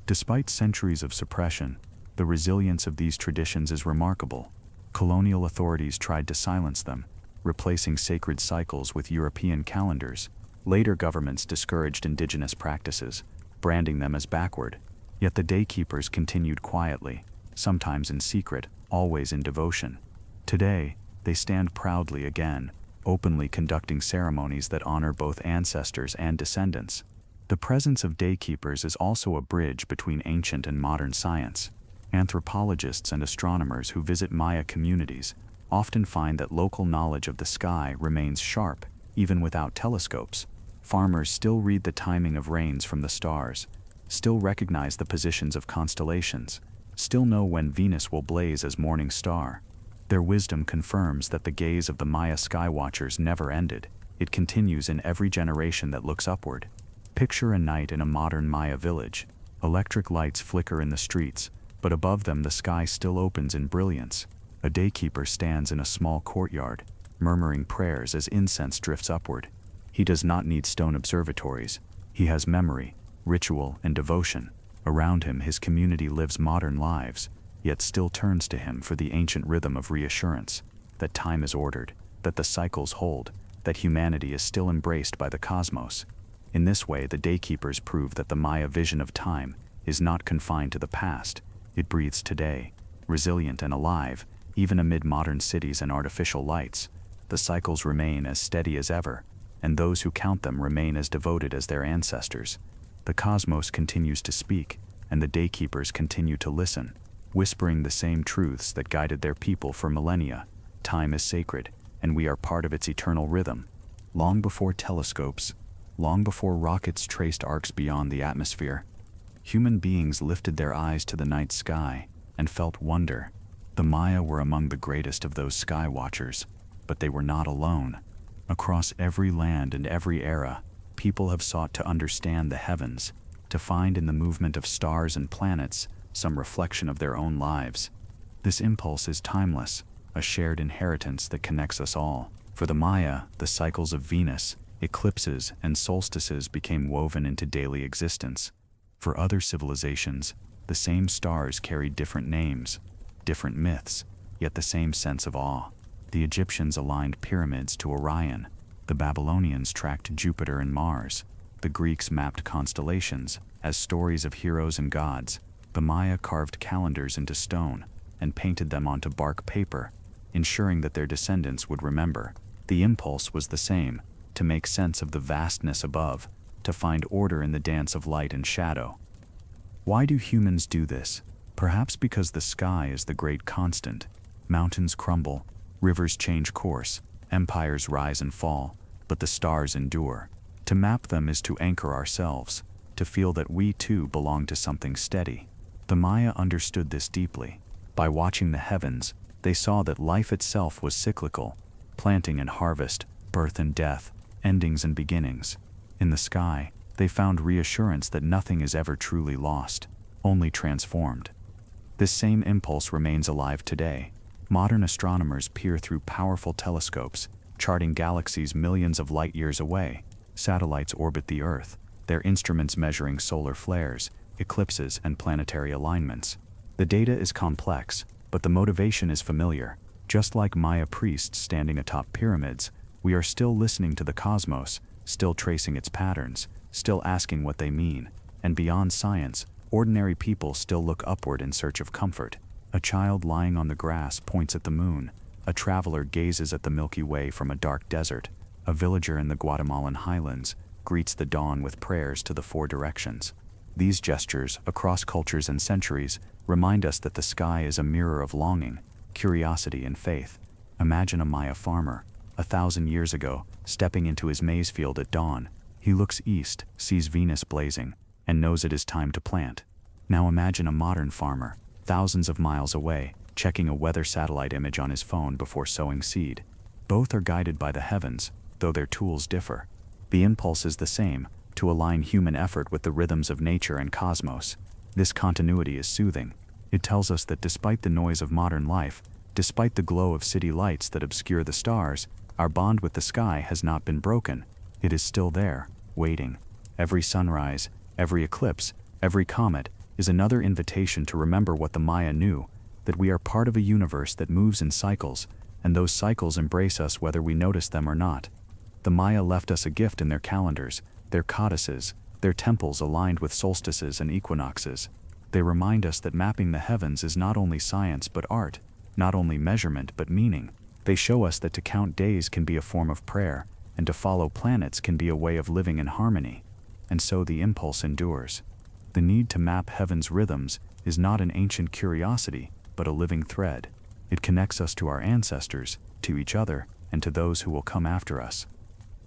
Despite centuries of suppression, the resilience of these traditions is remarkable. Colonial authorities tried to silence them, replacing sacred cycles with European calendars. Later governments discouraged indigenous practices, branding them as backward. Yet the daykeepers continued quietly, sometimes in secret, always in devotion. Today, they stand proudly again, openly conducting ceremonies that honor both ancestors and descendants. The presence of daykeepers is also a bridge between ancient and modern science. Anthropologists and astronomers who visit Maya communities often find that local knowledge of the sky remains sharp, even without telescopes. Farmers still read the timing of rains from the stars, still recognize the positions of constellations, still know when Venus will blaze as morning star. Their wisdom confirms that the gaze of the Maya skywatchers never ended. It continues in every generation that looks upward. Picture a night in a modern Maya village. Electric lights flicker in the streets, but above them the sky still opens in brilliance. A daykeeper stands in a small courtyard, murmuring prayers as incense drifts upward. He does not need stone observatories. He has memory, ritual, and devotion. Around him, his community lives modern lives, yet still turns to him for the ancient rhythm of reassurance, that time is ordered, that the cycles hold, that humanity is still embraced by the cosmos. In this way, the daykeepers prove that the Maya vision of time is not confined to the past. It breathes today, resilient and alive, even amid modern cities and artificial lights. The cycles remain as steady as ever, and those who count them remain as devoted as their ancestors. The cosmos continues to speak, and the daykeepers continue to listen, whispering the same truths that guided their people for millennia. Time is sacred, and we are part of its eternal rhythm. Long before telescopes, long before rockets traced arcs beyond the atmosphere, human beings lifted their eyes to the night sky and felt wonder. The Maya were among the greatest of those sky watchers, but they were not alone. Across every land and every era, people have sought to understand the heavens, to find in the movement of stars and planets some reflection of their own lives. This impulse is timeless, a shared inheritance that connects us all. For the Maya, the cycles of Venus, eclipses, and solstices became woven into daily existence. For other civilizations, the same stars carried different names, different myths, yet the same sense of awe. The Egyptians aligned pyramids to Orion. The Babylonians tracked Jupiter and Mars. The Greeks mapped constellations as stories of heroes and gods. The Maya carved calendars into stone and painted them onto bark paper, ensuring that their descendants would remember. The impulse was the same, to make sense of the vastness above, to find order in the dance of light and shadow. Why do humans do this? Perhaps because the sky is the great constant. Mountains crumble, rivers change course, empires rise and fall, but the stars endure. To map them is to anchor ourselves, to feel that we too belong to something steady. The Maya understood this deeply. By watching the heavens, they saw that life itself was cyclical, planting and harvest, birth and death, endings and beginnings. In the sky, they found reassurance that nothing is ever truly lost, only transformed. This same impulse remains alive today. Modern astronomers peer through powerful telescopes, charting galaxies millions of light years away. Satellites orbit the Earth, their instruments measuring solar flares, eclipses, and planetary alignments. The data is complex, but the motivation is familiar. Just like Maya priests standing atop pyramids, we are still listening to the cosmos, still tracing its patterns, still asking what they mean. And beyond science, ordinary people still look upward in search of comfort. A child lying on the grass points at the moon. A traveler gazes at the Milky Way from a dark desert. A villager in the Guatemalan highlands greets the dawn with prayers to the four directions. These gestures, across cultures and centuries, remind us that the sky is a mirror of longing, curiosity, and faith. Imagine a Maya farmer, 1,000 years ago, stepping into his maize field at dawn. He looks east, sees Venus blazing, and knows it is time to plant. Now imagine a modern farmer, thousands of miles away, checking a weather satellite image on his phone before sowing seed. Both are guided by the heavens, though their tools differ. The impulse is the same, to align human effort with the rhythms of nature and cosmos. This continuity is soothing. It tells us that despite the noise of modern life, despite the glow of city lights that obscure the stars, our bond with the sky has not been broken. It is still there, waiting. Every sunrise, every eclipse, every comet is another invitation to remember what the Maya knew, that we are part of a universe that moves in cycles, and those cycles embrace us whether we notice them or not. The Maya left us a gift in their calendars, their codices, their temples aligned with solstices and equinoxes. They remind us that mapping the heavens is not only science but art, not only measurement but meaning. They show us that to count days can be a form of prayer, and to follow planets can be a way of living in harmony. And so the impulse endures. The need to map heaven's rhythms is not an ancient curiosity, but a living thread. It connects us to our ancestors, to each other, and to those who will come after us.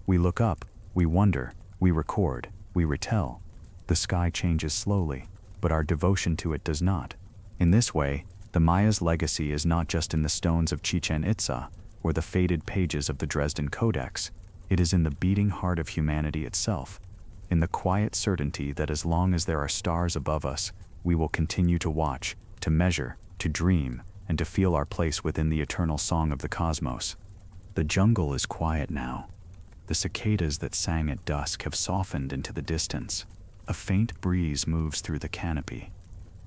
We look up, we wonder, we record, we retell. The sky changes slowly, but our devotion to it does not. In this way, the Maya's legacy is not just in the stones of Chichén Itzá or the faded pages of the Dresden Codex. It is in the beating heart of humanity itself, in the quiet certainty that as long as there are stars above us, we will continue to watch, to measure, to dream, and to feel our place within the eternal song of the cosmos. The jungle is quiet now. The cicadas that sang at dusk have softened into the distance. A faint breeze moves through the canopy,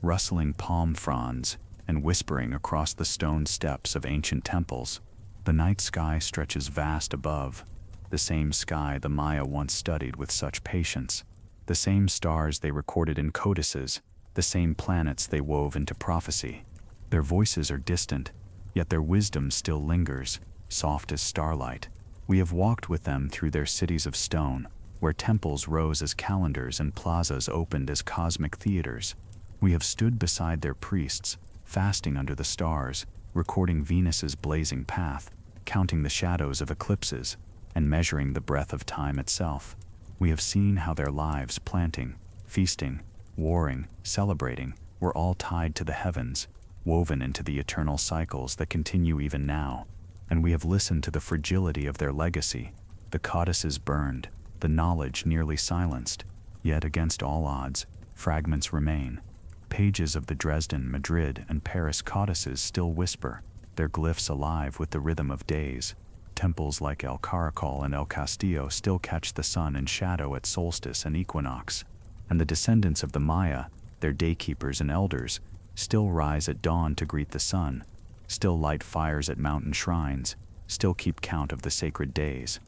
rustling palm fronds and whispering across the stone steps of ancient temples. The night sky stretches vast above, the same sky the Maya once studied with such patience, the same stars they recorded in codices, the same planets they wove into prophecy. Their voices are distant, yet their wisdom still lingers, soft as starlight. We have walked with them through their cities of stone, where temples rose as calendars and plazas opened as cosmic theaters. We have stood beside their priests, fasting under the stars, recording Venus's blazing path, counting the shadows of eclipses, and measuring the breath of time itself. We have seen how their lives, planting, feasting, warring, celebrating, were all tied to the heavens, woven into the eternal cycles that continue even now. And we have listened to the fragility of their legacy, the codices burned, the knowledge nearly silenced, yet against all odds, fragments remain. Pages of the Dresden, Madrid, and Paris codices still whisper, their glyphs alive with the rhythm of days. Temples like El Caracol and El Castillo still catch the sun and shadow at solstice and equinox. And the descendants of the Maya, their daykeepers and elders, still rise at dawn to greet the sun, still light fires at mountain shrines, still keep count of the sacred days.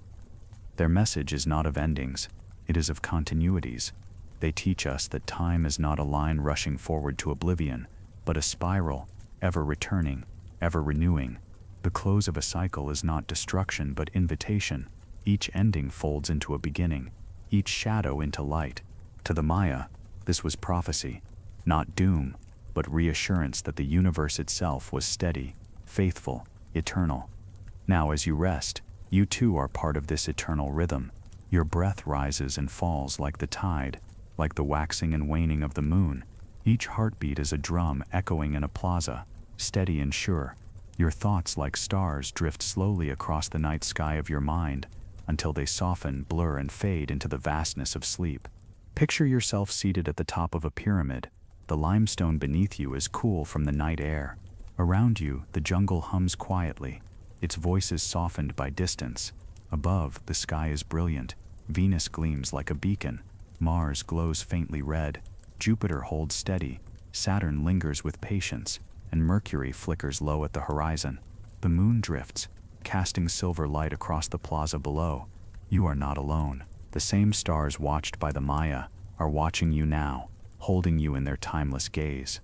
Their message is not of endings, it is of continuities. They teach us that time is not a line rushing forward to oblivion, but a spiral, ever returning, ever renewing. The close of a cycle is not destruction but invitation. Each ending folds into a beginning, each shadow into light. To the Maya, this was prophecy, not doom, but reassurance that the universe itself was steady, faithful, eternal. Now as you rest, you too are part of this eternal rhythm. Your breath rises and falls like the tide, like the waxing and waning of the moon. Each heartbeat is a drum echoing in a plaza, steady and sure. Your thoughts, like stars, drift slowly across the night sky of your mind until they soften, blur, and fade into the vastness of sleep. Picture yourself seated at the top of a pyramid. The limestone beneath you is cool from the night air. Around you, the jungle hums quietly, its voices softened by distance. Above, the sky is brilliant. Venus gleams like a beacon. Mars glows faintly red. Jupiter holds steady. Saturn lingers with patience, and Mercury flickers low at the horizon. The moon drifts, casting silver light across the plaza below. You are not alone. The same stars watched by the Maya are watching you now, holding you in their timeless gaze.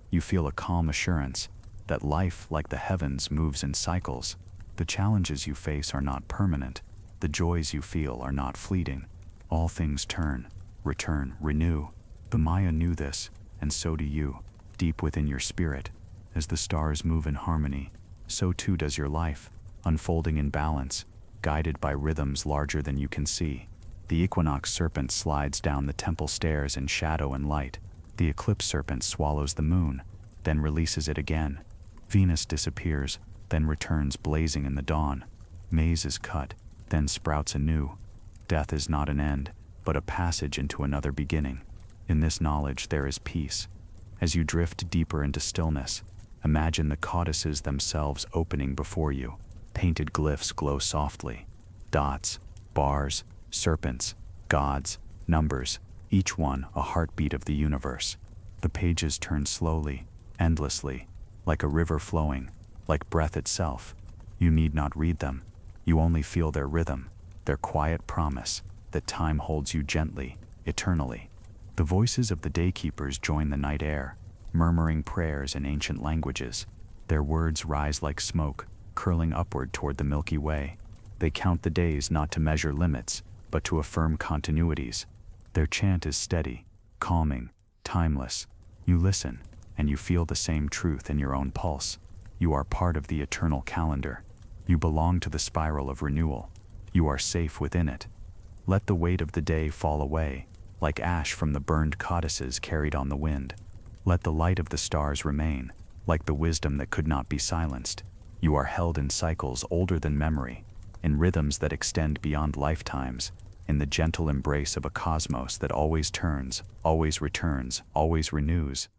You feel a calm assurance that life, like the heavens, moves in cycles. The challenges you face are not permanent. The joys you feel are not fleeting. All things turn, return, renew. The Maya knew this, and so do you, deep within your spirit. As the stars move in harmony, so too does your life, unfolding in balance, guided by rhythms larger than you can see. The equinox serpent slides down the temple stairs in shadow and light. The eclipse serpent swallows the moon, then releases it again. Venus disappears, then returns blazing in the dawn. Maize is cut, then sprouts anew. Death is not an end, but a passage into another beginning. In this knowledge there is peace. As you drift deeper into stillness, imagine the codices themselves opening before you. Painted glyphs glow softly. Dots, bars, serpents, gods, numbers, each one a heartbeat of the universe. The pages turn slowly, endlessly, like a river flowing, like breath itself. You need not read them. You only feel their rhythm, their quiet promise that time holds you gently, eternally. The voices of the daykeepers join the night air, murmuring prayers in ancient languages. Their words rise like smoke, curling upward toward the Milky Way. They count the days not to measure limits, but to affirm continuities. Their chant is steady, calming, timeless. You listen, and you feel the same truth in your own pulse. You are part of the eternal calendar. You belong to the spiral of renewal. You are safe within it. Let the weight of the day fall away, like ash from the burned codices carried on the wind. Let the light of the stars remain, like the wisdom that could not be silenced. You are held in cycles older than memory, in rhythms that extend beyond lifetimes, in the gentle embrace of a cosmos that always turns, always returns, always renews.